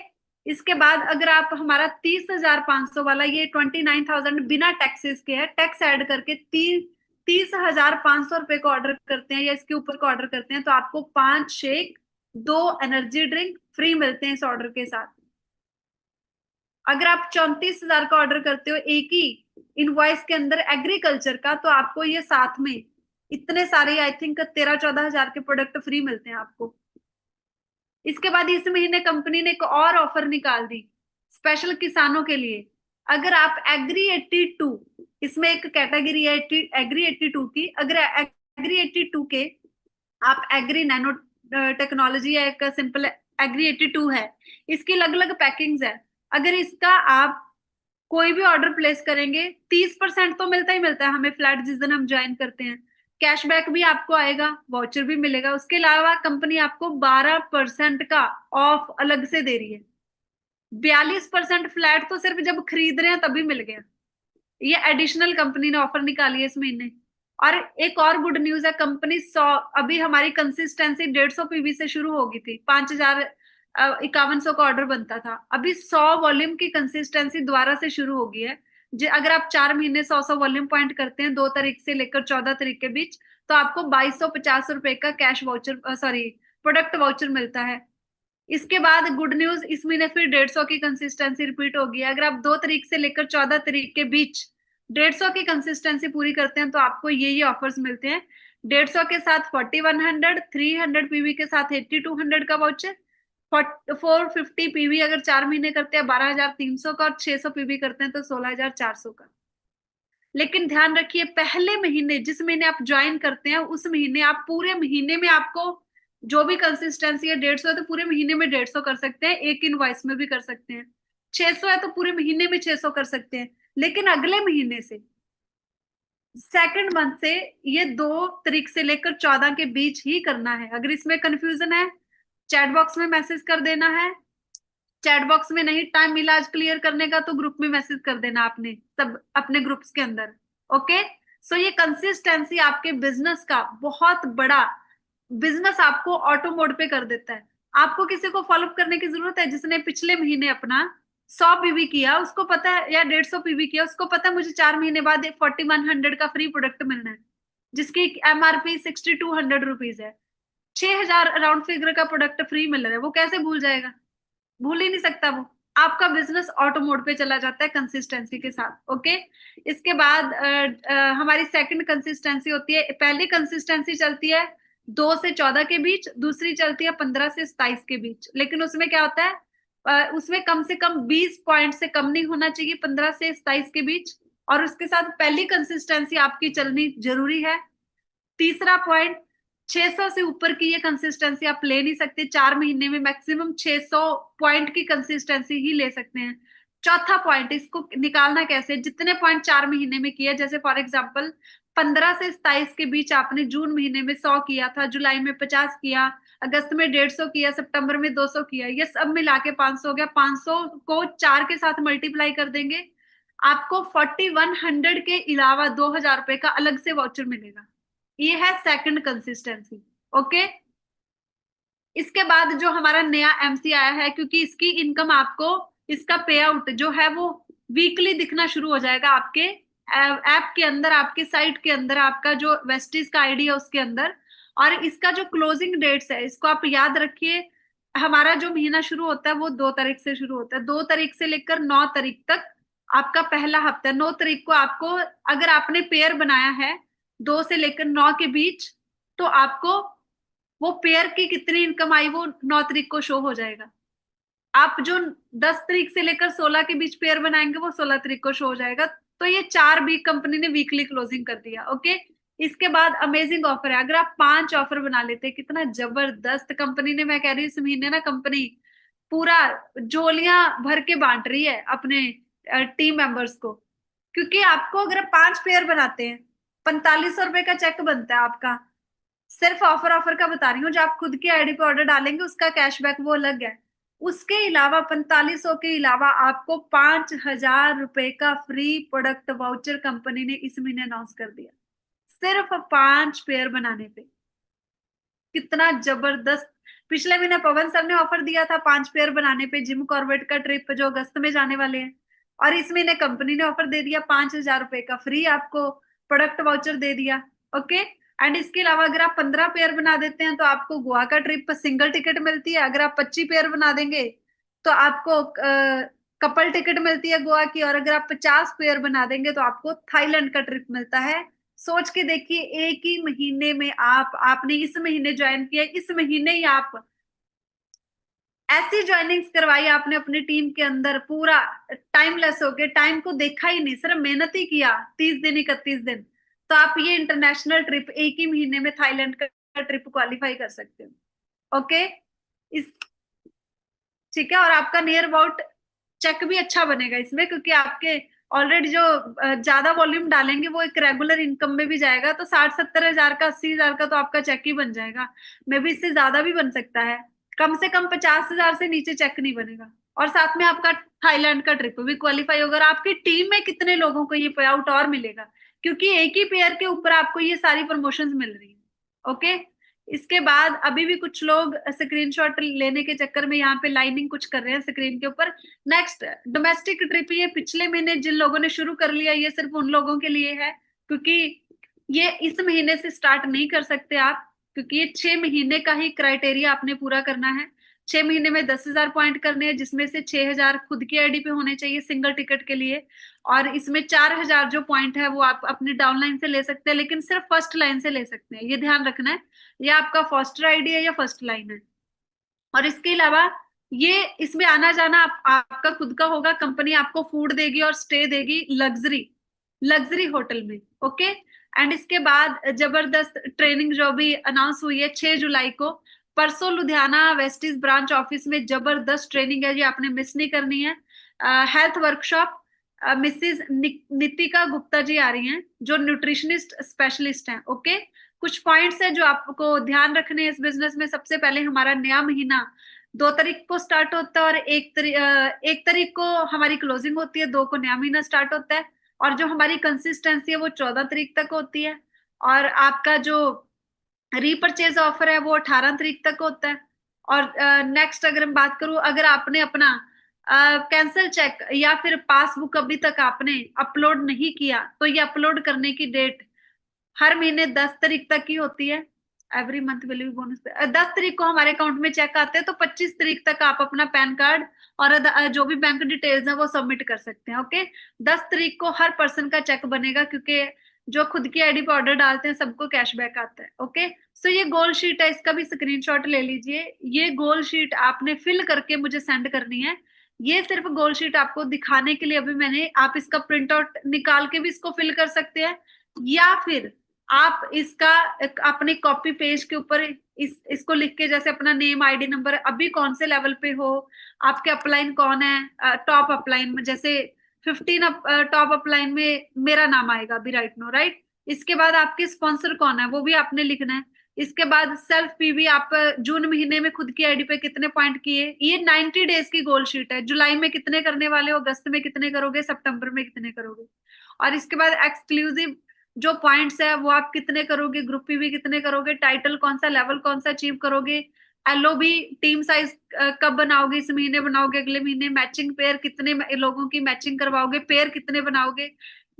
Speaker 1: इसके बाद अगर आप हमारा 30,500 वाला, ये 29,000 बिना टैक्सेस के है, टैक्स ऐड करके 30,500 रुपए का ऑर्डर करते हैं या इसके ऊपर का ऑर्डर करते हैं, तो आपको 5 शेक, 2 एनर्जी ड्रिंक फ्री मिलते हैं इस ऑर्डर के साथ। अगर आप 34,000 का ऑर्डर करते हो एक ही इनवॉइस के अंदर एग्रीकल्चर का, तो आपको ये साथ में इतने सारे, आई थिंक 13-14 हजार के प्रोडक्ट फ्री मिलते हैं आपको। इसके बाद इस महीने कंपनी ने एक और ऑफर निकाल दी स्पेशल किसानों के लिए। अगर आप एग्री 82, इसमें एक कैटेगरी है एग्री 82 की, अगर एग्री 82 के आप एग्री नैनो टेक्नोलॉजी है, एक सिंपल एग्री 82 है, इसकी अलग अलग पैकिंग्स है। अगर इसका आप कोई भी ऑर्डर प्लेस करेंगे 30% तो मिलता ही मिलता है हमें फ्लैट, जिस दिन हम ज्वाइन करते हैं। कैशबैक भी आपको आएगा, वाउचर भी मिलेगा, उसके अलावा कंपनी आपको 12% का ऑफ अलग से दे रही है। 42% फ्लैट तो सिर्फ जब खरीद रहे हैं तभी मिल गया। ये एडिशनल कंपनी ने ऑफर निकाली है इस महीने। और एक और गुड न्यूज है, कंपनी 100, अभी हमारी कंसिस्टेंसी 150 पीवी से शुरू होगी थी, 5,051 का ऑर्डर बनता था, अभी 100 वॉल्यूम की कंसिस्टेंसी दोबारा से शुरू होगी है। अगर आप 4 महीने 100 वॉल्यूम पॉइंट करते हैं 2 तारीख से लेकर 14 तारीख के बीच, तो आपको 2,250 रुपए का cash voucher, sorry, product voucher मिलता है। इसके बाद गुड न्यूज, इस महीने फिर 150 की कंसिस्टेंसी रिपीट होगी। अगर आप 2 तारीख से लेकर 14 तारीख के बीच 150 की कंसिस्टेंसी पूरी करते हैं, तो आपको ये ऑफर्स मिलते हैं। 150 के साथ 4100, 300 पीवी के साथ 8200 का वाउचर, 450 पीवी अगर 4 महीने करते हैं 12,300 का, और 600 पीवी करते हैं तो 16,400 का। लेकिन ध्यान रखिए, पहले महीने जिस महीने आप ज्वाइन करते हैं उस महीने आप पूरे महीने में आपको जो भी कंसिस्टेंसी है 150 है तो पूरे महीने में 150 कर सकते हैं, एक इनवॉइस में भी कर सकते हैं। 600 है तो पूरे महीने में 600 कर सकते हैं। लेकिन अगले महीने से, सेकंड मंथ से, ये 2 तारीख से लेकर 14 के बीच ही करना है। अगर इसमें कंफ्यूजन है, चैट बॉक्स में मैसेज कर देना है। चैट बॉक्स में नहीं टाइम मिला आज क्लियर करने का, तो ग्रुप में मैसेज कर देना आपने सब अपने ग्रुप्स के अंदर। ओके, सो ये कंसिस्टेंसी आपके बिजनेस का बहुत बड़ा, बिजनेस आपको ऑटो मोड पे कर देता है। आपको किसी को फॉलोअप करने की जरूरत है? जिसने पिछले महीने अपना 100 पीवी किया उसको पता है, या 150 पीवी किया उसको पता है मुझे 4 महीने बाद 4100 का फ्री प्रोडक्ट मिलना है, जिसकी एमआरपी 6,200 रुपीज है। 6,000 राउंड फिगर का प्रोडक्ट फ्री मिल रहा है, वो कैसे भूल जाएगा? भूल ही नहीं सकता वो। आपका बिजनेस ऑटो मोड पे चला जाता है कंसिस्टेंसी के साथ। ओके, इसके बाद हमारी सेकंड कंसिस्टेंसी होती है, पहली कंसिस्टेंसी चलती है 2 से 14 के बीच, दूसरी चलती है 15 से 27 के बीच। लेकिन उसमें क्या होता है, उसमें कम से कम 20 पॉइंट से कम नहीं होना चाहिए 15 से 27 के बीच, और उसके साथ पहली कंसिस्टेंसी आपकी चलनी जरूरी है। तीसरा पॉइंट, 600 से ऊपर की ये कंसिस्टेंसी आप ले नहीं सकते, 4 महीने में मैक्सिमम 600 पॉइंट की कंसिस्टेंसी ही ले सकते हैं। चौथा पॉइंट, इसको निकालना कैसे, जितने पॉइंट 4 महीने में किया, जैसे फॉर एग्जांपल 15 से 27 के बीच आपने जून महीने में 100 किया था, जुलाई में 50 किया, अगस्त में 150 किया, सितंबर में 200 किया, ये सब मिला के 500 हो गया। 500 को 4 के साथ मल्टीप्लाई कर देंगे, आपको 4100 के अलावा 2,000 रुपए का अलग से वाउचर मिलेगा। ये है सेकंड कंसिस्टेंसी। ओके, इसके बाद जो हमारा नया एमसी आया है, क्योंकि इसकी इनकम आपको, इसका पे आउट जो है वो वीकली दिखना शुरू हो जाएगा आपके ऐप के अंदर, आपके साइट के अंदर, आपका जो वेस्टिज का आईडी है उसके अंदर। और इसका जो क्लोजिंग डेट्स है इसको आप याद रखिए। हमारा जो महीना शुरू होता है वो 2 तारीख से शुरू होता है, 2 तारीख से लेकर 9 तारीख तक आपका पहला हफ्ता है। 9 तारीख को आपको, अगर आपने पेयर बनाया है 2 से लेकर 9 के बीच, तो आपको वो पेयर की कितनी इनकम आई वो 9 तारीख को शो हो जाएगा। आप जो 10 तारीख से लेकर 16 के बीच पेयर बनाएंगे वो 16 तारीख को शो हो जाएगा। तो ये 4 वीक कंपनी ने वीकली क्लोजिंग कर दिया। ओके, इसके बाद अमेजिंग ऑफर है, अगर आप 5 ऑफर बना लेते, कितना जबरदस्त कंपनी ने, मैं कह रही हूँ इस महीने ना कंपनी पूरा जोलियां भर के बांट रही है अपने टीम मेंबर्स को। क्योंकि आपको अगर 5 पेयर बनाते हैं 4500 रुपए का चेक बनता है आपका। सिर्फ ऑफर का बता रही हूँ, जो आप खुद की आईडी पे ऑर्डर डालेंगे उसका कैशबैक वो अलग है। उसके अलावा 4500 के अलावा आपको 5,000 रुपए का फ्री प्रोडक्ट वाउचर कंपनी ने इस महीने अनाउंस कर दिया, सिर्फ 5 पेयर बनाने पे। कितना जबरदस्त पिछले महीने पवन सर ने ऑफर दिया था 5 पेयर बनाने पे जिम कॉर्बेट का ट्रिप जो अगस्त में जाने वाले हैं। और इस महीने कंपनी ने ऑफर दे दिया 5,000 रुपए का फ्री आपको प्रोडक्ट वाउचर दे दिया। ओके। एंड इसके अलावा अगर आप 15 पेयर बना देते हैं तो आपको गोवा का ट्रिप पर सिंगल टिकट मिलती है। अगर आप 25 पेयर बना देंगे तो आपको कपल टिकट मिलती है गोवा की। और अगर आप 50 पेयर बना देंगे तो आपको थाईलैंड का ट्रिप मिलता है। सोच के देखिए, एक ही महीने में आपने इस महीने ज्वाइन किया, इस महीने ही आप ऐसी ज्वाइनिंग्स करवाई आपने अपनी टीम के अंदर, पूरा टाइमलेस हो गए, टाइम को देखा ही नहीं, सिर्फ मेहनत ही किया 30 दिन 31 दिन। तो आप ये इंटरनेशनल ट्रिप एक ही महीने में थाईलैंड का ट्रिप क्वालिफाई कर सकते हो। ओके। इस ठीक है। और आपका नियर अबाउट चेक भी अच्छा बनेगा इसमें, क्योंकि आपके ऑलरेडी जो ज्यादा वॉल्यूम डालेंगे वो एक रेगुलर इनकम में भी जाएगा। तो 60-70 हजार का 80 हजार का तो आपका चेक ही बन जाएगा। मे भी इससे ज्यादा भी बन सकता है। कम से कम 50 हजार से नीचे चेक नहीं बनेगा। और साथ में आपका थाईलैंड का ट्रिप भी क्वालिफाई होगा। और आपकी टीम में कितने लोगों को ये पे आउट और मिलेगा, क्योंकि एक ही पेयर के ऊपर आपको ये सारी प्रमोशंस मिल रही है। ओके। इसके बाद अभी भी कुछ लोग स्क्रीनशॉट लेने के चक्कर में यहाँ पे लाइनिंग कुछ कर रहे हैं स्क्रीन के ऊपर। नेक्स्ट डोमेस्टिक ट्रिप, ये पिछले महीने जिन लोगों ने शुरू कर लिया ये सिर्फ उन लोगों के लिए है, क्योंकि ये इस महीने से स्टार्ट नहीं कर सकते आप, क्योंकि ये 6 महीने का ही क्राइटेरिया आपने पूरा करना है। 6 महीने में 10,000 पॉइंट करने हैं, जिसमें से 6,000 खुद की आईडी पे होने चाहिए सिंगल टिकट के लिए। और इसमें 4,000 जो पॉइंट है वो आप अपनी डाउनलाइन से ले सकते हैं, लेकिन सिर्फ फर्स्ट लाइन से ले सकते हैं, ये ध्यान रखना है। ये आपका फर्स्ट आईडी है या फर्स्ट लाइन है। और इसके अलावा ये इसमें आना जाना आपका खुद का होगा। कंपनी आपको फूड देगी और स्टे देगी लग्जरी लग्जरी होटल में। ओके। एंड इसके बाद जबरदस्त ट्रेनिंग जो भी अनाउंस हुई है 6 जुलाई को, परसों लुधियाना वेस्टिज ब्रांच ऑफिस में जबरदस्त ट्रेनिंग है, ये आपने मिस नहीं करनी है। Health workshop, Mrs Nitika Gupta ji आ रही हैं जो न्यूट्रिशनिस्ट स्पेशलिस्ट हैं। ओके। कुछ पॉइंट्स है जो आपको ध्यान रखने हैं इस बिजनेस में। सबसे पहले हमारा नया महीना 2 तारीख को स्टार्ट होता है, और 1 तारीख को हमारी क्लोजिंग होती है, 2 को नया महीना स्टार्ट होता है। और जो हमारी कंसिस्टेंसी है वो 14 तारीख तक होती है। और आपका जो रीपरचेज ऑफर है वो 18 तारीख तक होता है। और नेक्स्ट अगर मैं बात करूं, अगर आपने अपना कैंसिल चेक या फिर पासबुक अभी तक आपने अपलोड नहीं किया तो ये अपलोड करने की डेट हर महीने 10 तारीख तक ही होती है। Every month will be bonus पे 10 तारीख को हमारे अकाउंट में चेक आते हैं, तो 25 तारीख तक आप अपना पैन कार्ड और जो भी बैंक डिटेल्स है वो सबमिट कर सकते हैं। ओके। 10 तारीख को हर पर्सन का चेक बनेगा, क्योंकि जो खुद की आईडी पे ऑर्डर डालते हैं सबको कैशबैक आता है। ओके। सो ये गोल शीट है, इसका भी स्क्रीनशॉट ले लीजिए। ये गोल शीट आपने फिल करके मुझे सेंड करनी है। ये सिर्फ गोल शीट आपको दिखाने के लिए अभी मैंने, आप इसका प्रिंट आउट निकाल के भी इसको फिल कर सकते हैं, या फिर आप इसका अपने कॉपी पेज के ऊपर इसको लिख के, जैसे अपना नेम आईडी नंबर, अभी कौन से लेवल पे हो, आपके अपलाइन कौन है, टॉप अपलाइन में जैसे 15 टॉप अपलाइन में मेरा नाम आएगा अभी राइट नो राइट। इसके बाद आपके स्पॉन्सर कौन है वो भी आपने लिखना है। इसके बाद सेल्फ पीवी, आप जून महीने में खुद की आईडी पे कितने पॉइंट किए, ये 90 डेज की गोल शीट है। जुलाई में कितने करने वाले हो, अगस्त में कितने करोगे, सितंबर में कितने करोगे। और इसके बाद एक्सक्लूसिव जो पॉइंट्स है वो आप कितने करोगे, ग्रुप पीवी कितने करोगे, टाइटल कौन सा, लेवल कौन सा अचीव करोगे, एलओबी टीम साइज कब बनाओगे, इस महीने बनाओगे, अगले महीने, मैचिंग पेयर कितने लोगों की मैचिंग करवाओगे, पेयर कितने बनाओगे,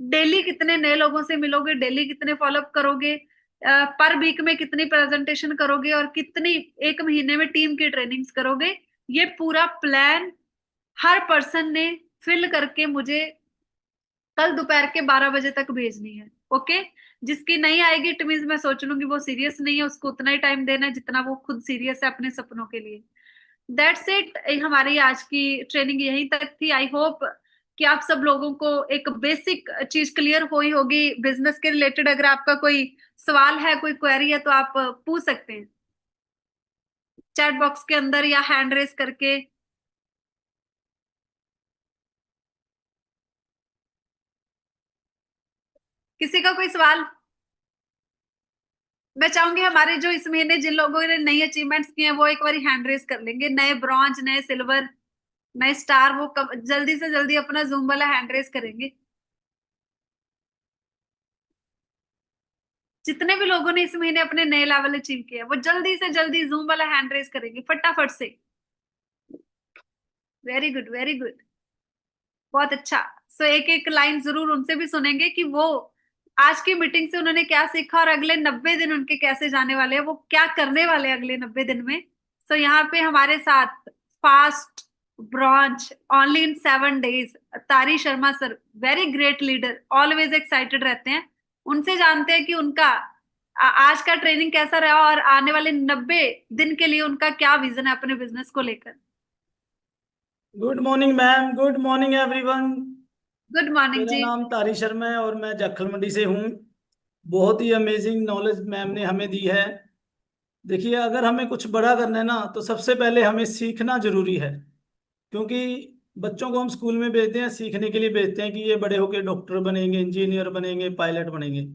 Speaker 1: डेली कितने नए लोगों से मिलोगे, डेली कितने फॉलोअप करोगे, पर वीक में कितनी प्रेजेंटेशन करोगे, और कितनी एक महीने में टीम की ट्रेनिंग्स करोगे। ये पूरा प्लान हर पर्सन ने फिल करके मुझे कल दोपहर के 12 बजे तक भेजनी है। ओके। जिसकी नहीं आएगी इट मींस मैं सोच लूंगी वो सीरियस नहीं है, उसको उतना ही टाइम देना है जितना वो खुद सीरियस है अपने सपनों के लिए। That's it. हमारी आज की ट्रेनिंग यहीं तक थी। आई होप कि आप सब लोगों को एक बेसिक चीज क्लियर हुई होगी बिजनेस के रिलेटेड। अगर आपका कोई सवाल है, कोई क्वेरी है, तो आप पूछ सकते हैं चैट बॉक्स के अंदर या हैंड रेस करके। किसी का कोई सवाल? मैं चाहूंगी हमारे जो इस महीने जिन लोगों ने नई अचीवमेंट्स किए हैं वो एक बार हैंड रेस कर लेंगे, नए ब्रॉन्ज, नए सिल्वर, नए स्टार, वो जल्दी से जल्दी अपना जूम वाला हैंड रेस करेंगे। जितने भी लोगों ने इस महीने अपने नए लेवल अचीव किया वो जल्दी से जल्दी जूम वाला हैंड रेज करेंगे फटाफट से। वेरी गुड, वेरी गुड, बहुत अच्छा। सो एक एक लाइन जरूर उनसे भी सुनेंगे कि वो आज की मीटिंग से उन्होंने क्या सीखा और अगले 90 दिन उनके कैसे जाने वाले हैं, वो क्या करने वाले हैं अगले 90 दिन में। सो यहाँ पे हमारे साथ fast bronze only in 7 days तारी Sharma sir, very great leader, always excited रहते हैं। उनसे जानते हैं कि उनका आज का ट्रेनिंग कैसा रहा और आने वाले 90 दिन के लिए उनका क्या विजन है अपने बिजनेस को लेकर।
Speaker 2: Good morning ma'am, good morning everyone.
Speaker 1: Good morning
Speaker 2: मेरा
Speaker 1: जी।
Speaker 2: नाम तारी शर्मा है और मैं जाखल मंडी से हूँ। बहुत ही अमेजिंग नॉलेज मैम ने हमें दी है। देखिए, अगर हमें कुछ बड़ा करना है ना तो सबसे पहले हमें सीखना जरूरी है। क्योंकि बच्चों को हम स्कूल में भेजते हैं, सीखने के लिए भेजते हैं कि ये बड़े होके डॉक्टर बनेंगे, इंजीनियर बनेंगे, पायलट बनेंगे।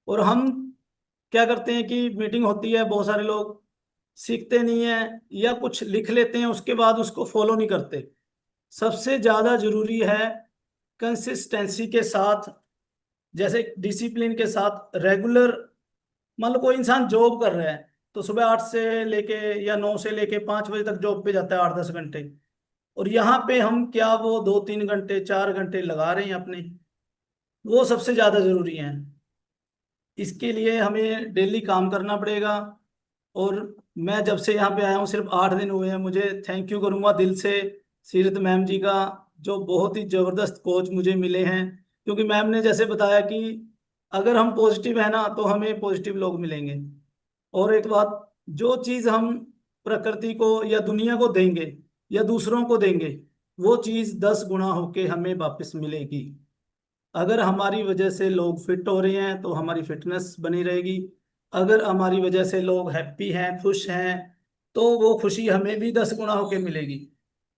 Speaker 2: और हम क्या करते हैं कि मीटिंग होती है, बहुत सारे लोग सीखते नहीं है या कुछ लिख लेते हैं, उसके बाद उसको फॉलो नहीं करते। सबसे ज्यादा जरूरी है कंसिस्टेंसी के साथ, जैसे डिसिप्लिन के साथ रेगुलर। मान लो कोई इंसान जॉब कर रहा है तो सुबह 8 से लेके या 9 से लेके 5 बजे तक जॉब पे जाता है, 8-10 घंटे। और यहाँ पे हम क्या वो 2-3 घंटे 4 घंटे लगा रहे हैं अपने, वो सबसे ज्यादा जरूरी है। इसके लिए हमें डेली काम करना पड़ेगा। और मैं जब से यहाँ पे आया हूँ, सिर्फ 8 दिन हुए हैं, मुझे थैंक यू करूँगा दिल से सीरत मैम जी का, जो बहुत ही जबरदस्त कोच मुझे मिले हैं। क्योंकि मैम ने जैसे बताया कि अगर हम पॉजिटिव है ना तो हमें पॉजिटिव लोग मिलेंगे। और एक बात, जो चीज़ हम प्रकृति को या दुनिया को देंगे या दूसरों को देंगे, वो चीज़ 10 गुना होके हमें वापस मिलेगी। अगर हमारी वजह से लोग फिट हो रहे हैं तो हमारी फिटनेस बनी रहेगी। अगर हमारी वजह से लोग हैप्पी हैं, खुश हैं, तो वो खुशी हमें भी 10 गुना होके मिलेगी।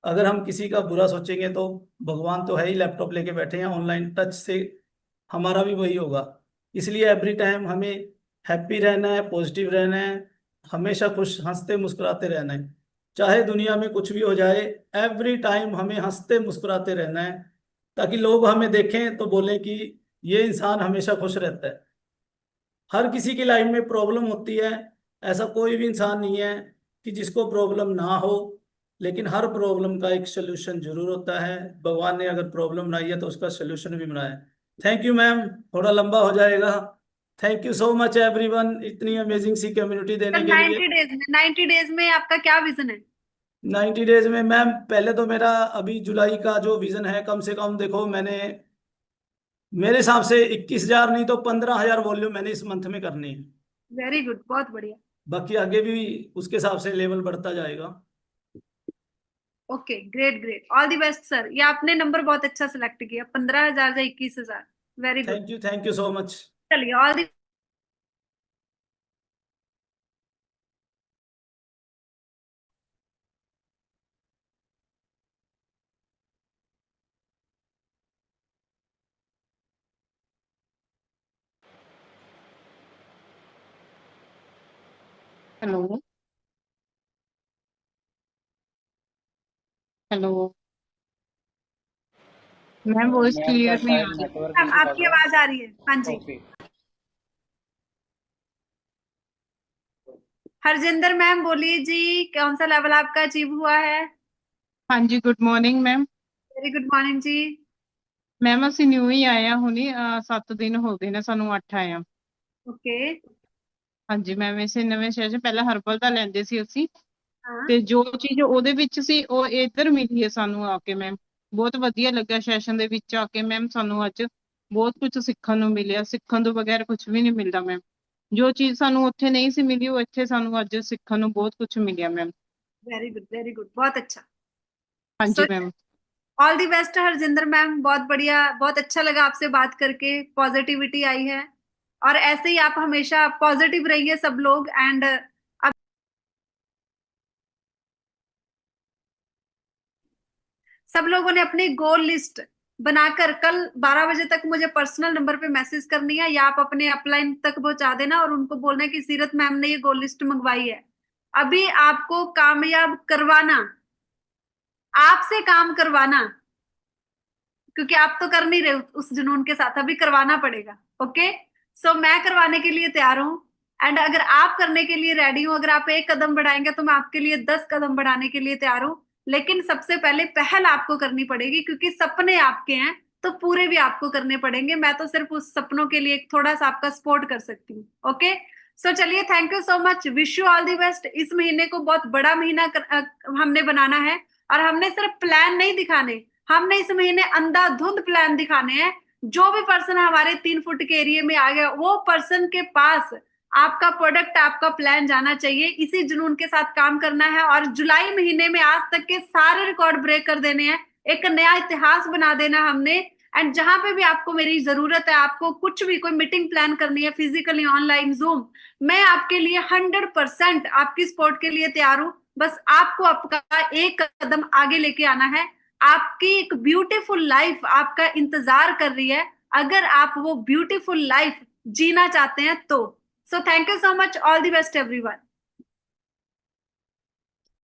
Speaker 2: अगर हम किसी का बुरा सोचेंगे तो भगवान तो है ही, लैपटॉप लेके बैठे हैं, ऑनलाइन टच से हमारा भी वही होगा। इसलिए एवरी टाइम हमें हैप्पी रहना है, पॉजिटिव रहना है, हमेशा खुश हंसते मुस्कुराते रहना है। चाहे दुनिया में कुछ भी हो जाए, एवरी टाइम हमें हंसते मुस्कुराते रहना है, ताकि लोग हमें देखें तो बोलें कि ये इंसान हमेशा खुश रहता है। हर किसी की लाइफ में प्रॉब्लम होती है, ऐसा कोई भी इंसान नहीं है कि जिसको प्रॉब्लम ना हो। लेकिन हर प्रॉब्लम का एक सोल्यूशन जरूर होता है। भगवान ने अगर प्रॉब्लम बनाई है तो उसका सोल्यूशन भी बनाया है। थैंक यू मैम, थोड़ा लंबा हो जाएगा। Thank you so much everyone, इतनी अमेजिंग सी कम्युनिटी
Speaker 1: तो
Speaker 2: देने के लिए।
Speaker 1: 90 डेज में आपका क्या विजन है?
Speaker 2: 90 डेज में मैम, पहले तो मेरा अभी जुलाई का जो विजन है, कम से कम देखो मैंने, मेरे हिसाब से 21,000 नहीं तो 15,000 वॉल्यूम मैंने इस मंथ में करनी है।
Speaker 1: वेरी गुड, बहुत बढ़िया।
Speaker 2: बाकी आगे भी उसके हिसाब से लेवल बढ़ता जाएगा।
Speaker 1: Okay, great great, all the best sir. ये आपने नंबर बहुत अच्छा सिलेक्ट किया, 15,000 या 21,000। Very good.
Speaker 2: Thank you so much.
Speaker 1: चलिए, all the
Speaker 3: hello. Hello ma'am, voice
Speaker 4: ma'am का
Speaker 3: क्लियर नहीं आ
Speaker 4: शायद
Speaker 3: रही।
Speaker 4: नेटवर्क
Speaker 1: मैम
Speaker 4: इशू कर
Speaker 1: आपकी
Speaker 4: रहा
Speaker 1: आवाज आ रही है, हाँ
Speaker 4: है।
Speaker 1: जी।
Speaker 4: ओके।
Speaker 1: हरजिंदर मैम बोलिए जी, कौन सा लेवल आपका अचीव हुआ है?
Speaker 3: हाँ जी, good morning ma'am.
Speaker 1: Very good morning ji.
Speaker 3: Ma'am ਅਸੀਂ ਨਿਊ ਹੀ ਆਏ ਆ ਹੁਣੀ 7 ਦਿਨ ਹੋ ਗਏ ਨੇ ਸਾਨੂੰ 8 ਆਇਆ।
Speaker 1: ओके।
Speaker 3: ਹਾਂਜੀ ਮੈਮ, ਇਸੇ ਨਵੇਂ ਸ਼ਹਿਰ 'ਚ ਪਹਿਲਾਂ ਹਰਬਲ ਦਾ ਲੈਂਦੇ ਸੀ ਅਸੀਂ,
Speaker 1: हाँ।
Speaker 3: ਤੇ ਜੋ ਚੀਜ਼ ਉਹਦੇ ਵਿੱਚ ਸੀ ਉਹ ਇੱਧਰ ਮਿਲੀ ਹੈ ਸਾਨੂੰ ਆ ਕੇ ਮੈਮ। ਬਹੁਤ ਵਧੀਆ ਲੱਗਾ ਸੈਸ਼ਨ ਦੇ ਵਿੱਚ ਆ ਕੇ ਮੈਮ, ਸਾਨੂੰ ਅੱਜ ਬਹੁਤ ਕੁਝ ਸਿੱਖਣ ਨੂੰ ਮਿਲਿਆ। ਸਿੱਖਣ ਤੋਂ ਬਗੈਰ ਕੁਝ ਵੀ ਨਹੀਂ ਮਿਲਦਾ ਮੈਮ। ਜੋ ਚੀਜ਼ ਸਾਨੂੰ ਉੱਥੇ ਨਹੀਂ ਸੀ ਮਿਲੀ ਉਹ ਇੱਥੇ ਸਾਨੂੰ ਅੱਜ ਸਿੱਖਣ ਨੂੰ ਬਹੁਤ ਕੁਝ ਮਿਲਿਆ ma'am.
Speaker 1: Very good, very good, बहुत अच्छा।
Speaker 3: ਹਾਂਜੀ
Speaker 1: so
Speaker 3: ma'am.
Speaker 1: All the best Harjinder ma'am, बहुत बढ़िया, बहुत अच्छा लगा आपसे बात करके, पॉजिटिविटी आई है। और ऐसे ही आप हमेशा पॉजिटिव रहिए सब लोग। एंड अब सब लोगों ने अपनी गोल लिस्ट बनाकर कल 12 बजे तक मुझे पर्सनल नंबर पे मैसेज करनी है, या आप अपने अपलाइन तक पहुंचा देना और उनको बोलना है कि सीरत मैम ने ये गोल लिस्ट मंगवाई है। अभी आपको कामयाब करवाना, आपसे काम करवाना, क्योंकि आप तो कर नहीं रहे उस जुनून के साथ, अभी करवाना पड़ेगा। ओके। सो मैं करवाने के लिए तैयार हूँ, एंड अगर आप करने के लिए रेडी हो, अगर आप 1 कदम बढ़ाएंगे तो मैं आपके लिए 10 कदम बढ़ाने के लिए तैयार हूँ। लेकिन सबसे पहले पहल आपको करनी पड़ेगी, क्योंकि सपने आपके हैं तो पूरे भी आपको करने पड़ेंगे। मैं तो सिर्फ उस सपनों के लिए थोड़ा सा आपका सपोर्ट कर सकती हूँ। ओके, सो चलिए, thank you so much, wish you all the best. इस महीने को बहुत बड़ा महीना हमने बनाना है, और हमने सिर्फ प्लान नहीं दिखाने, हमने इस महीने अंधाधुंध प्लान दिखाने हैं। जो भी पर्सन हमारे 3 फुट के एरिया में आ गया, वो पर्सन के पास आपका प्रोडक्ट, आपका प्लान जाना चाहिए। इसी जुनून के साथ काम करना है, और जुलाई महीने में आज तक के सारे रिकॉर्ड ब्रेक कर देने हैं, एक नया इतिहास बना देना हमने। एंड जहां पे भी आपको मेरी जरूरत है, आपको कुछ भी कोई मीटिंग प्लान करनी है, फिजिकली, ऑनलाइन, जूम, मैं आपके लिए 100% आपकी सपोर्ट के लिए तैयार हूं। बस आपको आपका एक कदम आगे लेके आना है। आपकी एक ब्यूटीफुल लाइफ आपका इंतजार कर रही है, अगर आप वो ब्यूटीफुल लाइफ जीना चाहते हैं तो। So thank you so much, all the best everyone.